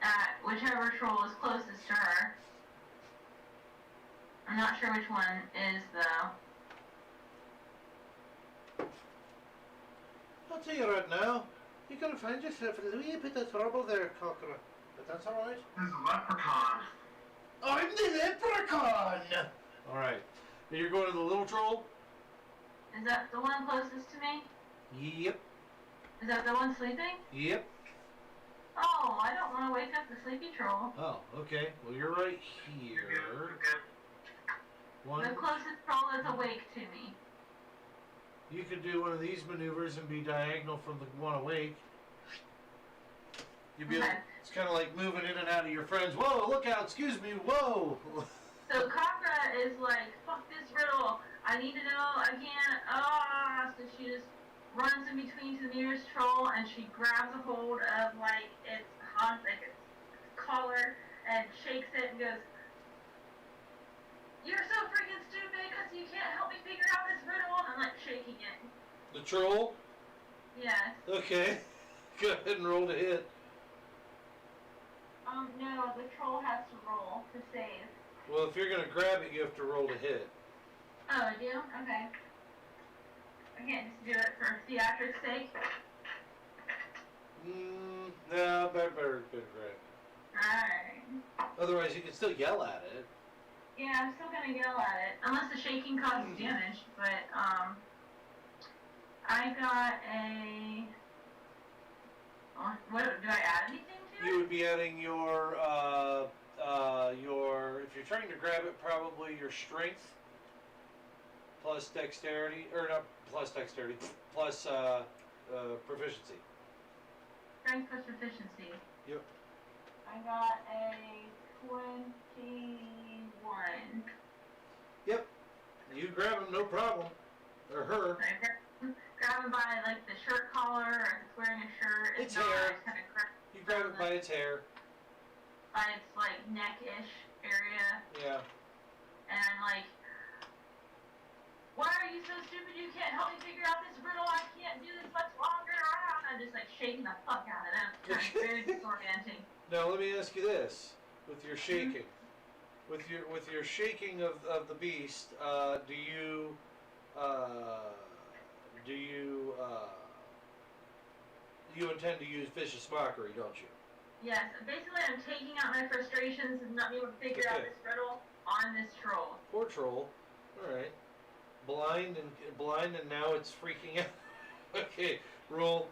at whichever troll is closest to her. I'm not sure which one is though. I'll tell you right now, you're gonna find yourself in a wee bit of trouble there, Cockra. But that's alright. There's a leprechaun. I'm the leprechaun! Alright. Now you're going to the little troll? Is that the one closest to me? Yep. Is that the one sleeping? Yep. Oh, I don't want to wake up the sleepy troll. Oh, okay. Well, you're right You're here. good. One. The closest troll is awake to me. You could do one of these maneuvers and be diagonal from the one awake. You'd be Okay. like, it's kind of like moving in and out of your friends. Whoa, look out, excuse me, whoa. So Kaka is like, fuck this riddle. I need to know, I can't, So she just runs in between to the nearest troll and she grabs a hold of like its collar and shakes it and goes, "You're so freaking stupid because you can't help me figure out this riddle." And I'm like shaking it. The troll? Yes. Okay. Go ahead and roll to hit. No, the troll has to roll to save. Well, if you're going to grab it, you have to roll to hit. Oh, I do? Okay. I can't just do it for theatrics' sake. No, better grab. Alright. Otherwise, you can still yell at it. Yeah, I'm still gonna yell at it. Unless the shaking causes damage, but, I got a... Oh, what, do I add anything to You it? would be adding your, if you're trying to grab it, probably your strength plus dexterity, or not plus dexterity, plus, proficiency. Strength plus proficiency. Yep. I got a 21. Yep. You grab him, no problem. Or her. Grab him by, like, the shirt collar, or if it's wearing a shirt. If It's not, hair. I just kinda grab You grab it by its hair. by its, like, neck-ish area. Yeah. And I'm like, "Why are you so stupid? You can't help me figure out this riddle. I can't do this much longer." I'm just like shaking the fuck out of them. It's very disorienting. Now let me ask you this: with your shaking, with your shaking of the beast, do you intend to use vicious mockery, don't you? Yes, basically I'm taking out my frustrations and not being able to figure out Okay. this riddle on this troll. Poor troll. All right. Blind and now it's freaking out. Okay, roll.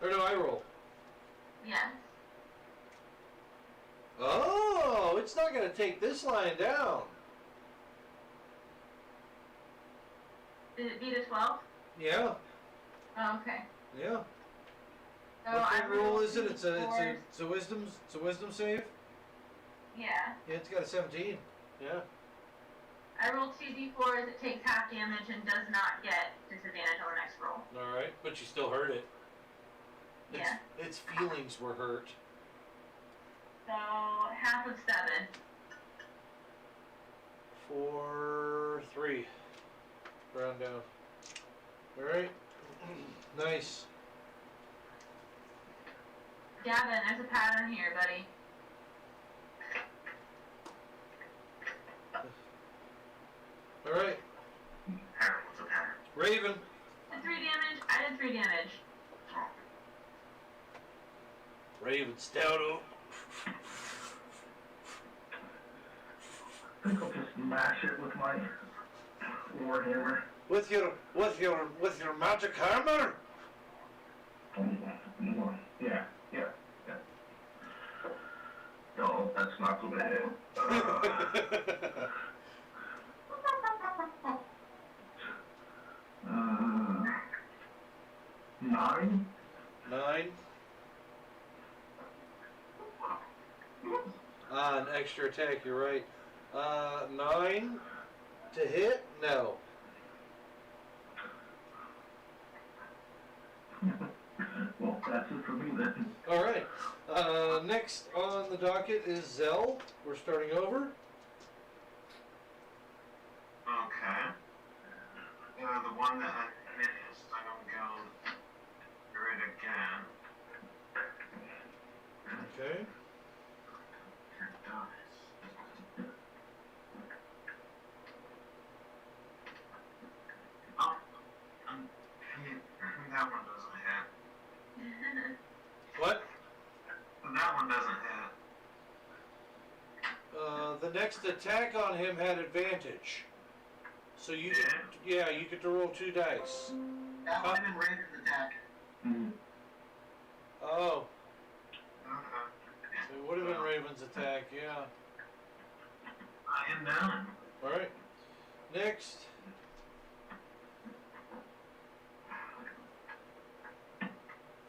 Or no, I roll. Yes. Oh, it's not gonna take this line down. Did it beat a 12? Yeah, Oh, okay. yeah. So What I kind of roll rolled is it? It's a 2d4s. wisdom save. Yeah. Yeah, it's got a 17. Yeah. I rolled 2d4s, it takes half damage and does not get disadvantage on the next roll. All right, but you still hurt it. Yeah. Its feelings were hurt. So half of 7. 4, 3. Round down. All right. Nice. Gavin, there's a pattern here, buddy. All right. Pattern, what's a pattern? Raven. Did 3 damage? I did 3 damage. Raven Stouto. I think I'll just mash it with my warhammer. with your magic hammer. Yeah, yeah, yeah. No, that's not the way. 9. 9. An extra attack. You're right. 9 to hit. No. Well, that's it for me then. All right. Next on the docket is Zell. We're starting over. Okay. The one that I missed, I'm gonna go through it again. Okay. Your dice. Oh, that one doesn't hit. What? That one doesn't hit. The next attack on him had advantage. So you Yeah? yeah, you get to roll 2 dice. That would have been Raven's attack. Oh, Okay. so it would have been Raven's attack, yeah. I am done. Alright. Next.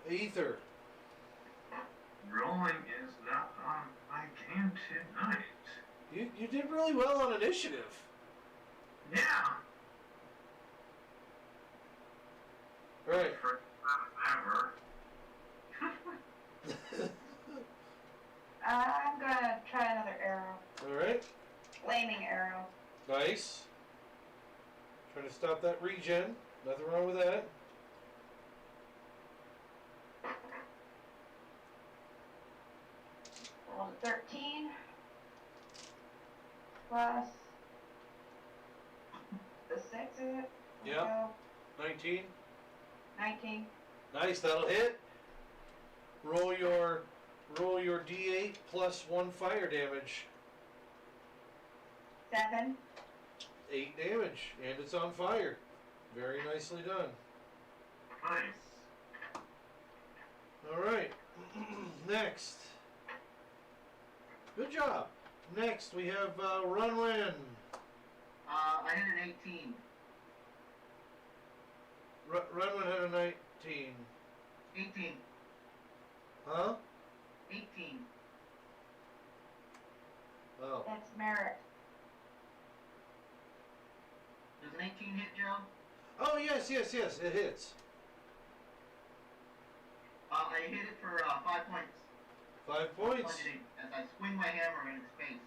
Ether. Rolling is not on my game tonight. You did really well on initiative. Yeah. Right. For ever. I'm gonna try another arrow. Alright. Flaming arrow. Nice. Trying to stop that regen. Nothing wrong with that. Roll 13. Plus the 6, is it? Yeah. 19. 19. Nice, that'll hit. Roll your D8 plus 1 fire damage. 7. 8 damage, and it's on fire. Very nicely done. Nice. Alright. Next. Good job. Next we have Runwin. I hit an 18. Runwin had a 19. 18. Huh? 18. Oh. That's Merrick. Does an 18 hit, Joe? Oh, yes, it hits. I hit it for 5 points. 5 points. Budgeting as I swing my hammer in its face.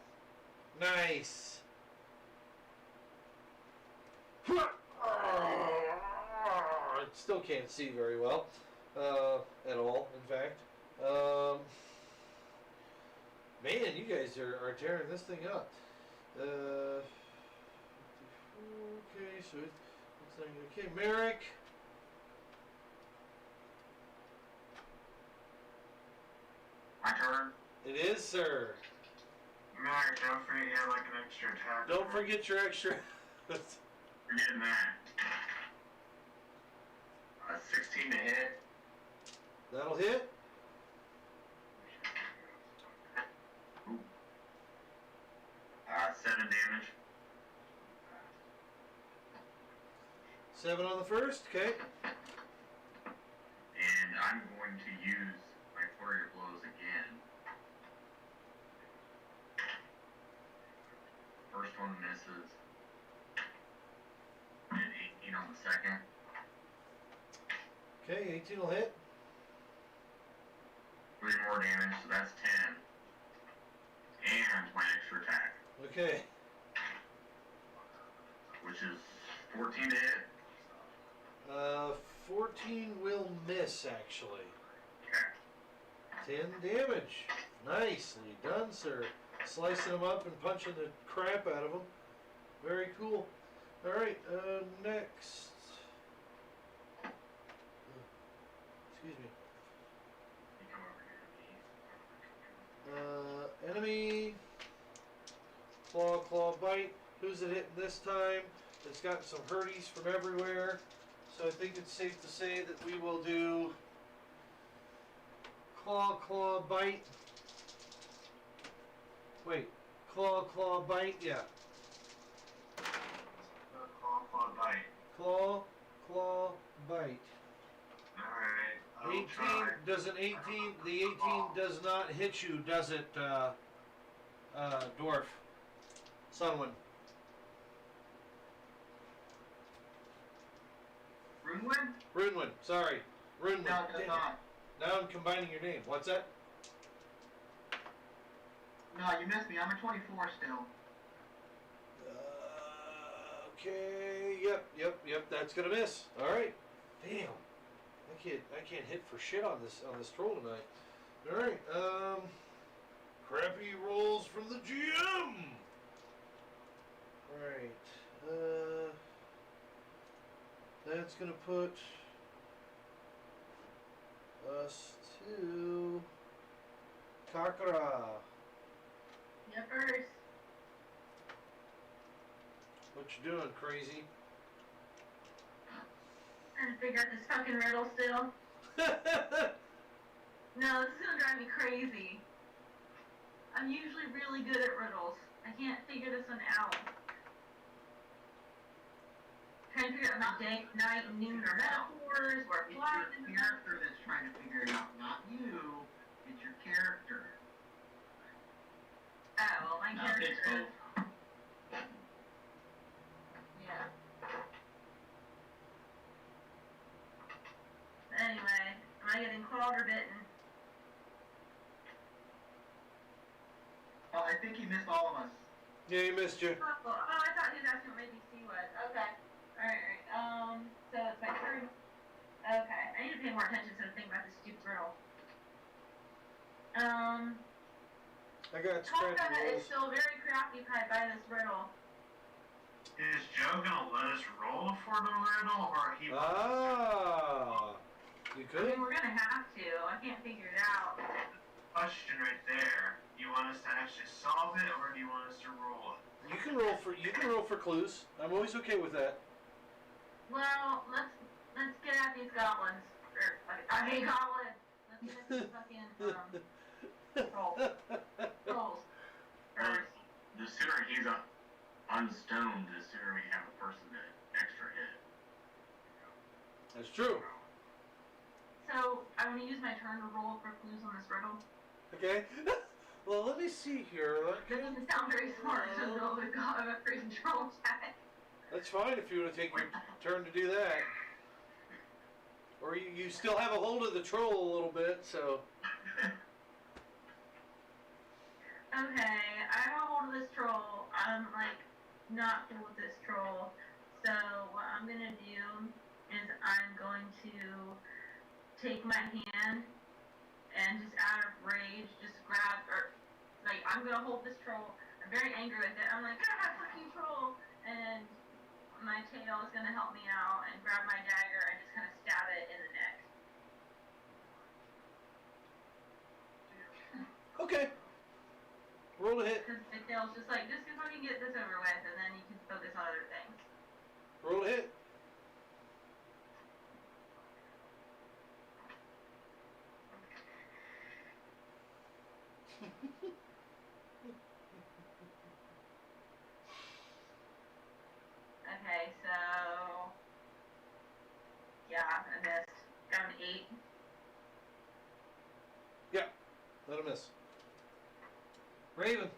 Nice. I still can't see very well, at all, in fact. Man, you guys are tearing this thing up. Okay, so it's like, okay, Merrick. My turn. It is, sir. Mac, don't forget you have like an extra attack. Don't forget your extra. Forgetting that. 16 to hit. That'll hit. Ooh. 7 damage. 7 on the first, okay. And I'm going to use my flurry of blows again. First one misses. And 18 on the second. Okay, 18 will hit. 3 more damage, so that's 10. And my extra attack, Okay. which is 14 to hit. 14 will miss, actually. Okay. 10 damage. Nicely done, sir. Slicing them up and punching the crap out of them. Very cool. Alright, next. Excuse me. You come over here. Enemy. Claw, bite. Who's it hitting this time? It's got some hurties from everywhere. So I think it's safe to say that we will do claw, claw, bite. Wait, claw, claw, bite, yeah. Claw, bite. Claw, claw, bite. Alright, I'll 18, try. does an 18, the 18 does not hit you, does it, Dwarf? Sunwin. Runewin? Runewin, sorry. Runewin. No, it does Damn. not. Now I'm combining your name. What's that? No, you missed me. I'm at 24 still. Okay, yep, that's gonna miss. Alright. Damn. I can't hit for shit on this troll tonight. Alright, crappy rolls from the GM! Alright, that's gonna put us to Kakara. Yep, first. What you doing, crazy? Trying to figure out this fucking riddle still. No, this is gonna drive me crazy. I'm usually really good at riddles. I can't figure this one out. Trying to figure out the day, night, and noon are metaphors, where It's flying your in character that's trying to figure it out, not you. It's your character. Oh, well, my No, character. it's both. Yeah. Anyway, am I getting clawed or bitten? Oh, I think he missed all of us. Yeah, he missed you. Oh, I thought he was asking what my DC was. Okay. Alright. So it's my turn. Okay. I need to pay more attention to the thing about this stupid riddle. I got scrappy Kolkata is rolls. still very preoccupied by this riddle. Is Joe gonna let us roll for the riddle, or he? Ah, you I could. mean, we're gonna have to. I can't figure it out. Question right there. Do you want us to actually solve it, or do you want us to roll it? You can roll for clues. I'm always okay with that. Well, let's get at these goblins. I hate goblins. Let's get at these fucking trolls. First. The sooner he's unstoned, the sooner we have a person to extra hit. That's true. So I'm gonna use my turn to roll for clues on this riddle. Okay. Well, let me see here. That doesn't sound very smart to know the god of a freaking troll check. That's fine if you want to take your turn to do that. Or you still have a hold of the troll a little bit, so. Okay, I have a hold of this troll. I'm like not cool with this troll. So what I'm gonna do is I'm going to take my hand and just out of rage just grab, or like I'm gonna hold this troll. I'm very angry with it. I'm like, ah, fuck you, troll, and my tail is gonna help me out and grab my dagger and just kind of stab it in the neck. Okay. Roll a hit. Because the tail's just like, just fucking get this over with, and then you can focus on other things. Roll a hit. Okay, so yeah, I missed. Got an 8. Yeah. Let him miss. Raven.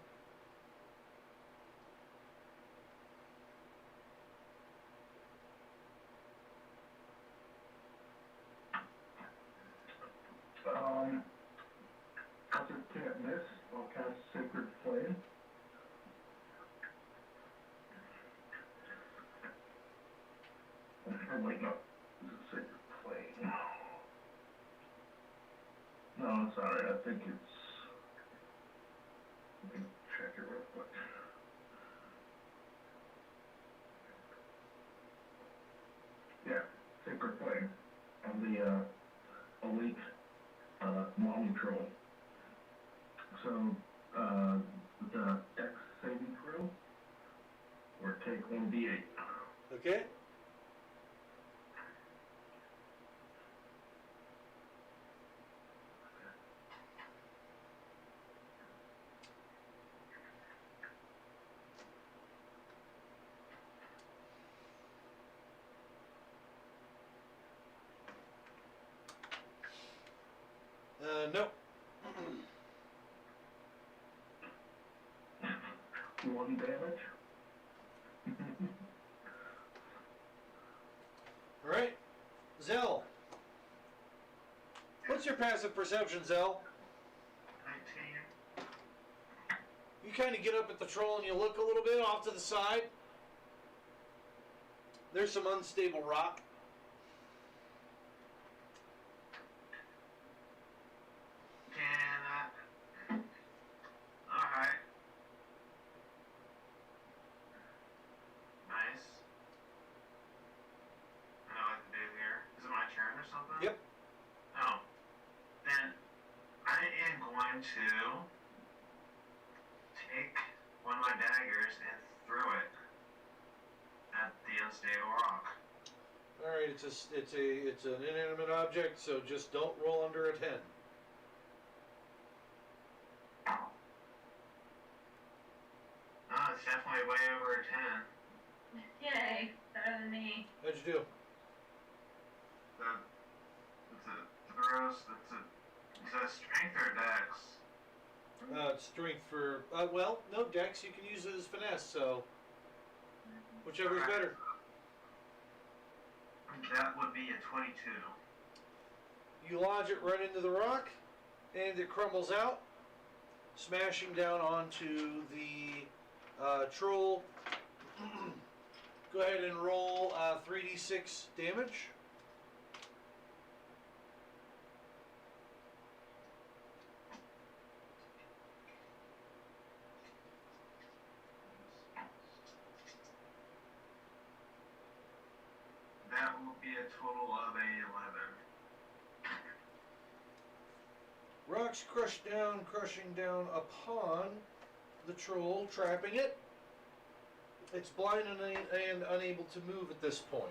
Because it can't miss, I'll cast Sacred Flame. Or wait, no. Is it Sacred Flame? No, sorry, I think it's... Let me check it real quick. Yeah, Sacred Flame. On the elite Mommy Troll. So, the Dex saving throw, or take 1d8. Okay? No. One damage. Alright. Zell. What's your passive perception, Zell? 19. You kind of get up at the troll and you look a little bit off to the side. There's some unstable rock. Alright. Nice. I know what to do here. Is it my turn or something? Yep. Oh. Then I am going to take one of my daggers and throw it at the unstable rock. Alright, it's an inanimate object, so just don't roll under a 10. Oh, it's definitely way over a 10. Yay, better than me. How'd you do? It's a gross, it's a strength or dex? It's strength for, well, no, Dex, you can use it as finesse, so whichever's better. That would be a 22. You lodge it right into the rock, and it crumbles out, smashing down onto the troll. Go ahead and roll 3d6 damage. That will be a total of a 11. Rocks crushing down upon the troll, trapping it. It's blind and unable to move at this point.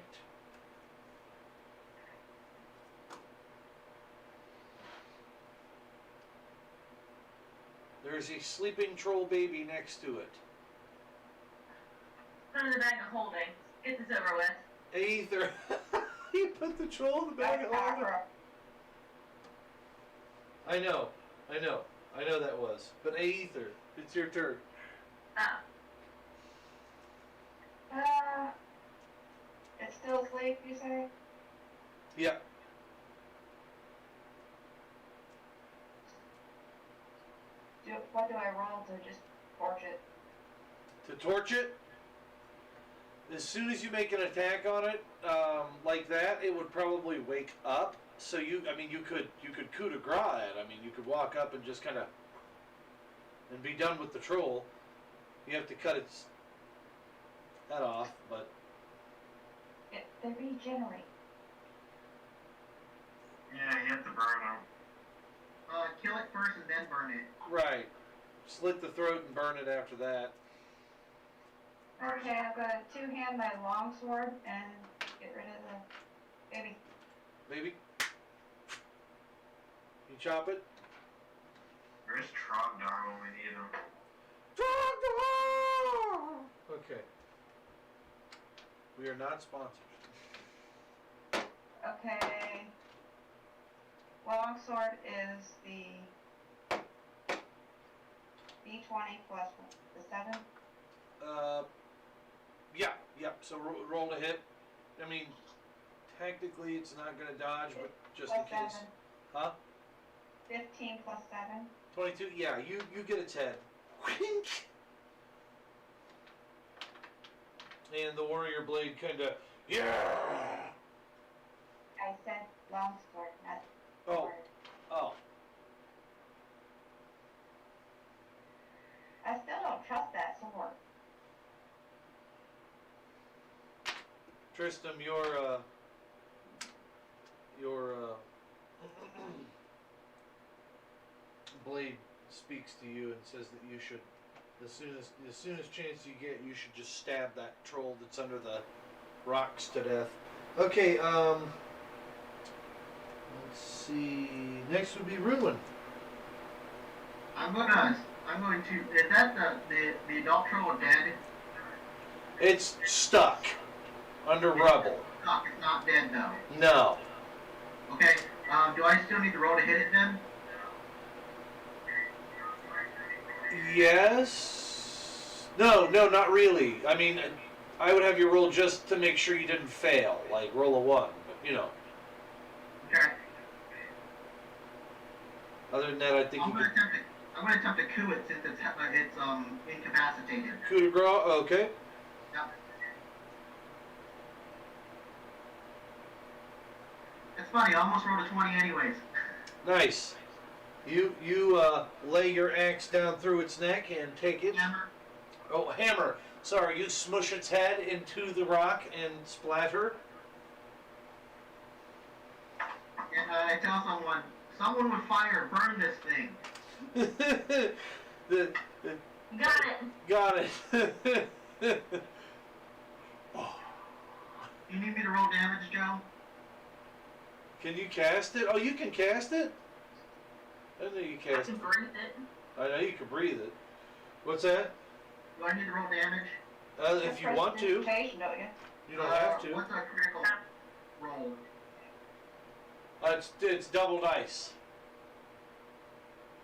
There's a sleeping troll baby next to it. Put it in the bag of holding. Get this over with. Aether. You put the troll in the bag of holding. I know that was. But Aether, it's your turn. Ah. It's still asleep, you say? Yeah. What do I roll to just torch it? To torch it, as soon as you make an attack on it, like that, it would probably wake up. So you could coup de grace it. I mean, you could walk up and just kind of and be done with the troll. You have to cut its head off, but They regenerate. Yeah, you have to burn them. Kill it first and then burn it. right, slit the throat and burn it after that. Okay, I'm gonna two-hand my longsword and get rid of the baby. Maybe you chop it. Where's Trogdor when we need him? Okay. We are not sponsored. Okay. Longsword is the D20 plus the 7. Yeah. So roll to hit. I mean, technically it's not going to dodge, but just in Plus case. 7. Huh? 15 plus 7. 22. Yeah, you get its head. Wink. And the warrior blade kind of yeah. I said longsword, not Oh. sword. Oh. I still don't trust that sword. Tristram, your blade speaks to you and says that you should, as soon as chance you get, you should just stab that troll that's under the rocks to death. Okay, let's see. Next would be Ruin. I'm going to, is that the adult troll dead? It's stuck under rubble. It's not dead though. No. Okay, do I still need to roll to hit it then? Yes. No, not really. I mean, I would have you roll just to make sure you didn't fail, like roll a 1. But, you know. Okay. Other than that, I think I'm you going could. to attempt to coup it since it's incapacitated. Coup de grace. Okay. Yep. It's funny, I almost rolled a 20 anyways. Nice. You lay your axe down through its neck and take it. Hammer. Oh, hammer. Sorry, you smush its head into the rock and splatter. And I tell someone with fire, burn this thing. Got it. You need me to roll damage, Joe? Can you cast it? Oh, you can cast it? I know you I cast can it. breathe it. I know you can breathe it. What's that? Do I need to roll damage? If you want to. Presentation, don't you? You don't have to. What's a critical roll? It's double dice.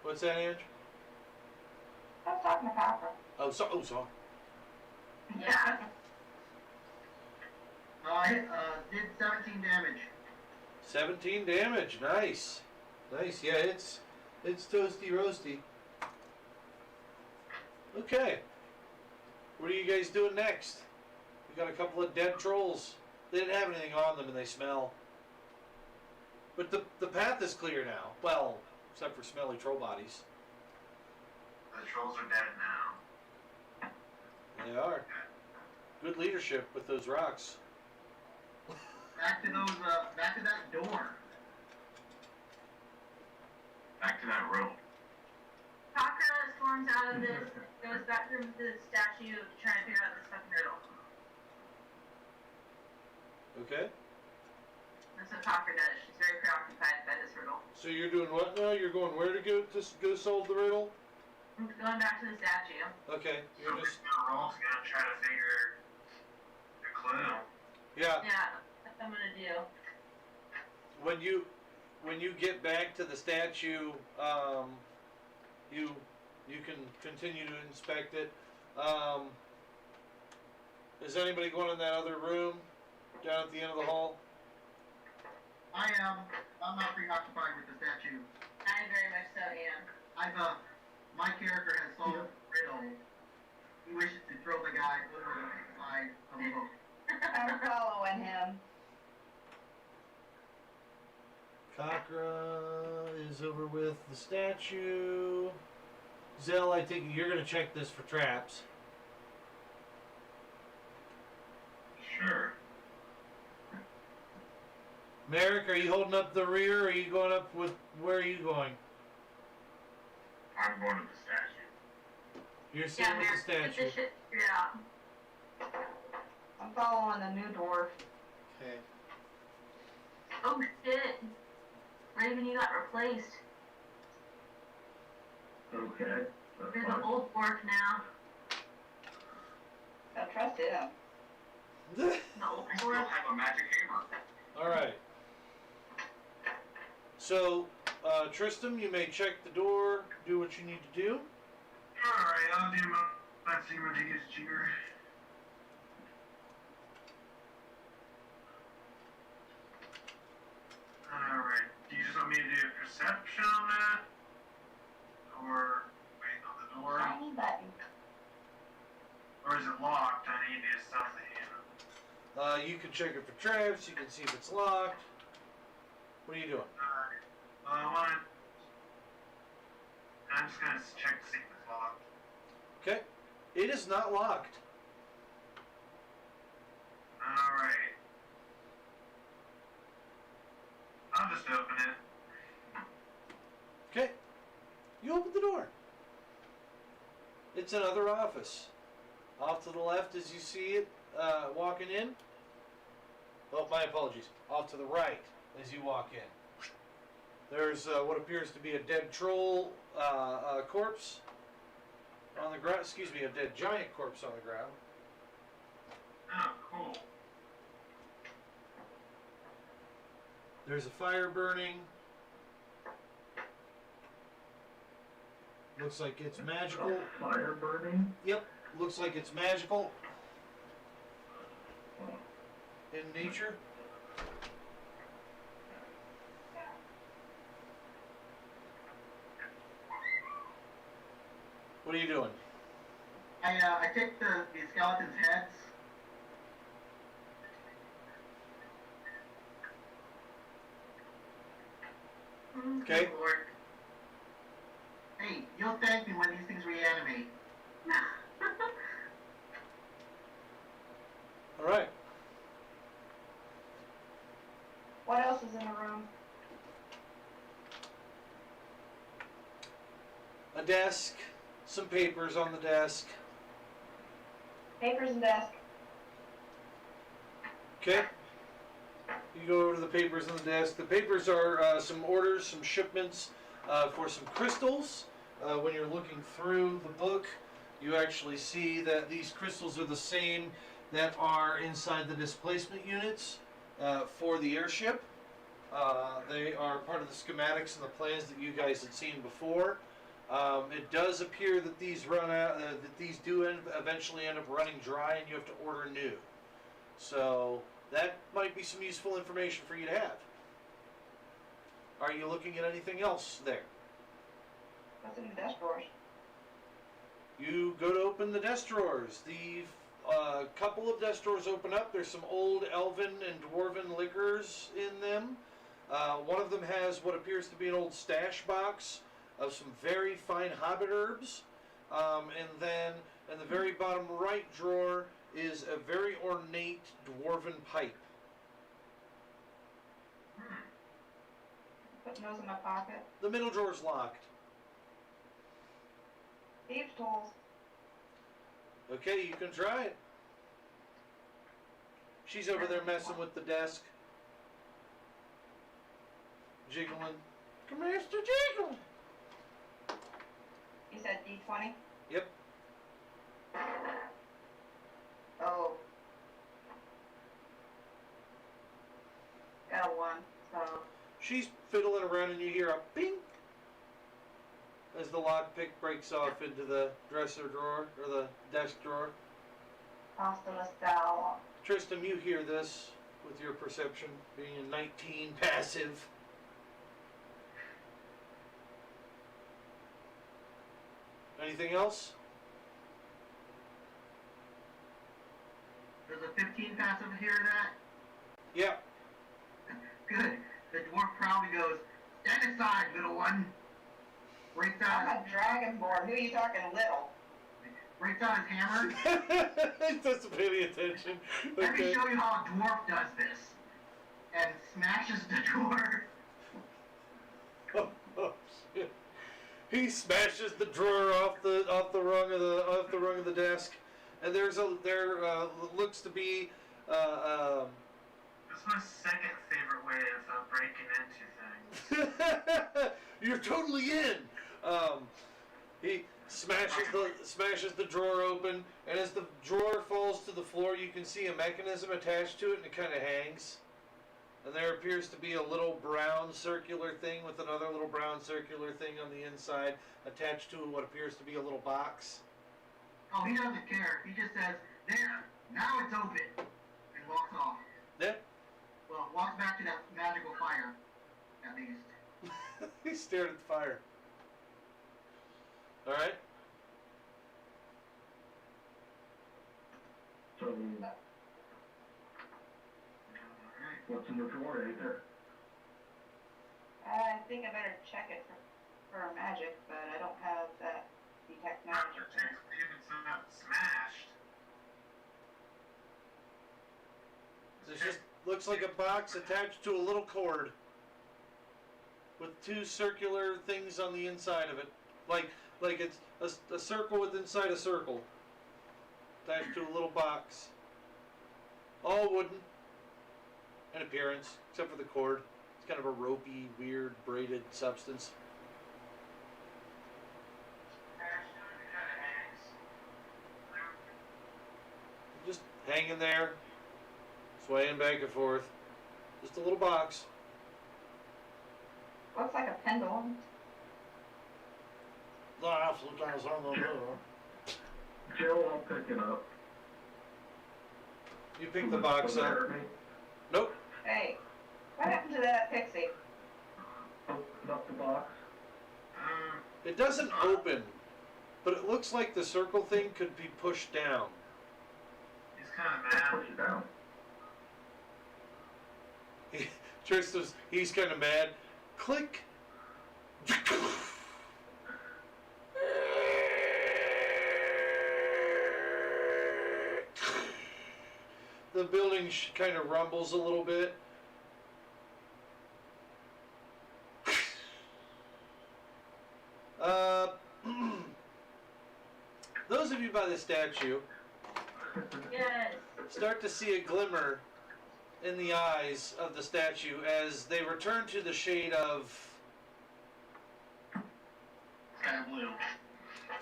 What's that, Ange? I was talking to Papa. Oh, sorry. Yeah. I did 17 damage. 17 damage. Nice. Nice. Yeah, it's toasty roasty. Okay. What are you guys doing next? We got a couple of dead trolls. They didn't have anything on them and they smell. But the path is clear now. Well, except for smelly troll bodies. The trolls are dead now. They are. Good leadership with those rocks. Back to that door. Back to that rope. Taka storms out of this, goes back to the statue to try and figure out this fucking riddle. Okay. That's what Taka does. She's very preoccupied by this riddle. So you're doing what now? You're going where to go solve the riddle? I'm going back to the statue. Okay. So You're we're just gonna try to figure the clue. yeah. Yeah, that's what I'm gonna do. When you get back to the statue, you can continue to inspect it. Is anybody going in that other room down at the end of the hall? I am. I'm not preoccupied with the statue. I very much so am. My character has solved the riddle. He wishes to throw the guy over the side of the boat. I'm following him. Kakra is over with the statue. Zell, I think you're going to check this for traps. Sure. Merrick, are you holding up the rear or are you going up with, where are you going? I'm going to the statue. You're sitting with the Get statue. this shit figured out. I'm following the new dwarf. Okay. Oh shit. Raven, you got replaced. Okay. That's You're fine. the old dwarf now. Don't trust him. The old I still dwarf. have a magic hammer. Alright. So, Tristram, you may check the door, do what you need to do. Alright, I'll do my thingamajigger. Alright, do you just want me to do a perception on that? Or wait on the door? Shiny button. Or is it locked? I need to stop the hammer. You can check it for traps, you can see if it's locked. What are you doing? Alright. I'm just gonna check to see if it's locked. Okay. It is not locked. Alright. I'll just open it. Okay. You open the door. It's another office. Off to the left as you see it walking in Oh, my apologies. Off to the right as you walk in. There's what appears to be a dead troll corpse on the ground. Excuse me, a dead giant corpse on the ground. Oh, cool. There's a fire burning. Looks like it's magical. Fire burning? Yep, looks like it's magical in nature. What are you doing? I take the skeletons' heads. Okay. Good Lord. Hey, you'll thank me when these things reanimate. All right. What else is in the room? A desk, some papers on the desk. Papers and desk. Okay. You go over to the papers on the desk. The papers are some orders, some shipments for some crystals. When you're looking through the book, you actually see that these crystals are the same that are inside the displacement units for the airship. They are part of the schematics and the plans that you guys had seen before. It does appear that these run out, that these do eventually end up running dry, and you have to order new. So that might be some useful information for you to have. Are you looking at anything else there? What's in the desk drawers? You go to open the desk drawers. The couple of desk drawers open up. There's some old elven and dwarven liquors in them. One of them has what appears to be an old stash box of some very fine hobbit herbs. And then in the very bottom right drawer is a very ornate dwarven pipe. Putting those in my pocket. The middle drawer's locked. Thieves' tools. Okay, you can try it. She's over there messing with the desk. Jiggling. Come here, Mr. Jiggle. You said D20? Yep. Oh. Got a 1, so. She's fiddling around and you hear a ping as the lockpick breaks off into the dresser drawer, or the desk drawer. Costa Nostal. Tristram, you hear this with your perception, being a 19 passive. Anything else? There's a 15 passive here, that? Yeah. Good. The dwarf proudly goes, stand aside, little one. Breaks I'm out, a dragonborn. Who are you talking little? breaks out his hammer. He doesn't pay any attention. Let me Okay. show you how a dwarf does this. And smashes the door. Oh, shit. He smashes the drawer off the rung of the desk, and there looks to be That's my second favorite way of breaking into things. You're totally in. He smashes the drawer open, and as the drawer falls to the floor, you can see a mechanism attached to it, and it kind of hangs. And there appears to be a little brown circular thing with another little brown circular thing on the inside attached to what appears to be a little box. Oh, he doesn't care. He just says, there, now it's open. And walks off. Yeah. Well, walks back to that magical fire, at least. He stared at the fire. All right. So, what's in the drawer right there? I think I better check it for magic, but I don't have that detect magic. After checks, if it's not smashed. It just looks like a box attached to a little cord with two circular things on the inside of it, like it's a circle with inside a circle attached to a little box, all wooden. in appearance, except for the cord. It's kind of a ropey, weird, braided substance. Just hanging there, swaying back and forth. Just a little box. Looks like a pendulum. Joe, I'll pick it up. You pick the box up. Nope. Hey, what happened to that pixie? Open up the box. It doesn't open, but it looks like the circle thing could be pushed down. He's kind of mad. Push it down. Tristan's, he's kind of mad. Click. The building kind of rumbles a little bit. Those of you by the statue Yes. start to see a glimmer in the eyes of the statue as they return to the shade of Sky blue.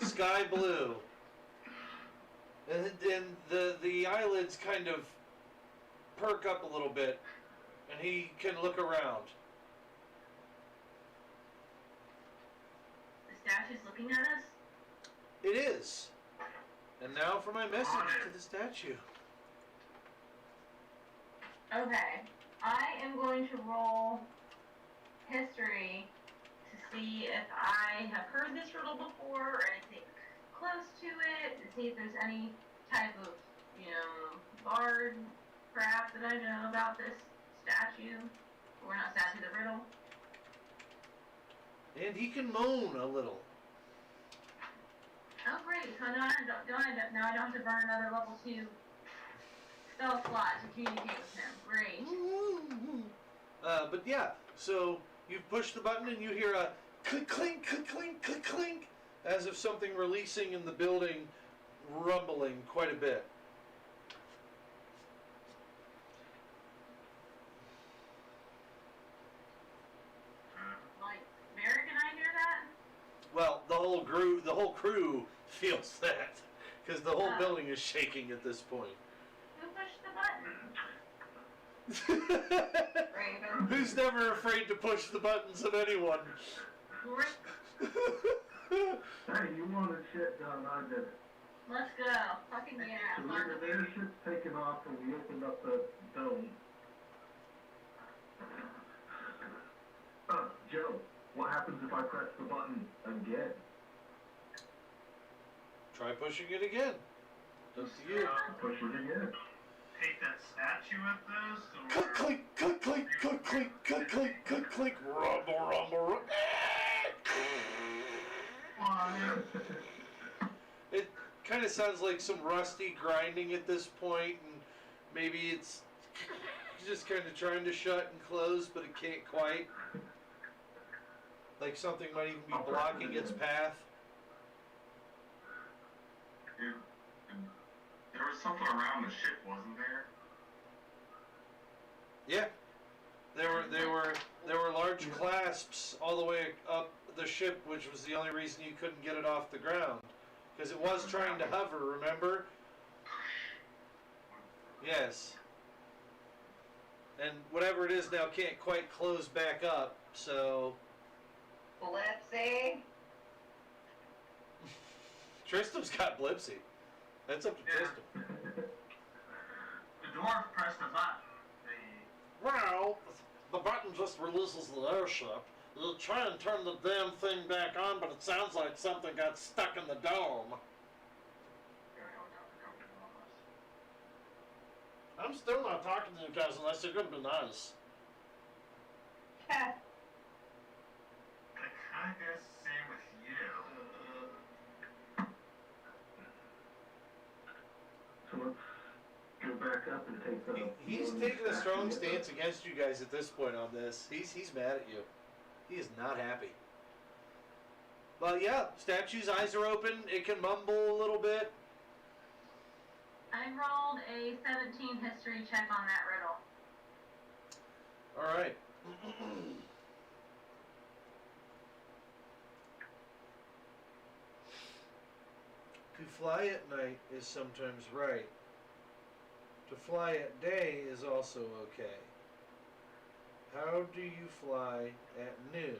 sky blue. And the eyelids kind of perk up a little bit, and he can look around. The statue's looking at us. It is. And now for my message to the statue. Okay. I am going to roll history to see if I have heard this riddle before or anything close to it, to see if there's any type of, bard crap that I know about this statue. Or not statue, the riddle. And he can moan a little. Oh great, so now I don't have to burn another level 2 spell slot to communicate with him. Great. But yeah, so you push the button and you hear a click, clink, click, clink, click, clink, as if something releasing in the building, rumbling quite a bit. Like, Mary, can I hear that? Well, the whole crew feels that, because the whole building is shaking at this point. Who pushed the button? Raven. Who's never afraid to push the buttons of anyone? Great. Hey, you wanted shit done, I did it. Let's go. Fucking yeah. So their shit's taken off and we opened up the dome. Joe, what happens if I press the button again? Try pushing it again. Up to you. Push it again. Take that statue at this, Click, or click, click, click, click, click, click, click, click, click, rumble, rumble, rumble. It kind of sounds like some rusty grinding at this point, and maybe it's just kind of trying to shut and close, but it can't quite. Like something might even be blocking its path. There was something around the ship, wasn't there? Yeah, there were large clasps all the way up the ship, which was the only reason you couldn't get it off the ground, because it was trying to hover. Remember? Yes. And whatever it is now can't quite close back up. So Blipsy. Tristram's got Blipsy. That's up to Yeah. Tristram. the dwarf pressed the button. Well, the button just releases the airship. You try and turn the damn thing back on, but it sounds like something got stuck in the dome. I'm still not talking to you guys unless you're gonna be nice. I kind of guess the same with you. So let's go back up and take the... He's taking a strong stance against you guys at this point on this. He's mad at you. He is not happy. But yeah, statue's eyes are open. It can mumble a little bit. I rolled a 17 history check on that riddle. All right. To fly at night is sometimes right. To fly at day is also okay. How do you fly at noon?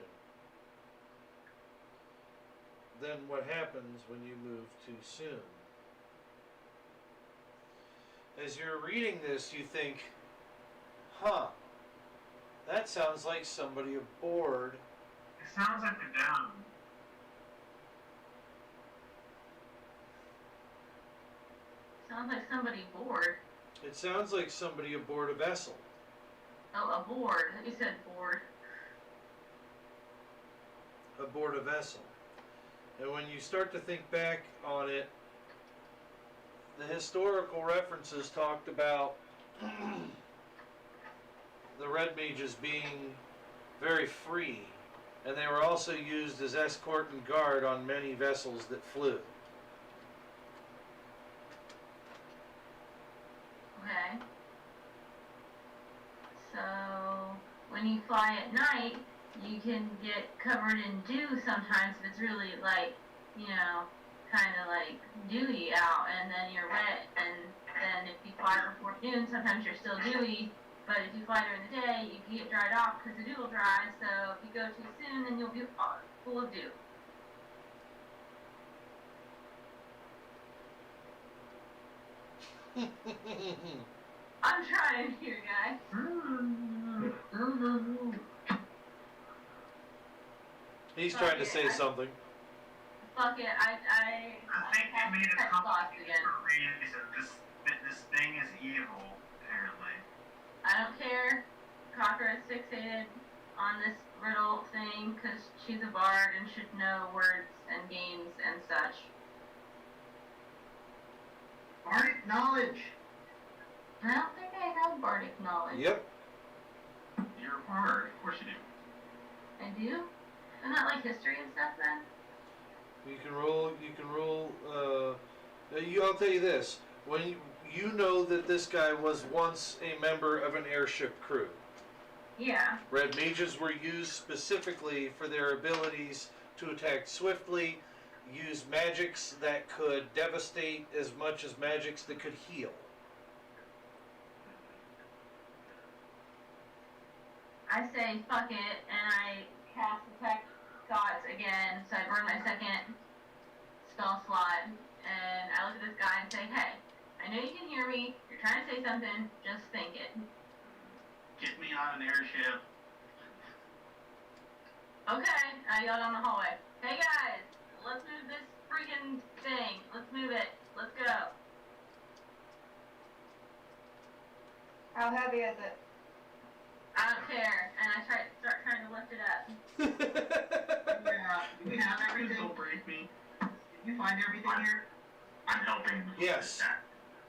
Then what happens when you move too soon? As you're reading this, you think, huh, that sounds like somebody aboard. It sounds like they're down. Sounds like somebody bored. It sounds like somebody aboard a vessel. Oh, aboard. You said bored. Aboard a vessel. And when you start to think back on it, the historical references talked about the red mages being very free, and they were also used as escort and guard on many vessels that flew. Okay. So, when you fly at night, you can get covered in dew sometimes if it's really like, you know, kind of like dewy out, and then you're wet, and then if you fly before noon, sometimes you're still dewy, but if you fly during the day, you can get dried off because the dew will dry, so if you go too soon, then you'll be full of dew. I'm trying here, guys. He's trying to say something. Fuck it, I think they made it lost complicated again. for a reason. This thing is evil, apparently. I don't care. Cocker is fixated on this riddle thing because she's a bard and should know words and games and such. Bardic knowledge. I don't think I have bardic knowledge. Yep. You're a bard, of course you do. I do? Isn't that like history and stuff then? You can roll, I'll tell you this. When you know that this guy was once a member of an airship crew. Yeah. Red mages were used specifically for their abilities to attack swiftly, use magics that could devastate as much as magics that could heal. I say fuck it and I cast Detect Thoughts again, so I burn my second spell slot, and I look at this guy and say, hey, I know you can hear me, you're trying to say something, just think it. Get me on an airship. Okay, I yelled on the hallway, hey guys, let's move this freaking thing, let's move it, let's go. How heavy is it? I don't care, and I start trying to lift it up. Yeah, do we have everything? Don't break me. Did you find everything here? I'm helping. Yes.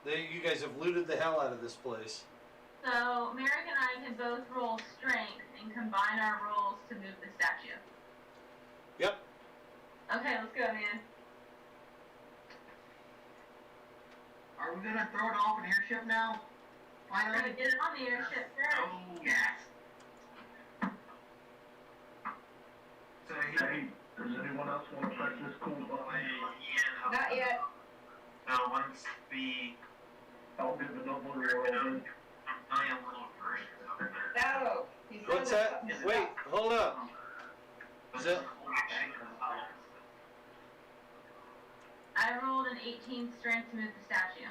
You guys have looted the hell out of this place. So, Merrick and I can both roll strength and combine our rolls to move the statue. Yep. Okay, let's go, man. Are we gonna throw it off an airship now? We're gonna Finally? get it on the airship first. Oh, yes. So Hey, does anyone else want to press this cool button? Not yet. No, once the I'll give it over million to little versions of it. No. You said What's that? something. Wait, hold up. Is that? I rolled an 18 strength to move the statue.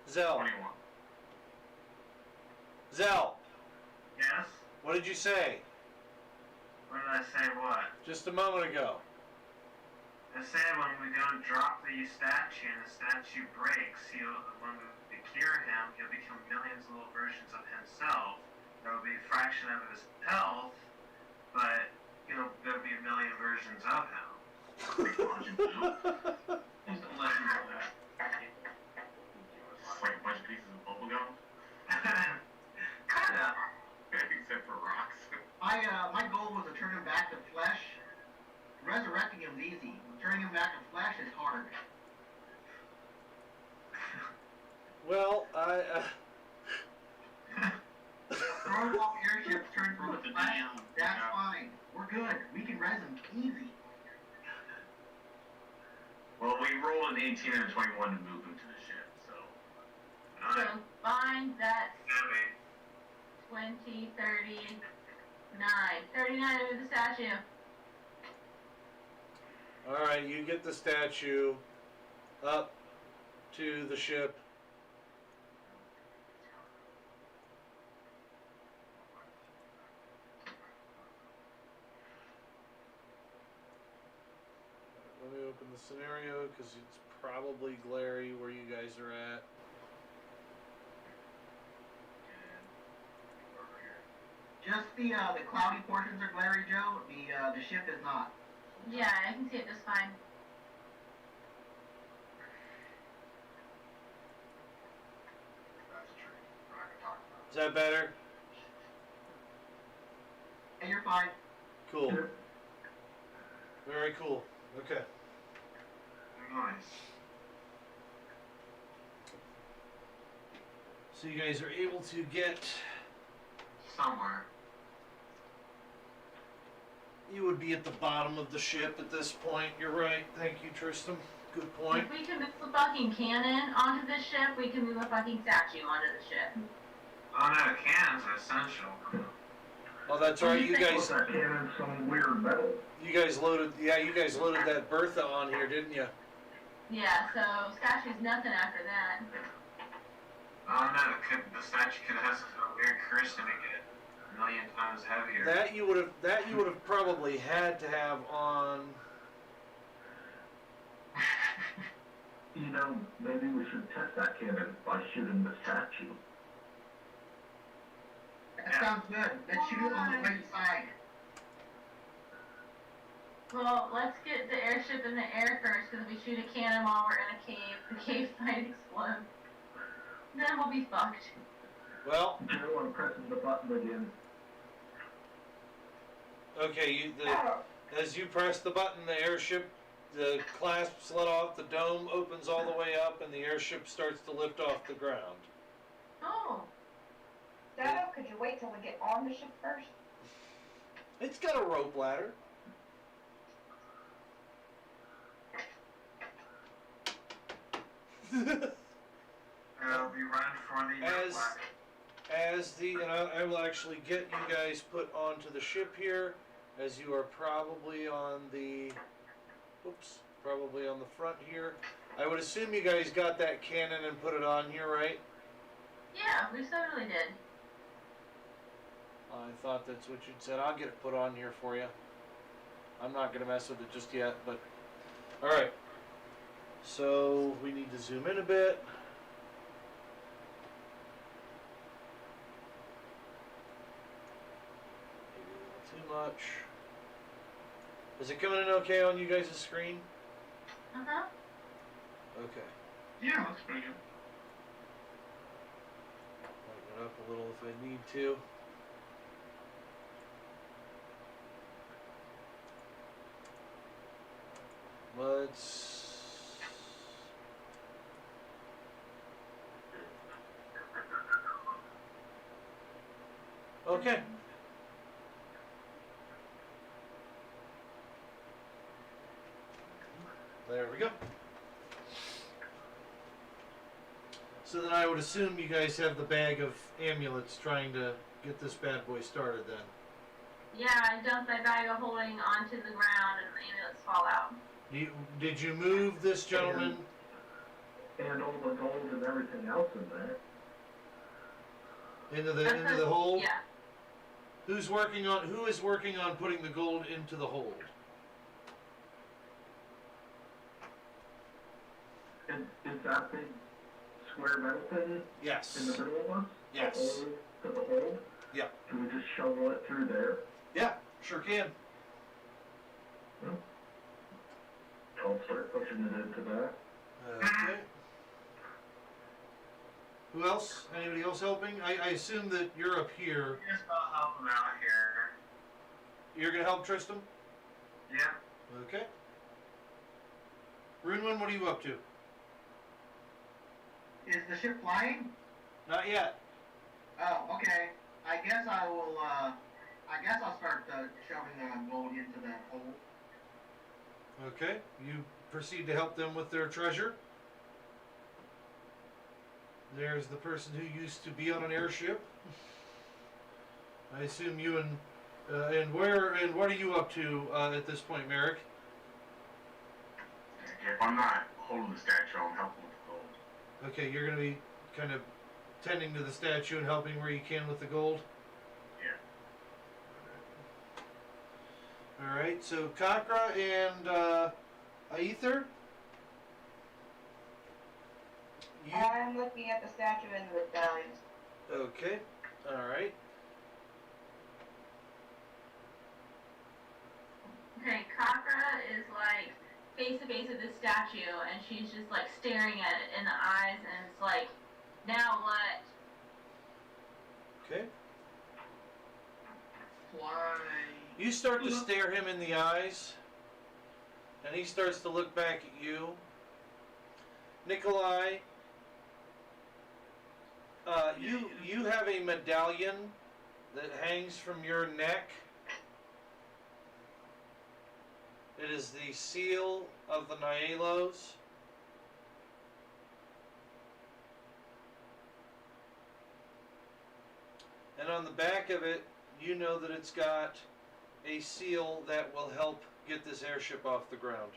Zell. 21. Zell, Yes? what did you say? When did I say what? Just a moment ago. I said when we go drop the statue and the statue breaks, when we cure him, he'll become millions of little versions of himself. There will be a fraction of his health, but there'll be a million versions of him. Just a lesson on that. Like a bunch of pieces of bubble gum, Kinda. except for rocks. My goal was to turn him back to flesh. Resurrecting him is easy. Turning him back to flesh is hard. Well, Throwing off airships turns from the Right? DM. That's Yeah. fine. We're good. We can res them easy. Well, we rolled an 18 and a 21 to move him to the ship, so. So fine, that's Heavy. 20, 39. 39 to move the statue. Alright, you get the statue up to the ship. Let me open the scenario because it's probably glary where you guys are at. Just the cloudy portions are glary, Joe. The ship is not. Yeah, I can see it just fine. That's true. We're not gonna talk about Is that better? it. And you're fine. Cool. Very cool. Okay. Nice. So you guys are able to get. Somewhere. You would be at the bottom of the ship at this point. You're right. Thank you, Tristan. Good point. If we can move the fucking cannon onto the ship, we can move a fucking statue onto the ship. Oh no, cannons are essential. Oh, that's right. You What's guys, that cannon? Some weird metal. you guys loaded. Yeah, you guys loaded that Bertha on here, didn't you? Yeah, so statue's nothing after that. Oh no, the statue could have a weird curse to make it a million times heavier. That you would have. That you would have probably had to have on. You know, maybe we should test that cannon by shooting the statue. That sounds good. Let's shoot it on the right side. Well, let's get the airship in the air first, because if we shoot a cannon while we're in a cave, the cave might explode. Then we'll be fucked. Well, Joe, I'm pressing the button again. okay. As you press the button, the airship, the clasps let off, the dome opens all the way up, and the airship starts to lift off the ground. Oh, Shadow, could you wait till we get on the ship first? It's got a rope ladder. I'll be running for the And I will actually get you guys put onto the ship here, as you are probably on the, probably on the front here. I would assume you guys got that cannon and put it on here, right? yeah, we certainly did. I thought that's what you'd said. I'll get it put on here for you. I'm not gonna mess with it just yet, but all right. So we need to zoom in a bit. Maybe a little too much. Is it coming in okay on you guys' screen? Uh-huh. Okay. Yeah, looks pretty good. Lighten it up a little if I need to. Let's. Okay. There we go. So then I would assume you guys have the bag of amulets trying to get this bad boy started then. Yeah, I dumped my bag of holding onto the ground and the amulets fall out. Did you move this gentleman? And all the gold and everything else in there. Into the hold? Yeah. Who is working on putting the gold into the hold? Is that big square metal thing in the Yes. middle of us? Yes. To the hold? Yeah. Can we just shovel it through there? Yeah, sure can. I'll start pushing it into that. Okay. Who else? Anybody else helping? I assume that you're up here. Just about help him out here. You're gonna help Tristan? Yeah. Okay. Runewin, what are you up to? Is the ship flying? Not yet. Oh, okay. I guess I will, I I guess I'll start shoving gold into that hole. Okay, you proceed to help them with their treasure. There's the person who used to be on an airship. I assume you and what are you up to at this point, Merrick? If I'm not holding the statue, I'll help with the gold. Okay, you're gonna be kind of tending to the statue and helping where you can with the gold. Yeah. All right, so Kakra and Aether. I'm looking at the statue and the medallions. Okay, all right. Okay, Kakra is like face to face with the statue, and she's just like staring at it in the eyes, and it's like, now what? Okay. Why? You start to stare him in the eyes, and he starts to look back at you. Nikolai, you have a medallion that hangs from your neck. It is the seal of the Nielos. And on the back of it, you know that it's got a seal that will help get this airship off the ground.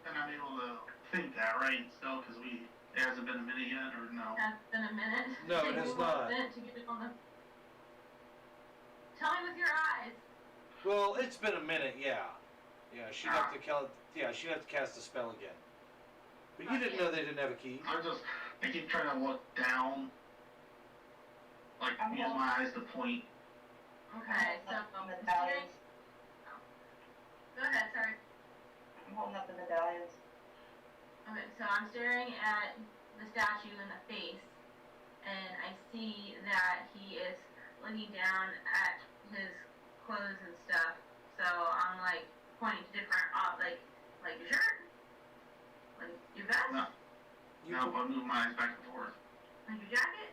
And I'm able to think that, right? Still, because it hasn't been a minute yet, or no? Has been a minute. No, it Take has me a not. minute to get it on the... Tell me with your eyes. Well, it's been a minute, yeah. Yeah, she'd have to cast a spell again. But you didn't know they didn't have a key. I keep trying to look down, like use my eyes to point. Okay, so Medallions. Go ahead, sorry. I'm holding up the medallions. Okay, so I'm staring at the statue in the face, and I see that he is looking down at his clothes and stuff. So I'm like pointing to different, like your shirt, like your vest, No. I move my eyes back and forth. like your jacket,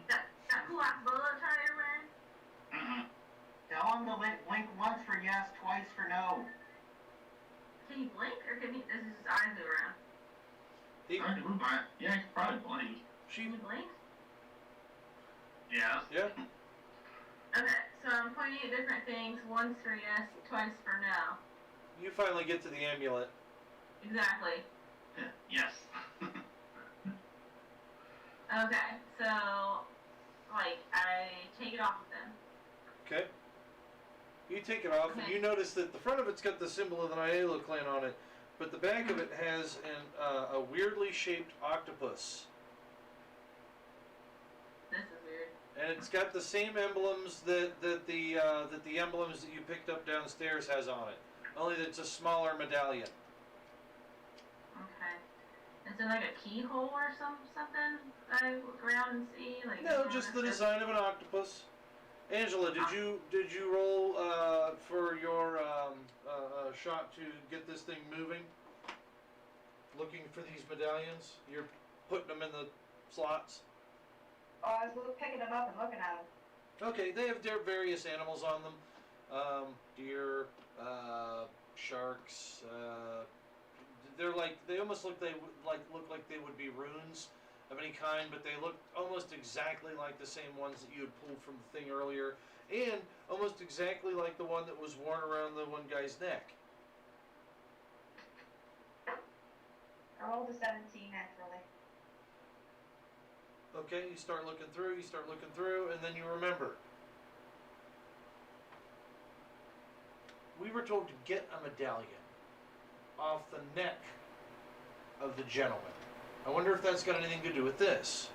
that cool ass bolo tie you're wearing. Tell him to blink once for yes, twice for no. Can he blink, or can he? Does his eyes move around? I can move my, yeah, I can probably blink. Can he blink? Yes. Yeah. Okay, so I'm pointing at different things. Once for yes, twice for no. You finally get to the amulet. Exactly. Yes. Okay, so like I take it off of them. Okay. You take it off, and Okay. you notice that the front of it's got the symbol of the Nielo clan on it, but the back of it has a weirdly shaped octopus. This is weird. And it's got the same emblems that the emblems that you picked up downstairs has on it. Only that it's a smaller medallion. Okay. Is there like a keyhole or something that I look around and see? Like No, just the design of an octopus. Angela, did you roll for your shot to get this thing moving? Looking for these medallions? You're putting them in the slots? Oh, I was picking them up and looking at them. Okay, they have various animals on them. Deer, sharks. They almost look like they would be runes of any kind, but they look almost exactly like the same ones that you had pulled from the thing earlier, and almost exactly like the one that was worn around the one guy's neck. I rolled a 17 naturally. Okay, you start looking through, and then you remember. We were told to get a medallion off the neck of the gentleman. I wonder if that's got anything to do with this.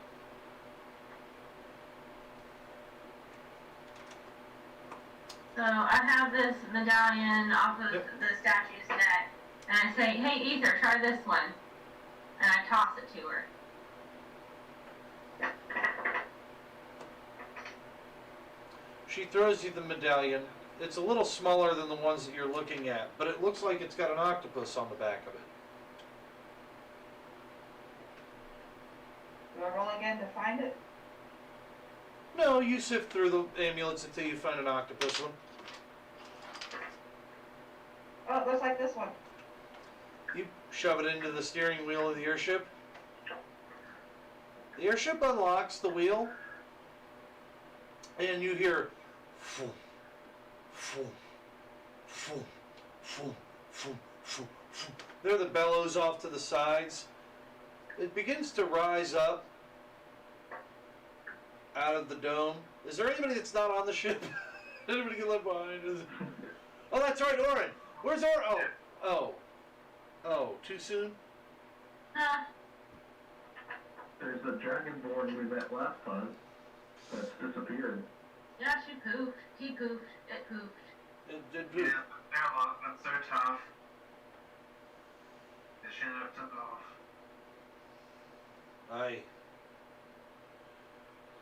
So I have this medallion off of the statue's neck, and I say, "Hey, Ether, try this one," and I toss it to her. She throws you the medallion. It's a little smaller than the ones that you're looking at, but it looks like it's got an octopus on the back of it. Do I roll again to find it? No, you sift through the amulets until you find an octopus one. Oh, it looks like this one. You shove it into the steering wheel of the airship. The airship unlocks the wheel, and you hear foom, foom, foom, foom, foom, foom, foom. There are the bellows off to the sides. It begins to rise up out of the dome. Is there anybody that's not on the ship? Anybody get left behind? Oh, that's right, Oren. Where's Oren? Oh, too soon? Huh. There's the dragonborn we met last time that's disappeared. Yeah, she poofed. He poofed. It poofed. It did Yeah, poop. but they're tough. They shouldn't have took off. Aye.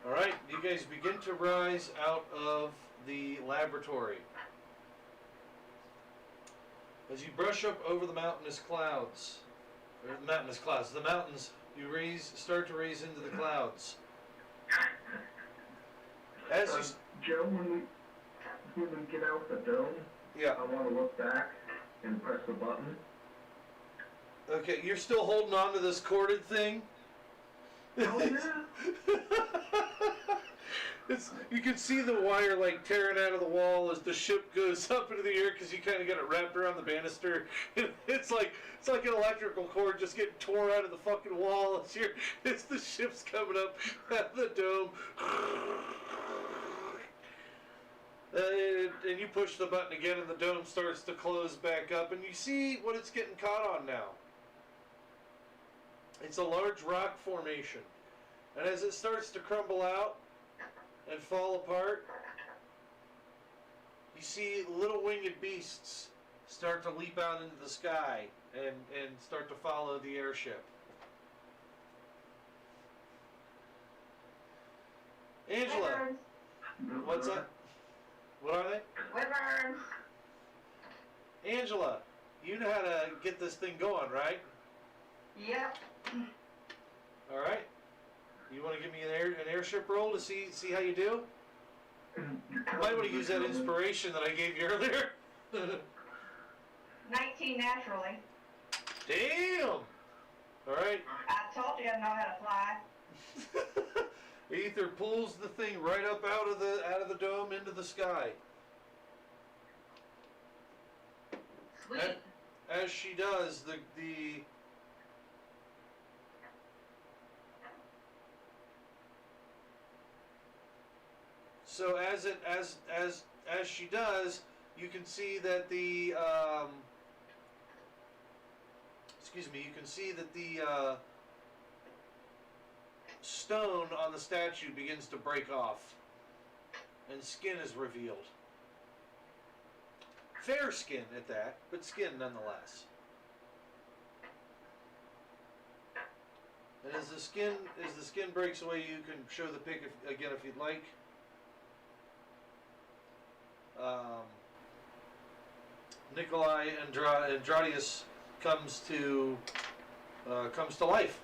Alright, you guys begin to rise out of the laboratory. As you brush up over the mountainous clouds, the mountains, you start to raise into the clouds. As you, Joe, when we get out the dome, yeah, I want to look back and press the button. okay, you're still holding on to this corded thing? Oh yeah. You can see the wire like tearing out of the wall as the ship goes up into the air because you kind of got it wrapped around the banister. It's like an electrical cord just getting torn out of the fucking wall as the ship's coming up out of the dome. And you push the button again and the dome starts to close back up and you see what it's getting caught on now. It's a large rock formation. And as it starts to crumble out and fall apart, you see little winged beasts start to leap out into the sky and start to follow the airship. Angela, Wyverns. what's that? What are they? Wyverns. Angela, you know how to get this thing going, right? Yep. All right. You want to give me an airship roll to see how you do? You might want to use that inspiration that I gave you earlier. 19 naturally. Damn! All right. I told you I know how to fly. Ether pulls the thing right up out of the dome into the sky. Sweet. As she does, the so as she does, you can see that the you can see that the stone on the statue begins to break off, and skin is revealed. Fair skin at that, but skin nonetheless. And as the skin breaks away, you can show the pic again if you'd like. Nikolai Andradius comes to life.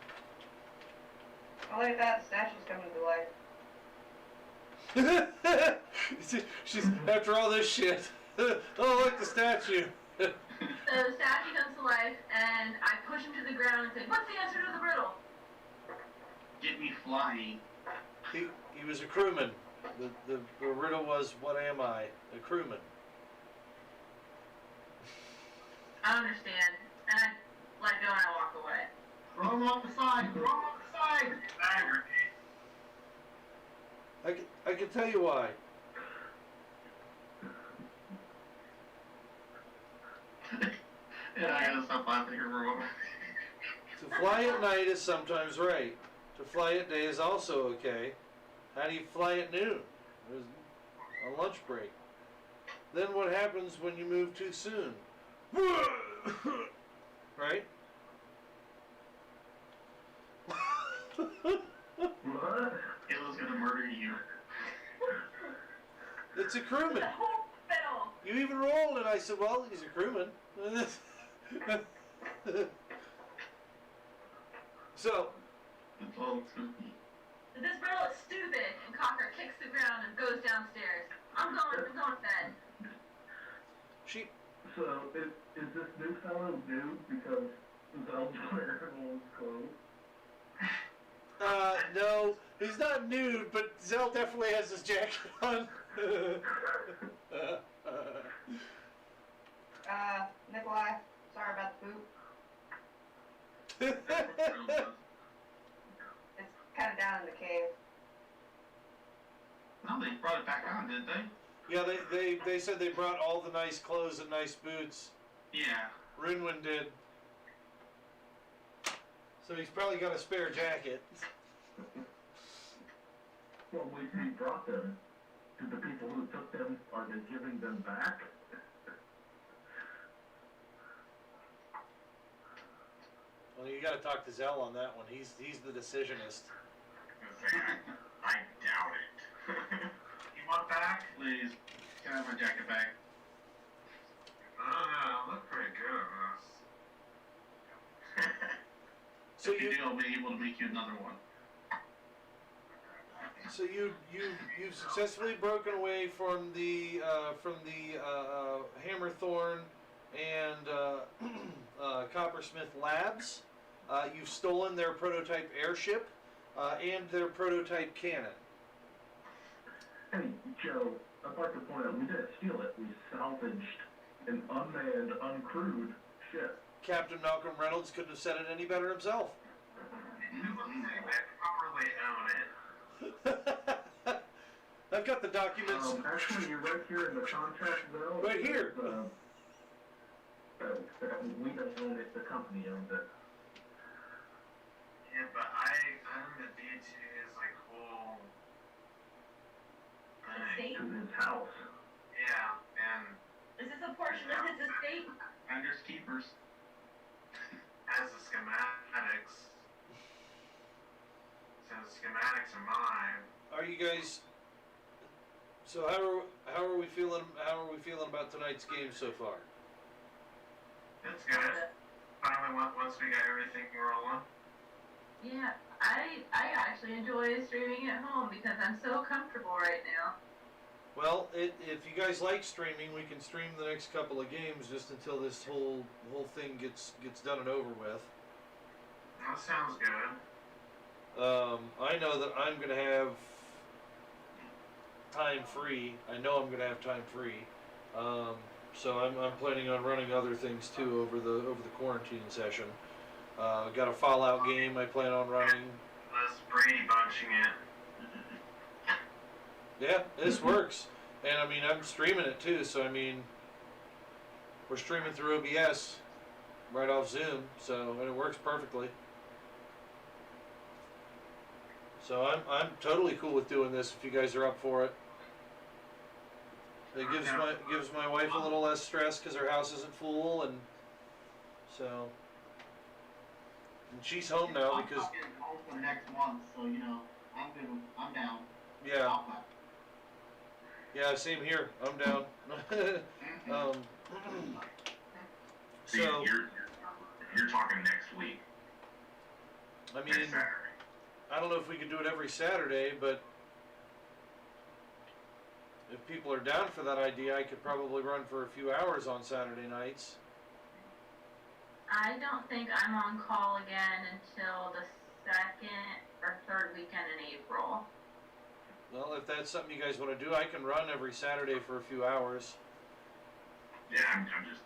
Oh, look at that. The statue's coming to life. She's after all this shit. Oh, look, the statue. So the statue comes to life, and I push him to the ground and say, "What's the answer to the riddle?" Get me flying. He was a crewman. The riddle was, what am I? A crewman. I understand, and I let go and I walk away. Throw him off the side. Throw him off the side. I can tell you why. Yeah, I gotta stop laughing here for a moment. To fly at night is sometimes right. To fly at day is also okay. How do you fly at noon? There's a lunch break. Then what happens when you move too soon? Right? What? Kayla's gonna murder you. It's a crewman. The whole fiddle. You even rolled and I said, well, he's a crewman. So, It's all spooky. This girl is stupid, and Cocker kicks the ground and goes downstairs. I'm going to bed. She. So, is this new fellow new because Zel's wearing all his clothes? No, he's not nude, but Zell definitely has his jacket on. Nikolai, sorry about the boot. It's kind of down in the cave. No, they brought it back on, didn't they? Yeah, they said they brought all the nice clothes and nice boots. Yeah. Rinwin did. So he's probably got a spare jacket. Well, we brought them. To the people who took them, are they giving them back? Well, you got to talk to Zell on that one. He's the decisionist. I doubt it. You want back? Please, can I have my jacket back? Look pretty good on us. So If you you do, I'll be able to make you another one. so you've successfully broken away from the Hammerthorn and Coppersmith Labs. You've stolen their prototype airship and their prototype cannon. Hey, Joe, I'd like to point out we didn't steal it. We salvaged an unmanned, uncrewed ship. Captain Malcolm Reynolds couldn't have said it any better himself. Who would say that properly own it? I've got the documents. Actually, you're right here in the contract, though. Right here. We don't own it, the company owns it. Yeah, but I own the deed to his whole thing. Estate? To his house. Yeah, and Is this a portion of his estate? Finders keepers. as the schematics, since the schematics are mine. Are you guys? So how are we feeling? How are we feeling about tonight's game so far? It's good. Finally, once we got everything rolling. Yeah, I actually enjoy streaming at home because I'm so comfortable right now. Well, if you guys like streaming, we can stream the next couple of games just until this whole thing gets done and over with. That sounds good. I know that I'm gonna have time free. I know I'm gonna have time free. So I'm planning on running other things too over the quarantine session. Got a Fallout game I plan on running. Let's Brady bunching it. Yeah, this works. And I mean, I'm streaming it too, so I mean, we're streaming through OBS right off Zoom, so and it works perfectly. So I'm totally cool with doing this if you guys are up for it. It gives my wife a little less stress because her house isn't full, and so and she's home now because I'm getting home for next month, so I'm down. yeah. I'll play. Yeah, same here. I'm down. So So, you're talking next week. I mean, Next Saturday. I don't know if we could do it every Saturday, but if people are down for that idea, I could probably run for a few hours on Saturday nights. I don't think I'm on call again until the second or third weekend in April. Well, if that's something you guys want to do, I can run every Saturday for a few hours. Yeah, I'm just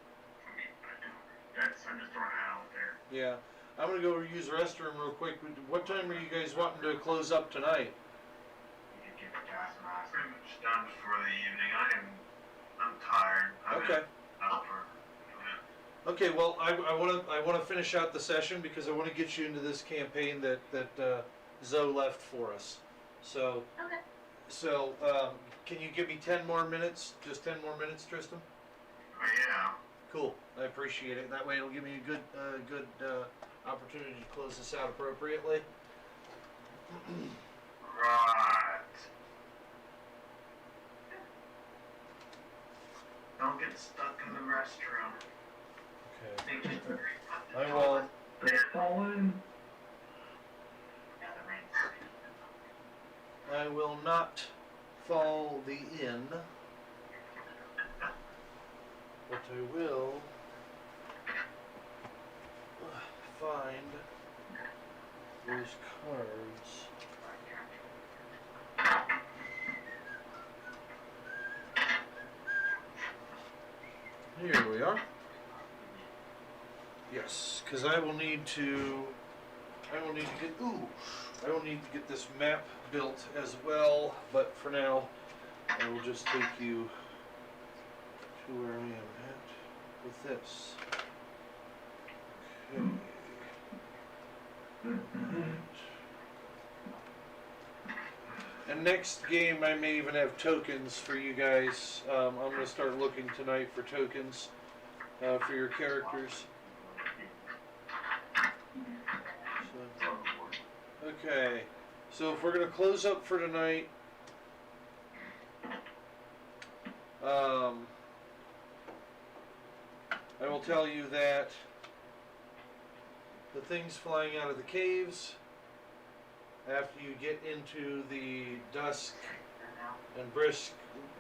throwing it out there. Yeah. I'm going to go use the restroom real quick. What time are you guys wanting to close up tonight? You can get the gas mask. Pretty much done before the evening. I'm tired. Okay. Out for Okay, well, I want to finish out the session because I want to get you into this campaign that Zoe left for us. So, Okay. so can you give me 10 more minutes? Just 10 more minutes, Tristan? Oh, yeah. Cool. I appreciate it. That way, it'll give me a good opportunity to close this out appropriately. Right. Don't get stuck in the restroom. Okay. Thank you. I will. Fall in. I will not fall the inn, but I will find those cards. Here we are. Yes, because I will need to get this map built as well, but for now I will just take you to where I am at with this. Okay. And next game I may even have tokens for you guys. I'm going to start looking tonight for tokens for your characters. Okay, so if we're going to close up for tonight, I will tell you that the things flying out of the caves, after you get into the dusk and brisk,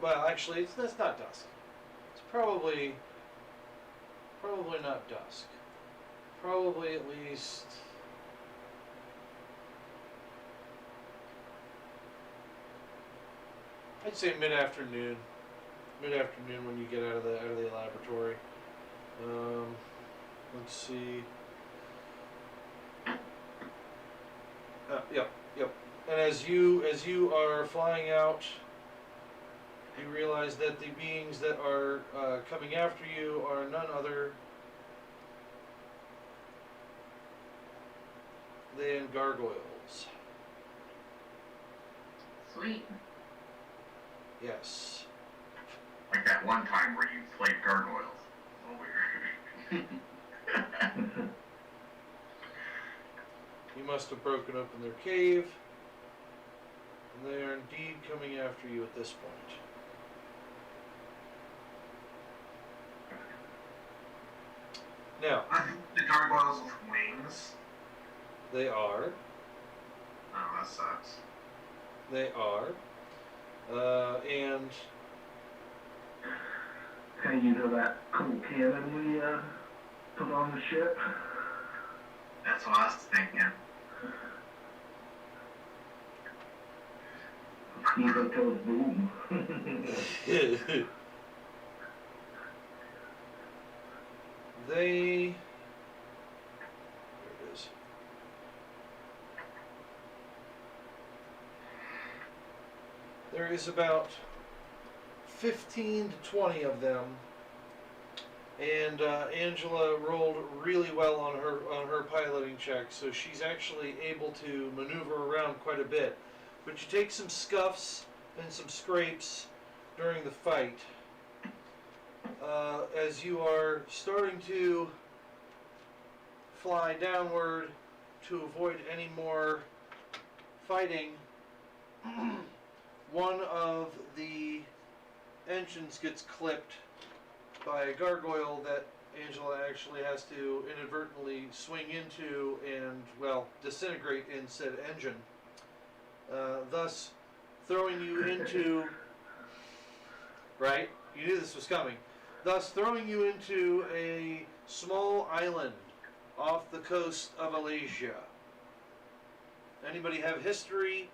well actually that's not dusk, it's probably not dusk, probably at least I'd say mid-afternoon when you get out of the laboratory. Let's see. Yep. And as you are flying out, you realize that the beings that are coming after you are none other than gargoyles. Sweet. Yes. Like that one time where you played gargoyles. Oh, weird. You must have broken open their cave, and they are indeed coming after you at this point. Now, I think the gargoyles with wings. they are. Oh, that sucks. They are. And Hey, you know that cool cannon we put on the ship? That's what I was thinking. Eva goes boom. there it is. There is about 15 to 20 of them, and Angela rolled really well on her piloting check, so she's actually able to maneuver around quite a bit. But you take some scuffs and some scrapes during the fight as you are starting to fly downward to avoid any more fighting. One of the engines gets clipped by a gargoyle that Angela actually has to inadvertently swing into and, well, disintegrate in said engine, thus throwing you into, right, you knew this was coming, thus throwing you into a small island off the coast of Alasia. Anybody have history,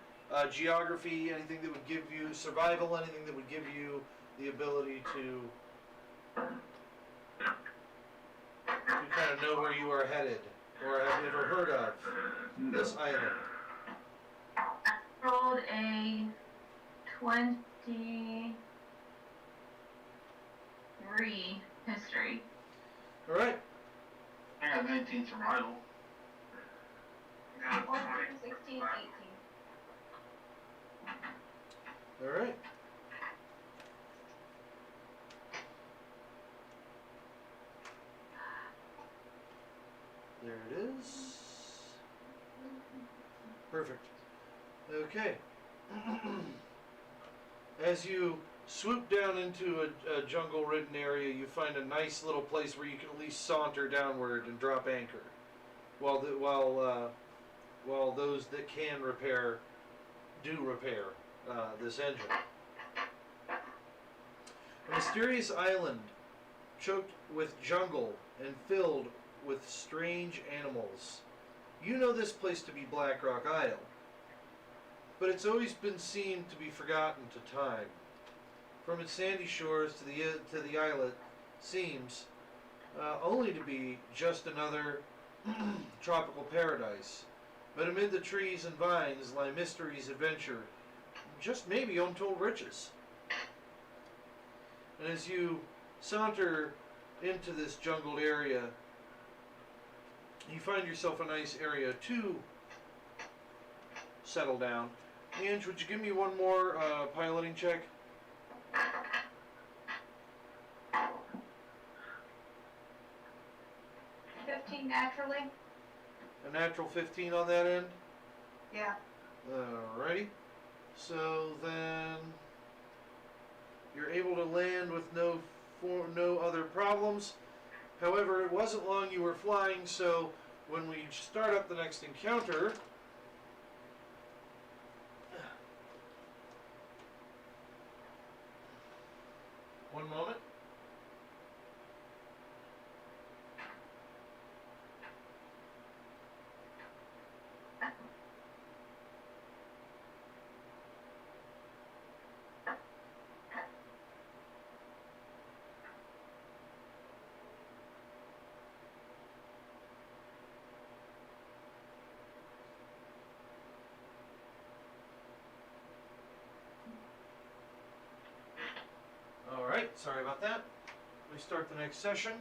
geography, anything that would give you survival, anything that would give you the ability to kind of know where you are headed, or have you ever heard of this island? I rolled a 23 history. All right. I got 19 survival. I got 14, 20. 16, 18. All right. There it is. Perfect. Okay. As you swoop down into a jungle-ridden area, you find a nice little place where you can at least saunter downward and drop anchor, while those that can repair do repair this engine. A mysterious island choked with jungle and filled with strange animals. You know this place to be Black Rock Isle, but it's always been seen to be forgotten to time. From its sandy shores to the islet seems only to be just another tropical paradise. But amid the trees and vines lie mysteries, adventure, just maybe untold riches. And as you saunter into this jungled area, you find yourself a nice area to settle down. Ange, would you give me one more piloting check? 15 naturally? A natural 15 on that end? Yeah. Alrighty. So then you're able to land with no other problems. However, it wasn't long you were flying, so when we start up the next encounter, one moment. Alright, sorry about that. We start the next session.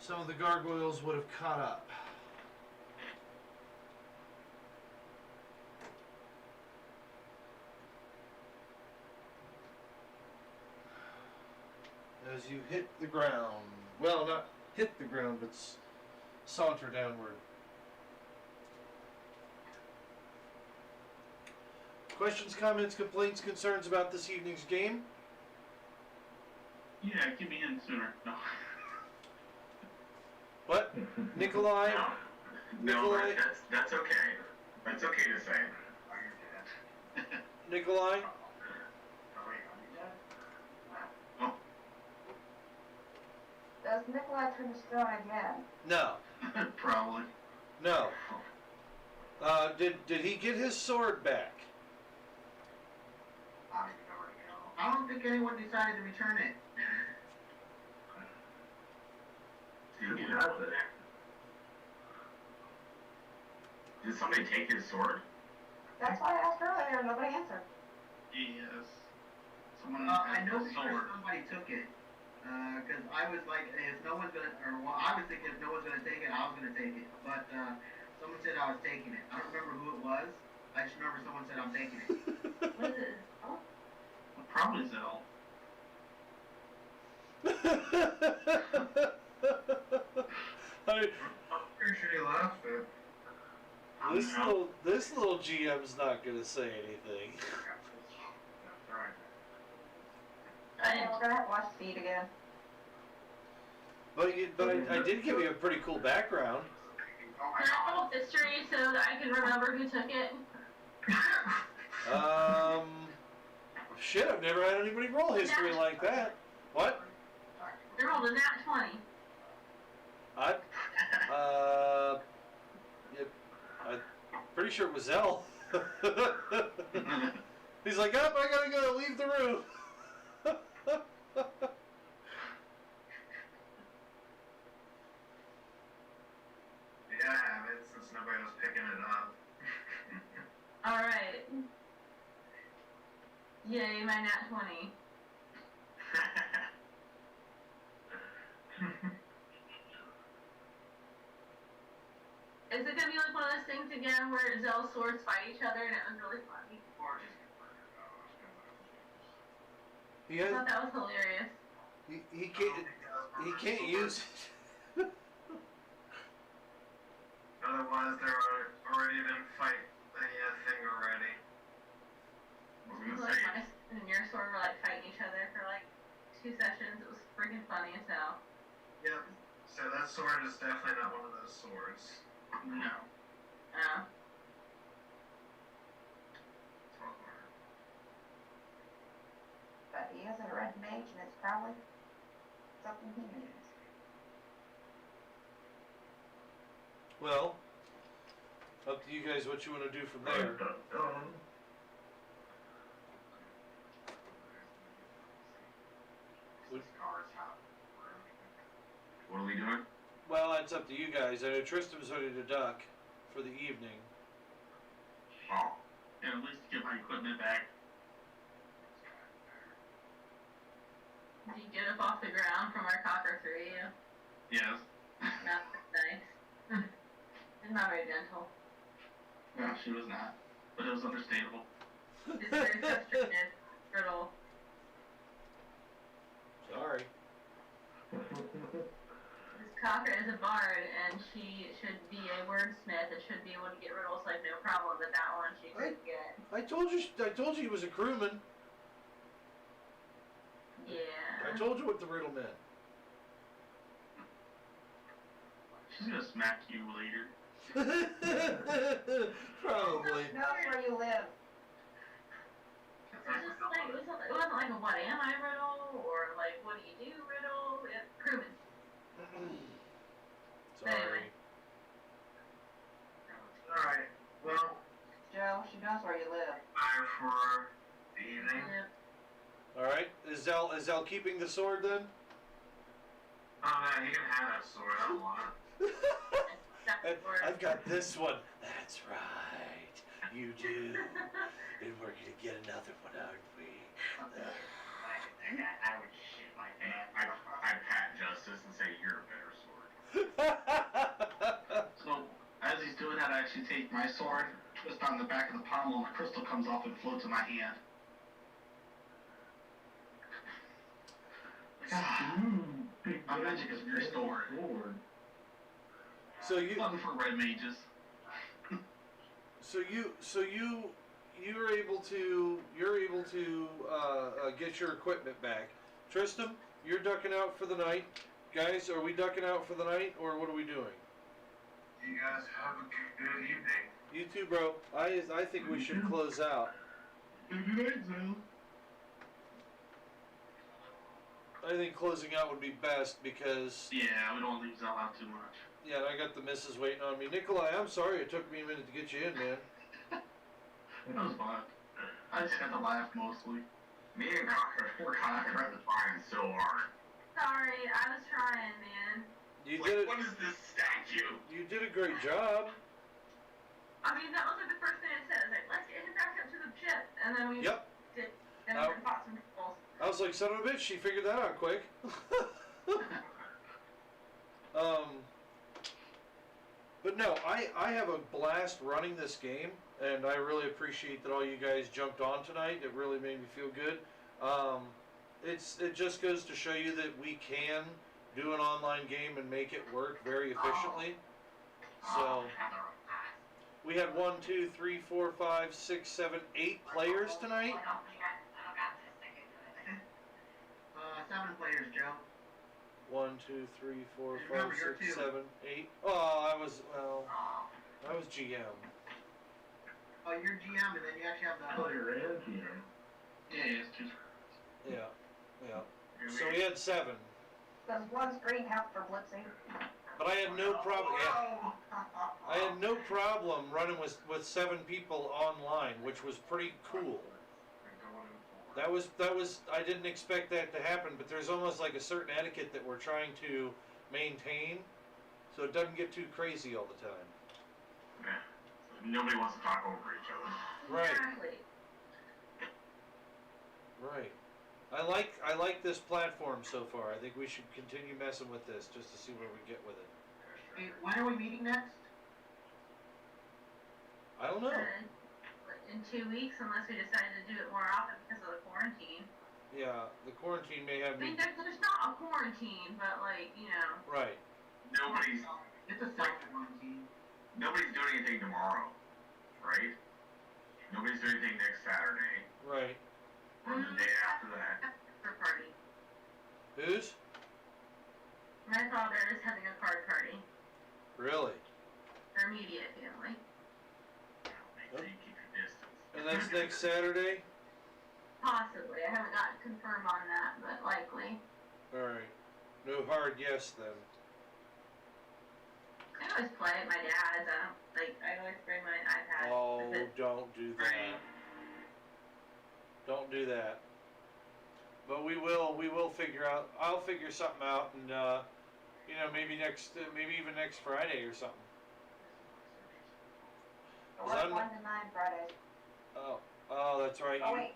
Some of the gargoyles would have caught up. As you hit the ground. Well, not hit the ground, but saunter downward. Questions, comments, complaints, concerns about this evening's game? Yeah, get me in sooner. No. What? Nikolai? No, Nikolai? that's okay. That's okay to say. Nikolai? Does Nikolai turn to stone again? No. Probably. No. Did he get his sword back? I don't think anyone decided to return it. Who has it? Did somebody take his sword? That's why I asked earlier and nobody answered. Yes. Someone I has know the for sure sword. somebody took it. Cause I was like, if no one's gonna, or well, I was thinking if no one's gonna take it, I was gonna take it. But, someone said I was taking it. I don't remember who it was. I just remember someone said I'm taking it. What is it? Oh, Probably Zell. I, I'm pretty sure he left it. this little GM's not gonna say anything. That's right. Okay, we're gonna have to watch the feed again. But I did give you a pretty cool background. can I roll history so that I can remember who took it? Shit, I've never had anybody roll history like that. What? I rolled a nat 20. I'm pretty sure it was Zell. He's like, oh, I gotta go, leave the room. Yeah, I have it since nobody was picking it up. Alright. Yay, my nat 20. Is it gonna be like one of those things again where Zell's swords fight each other and it was really funny? He I has, thought that was hilarious. he can't use it. Otherwise, there would already been fight thing already. I was It was gonna like say, my sword and your sword were like fighting each other for like 2 sessions. It was freaking funny as hell. Yep. So that sword is definitely not one of those swords. No. Yeah. he has a red mage, and it's probably something he needs. Well, up to you guys what you want to do from there. What are we doing? Well, it's up to you guys. I know Tristram's ready to duck for the evening. Oh, And at least get my equipment back. Did you get up off the ground from our cocker threw you? Yes. That's nice. It's not very gentle. No, she was not. But it was understandable. It's very frustrated, brittle. Sorry. This cocker is a bard, and she should be a wordsmith and should be able to get riddles like no problem, but that one she couldn't get. I told you he was a crewman. Yeah. I told you what the riddle meant. She's gonna smack you later. Probably. Knows where you live. It was just like, it wasn't like a what am I riddle, or like what do you do riddle, crewman. Sorry. Alright, well, Joe, she knows where you live. time for the evening. Yep. All right. Is Zell keeping the sword then? Oh man, you can have that sword, I don't want it. I've got this one. That's right. You do. And we're gonna get another one, aren't we? I would shit my I pat Justice and say, you're a better sword. So, as he's doing that, I actually take my sword, twist on the back of the pommel, and the crystal comes off and floats in my hand. My magic is restored. So you, Fun for red mages. you're able to get your equipment back. Tristram, you're ducking out for the night. Guys, are we ducking out for the night, or what are we doing? You guys have a good evening. You too, bro. I think we should close out. Good night, Zell. I think closing out would be best because, Yeah, we don't leave Zell out too much. yeah, I got the missus waiting on me. Nikolai, I'm sorry it took me a minute to get you in, man. That was fun. I just had to laugh mostly. Me and Cocker, we're trying so hard. Sorry, I was trying, man. You Like, did it. what is this statue? You did a great job. I mean, that was like the first thing it said. Like, let's get him back up to the ship, and then we Yep. did. Then we fought some trolls. I was like, son of a bitch, she figured that out quick. But no, I have a blast running this game, and I really appreciate that all you guys jumped on tonight. It really made me feel good. It just goes to show you that we can do an online game and make it work very efficiently. So we had 1, 2, 3, 4, 5, 6, 7, 8 players tonight. 7 players, Joe. 1, 2, 3, 4, 5, Remember, you're 6, two. 7, 8. Oh, I was GM. Oh, you're GM, and then you actually have the... Player and GM. Yeah, it's two. Yeah. So we had 7, Does one screen help for blitzing? but I had no problem. Yeah, Oh. I had no problem running with 7 people online, which was pretty cool. That was I didn't expect that to happen, but there's almost like a certain etiquette that we're trying to maintain, so it doesn't get too crazy all the time. Yeah. Nobody wants to talk over each other. Right. Exactly. Right. I like this platform so far. I think we should continue messing with this just to see where we get with it. Hey, when are we meeting next? I don't know. In 2 weeks, unless we decide to do it more often because of the quarantine. Yeah, the quarantine may have I mean, me. there's not a quarantine, but like, you know. Right. Nobody's It's a self-quarantine. doing anything tomorrow, right? Nobody's doing anything next Saturday Right. or the day after that. For party. Who's? My father is having a card party Really? for immediate family. Make sure you keep your distance. And that's next Saturday? Possibly. I haven't gotten confirmed on that, but likely. Alright. No hard yes then. I always play at my dad's. I always bring my iPad. Oh, don't do that. Don't do that. But we will figure out, I'll figure something out and, you know, maybe even next Friday or something. I work 1 to 9 Fridays. Oh, that's right. Oh, wait.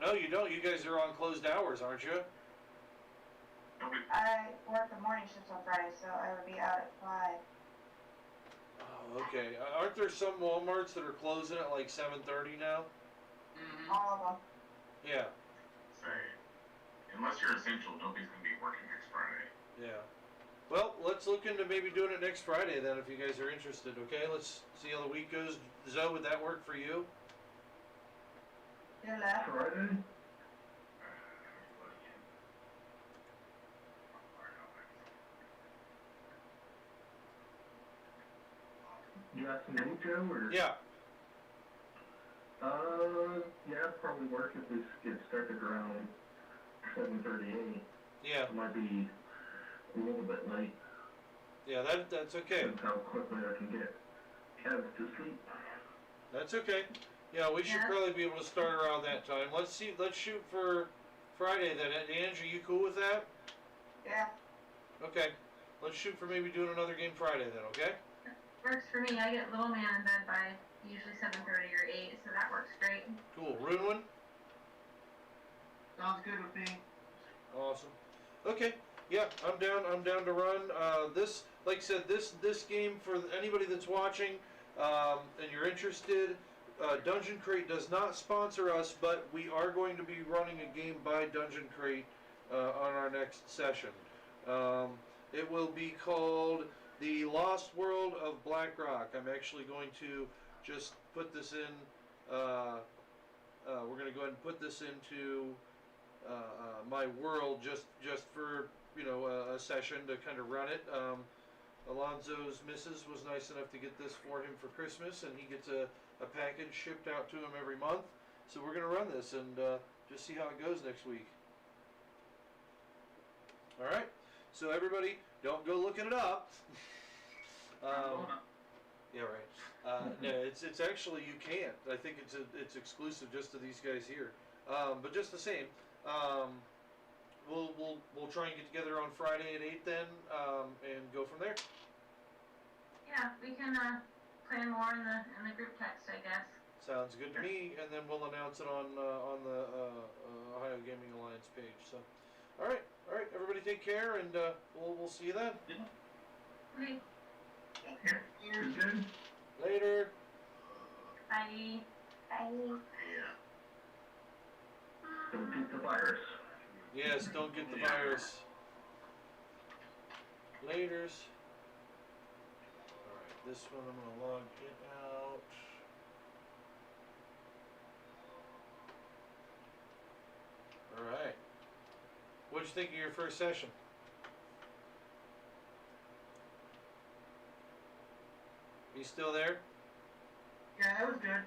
No, you don't. You guys are on closed hours, aren't you? I work the morning shifts on Friday, so I would be out at 5. Oh, okay. Aren't there some Walmarts that are closing at like 7:30 now? Mm-hmm. All of them. Yeah. Say, unless you're essential, nobody's gonna be working next Friday. Yeah. Well, let's look into maybe doing it next Friday then, if you guys are interested. Okay, let's see how the week goes. Zoe, would that work for you? Do that. Friday? You asking me, Joe, or? Yeah. Yeah, it'd probably work if we get started around 7:38. Yeah. It might be a little bit late. Yeah, that's okay. Depends how quickly I can get Kev to sleep. That's okay. Yeah, we should Yeah. probably be able to start around that time. Let's shoot for Friday then. Ange, are you cool with that? Yeah. Okay. Let's shoot for maybe doing another game Friday then, okay? Works for me. I get little man in bed by usually 7:30 or 8, so that works great. Cool. Ruinwin? Sounds good with me. Awesome. Okay. Yeah, I'm down to run. This, like I said, this game for anybody that's watching, and you're interested, Dungeon Crate does not sponsor us, but we are going to be running a game by Dungeon Crate on our next session. It will be called The Lost World of Blackrock. I'm actually going to just put this in. We're going to go ahead and put this into my world just for a session to kind of run it. Alonzo's missus was nice enough to get this for him for Christmas, and he gets a package shipped out to him every month. So we're going to run this and just see how it goes next week. All right. So everybody, don't go looking it up. Yeah, right. No, it's actually, you can't. I think it's exclusive just to these guys here. But just the same, we'll try and get together on Friday at 8 then, and go from there. Yeah, we can plan more in the group text, I guess. Sounds good to me. And then we'll announce it on the Ohio Gaming Alliance page. So, all right, everybody, take care, and we'll see you then. Okay. You're good? Later. Bye. Bye. Yeah. Don't get the virus. Yes, don't get the virus. Laters. Alright, this one I'm gonna log it out. Alright. What'd you think of your first session? You still there? Yeah, that was good.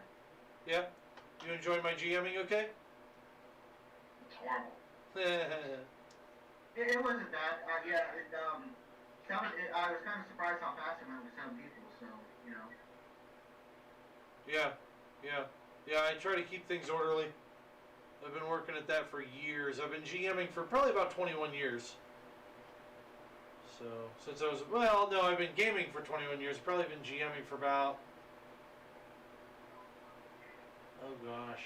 Yeah? You enjoy my GMing okay? It's horrible. Yeah. It wasn't bad. I was kind of surprised how fast it went with 7 people. So Yeah, I try to keep things orderly. I've been working at that for years. I've been GMing for probably about 21 years. So, since I was, I've been gaming for 21 years. Probably been GMing for about, oh gosh.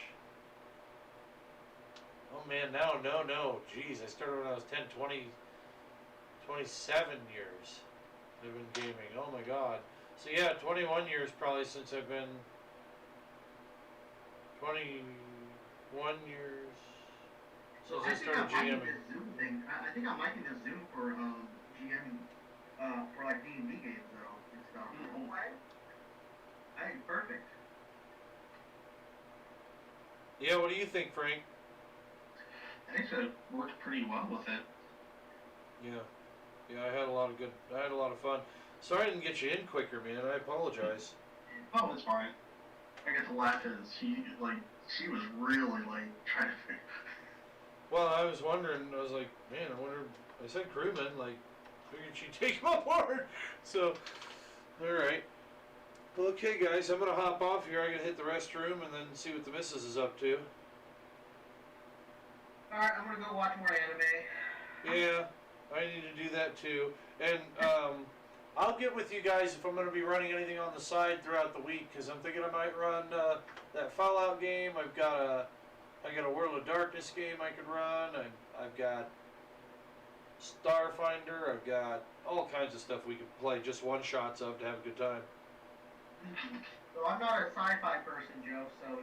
Oh man, no. Jeez, I started when I was 10, 20, 27 years. I've been gaming. Oh my god. So yeah, 21 years probably since I've been 21 years since I started GMing. This Zoom thing. I think I'm liking this Zoom for GMing for like D&D games though and stuff. Mm-hmm. I think perfect. Yeah, what do you think, Frank? I think it worked pretty well with it. Yeah, I had a lot of fun. Sorry I didn't get you in quicker, man. I apologize. Oh, it's fine. I get to laugh because she was really like trying to figure. Well, I was wondering, I was like, man, I wonder, I said crewman, like, figured she'd take him aboard. So, alright. Well, okay, guys, I'm gonna hop off here. I gotta hit the restroom and then see what the missus is up to. Alright, I'm gonna go watch more anime. Yeah, I need to do that too. And, I'll get with you guys if I'm gonna be running anything on the side throughout the week, because I'm thinking I might run, that Fallout game. I got a World of Darkness game I could run. I've got Starfinder. I've got all kinds of stuff we could play just one shots of to have a good time. So I'm not a sci-fi person, Joe. So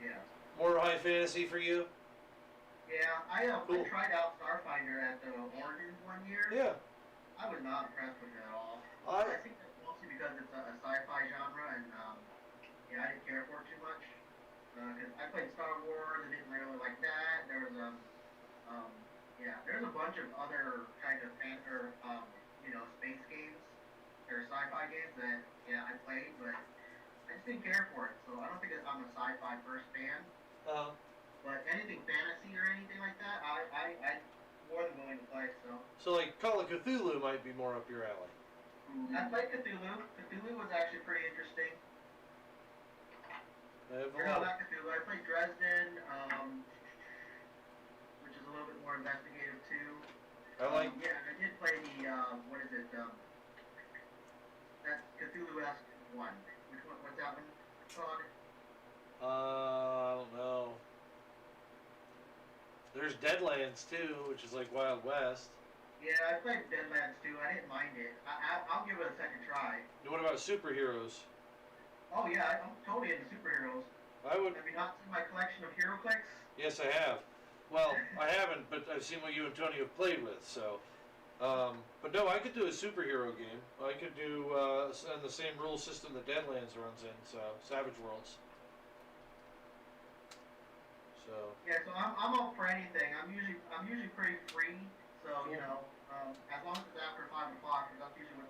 yeah. More high fantasy for you? Yeah, I Cool. tried out Starfinder at the Origins one year. Yeah. I was not impressed with it at all. I I think that's mostly because it's a sci-fi genre, and yeah, I didn't care for it too much. Cause I played Star Wars, and didn't really like that. There was there's a bunch of other kind of space games or sci-fi games that I played, but I just didn't care for it. So I don't think I'm a sci-fi first fan. But anything fantasy or anything like that, I more than willing to play. So like Call of Cthulhu might be more up your alley. I played Cthulhu. Cthulhu was actually pretty interesting. No, not Cthulhu. I played Dresden, which is a little bit more investigative too. I like. Yeah, I did play the what is it? That Cthulhu-esque one. Which one? What's that one called? I don't know. There's Deadlands too, which is like Wild West. Yeah, I played Deadlands too. I didn't mind it. I'll give it a second try. What about superheroes? Oh yeah, I'm totally into superheroes. I would. Have you not seen my collection of hero clicks? Yes, I have. Well, I haven't, but I've seen what you and Tony have played with. So, but no, I could do a superhero game. I could do in the same rule system that Deadlands runs in. So, Savage Worlds. So. Yeah, so I'm up for anything. I'm usually pretty free. So as long as it's after 5 o'clock, 'cause that's usually what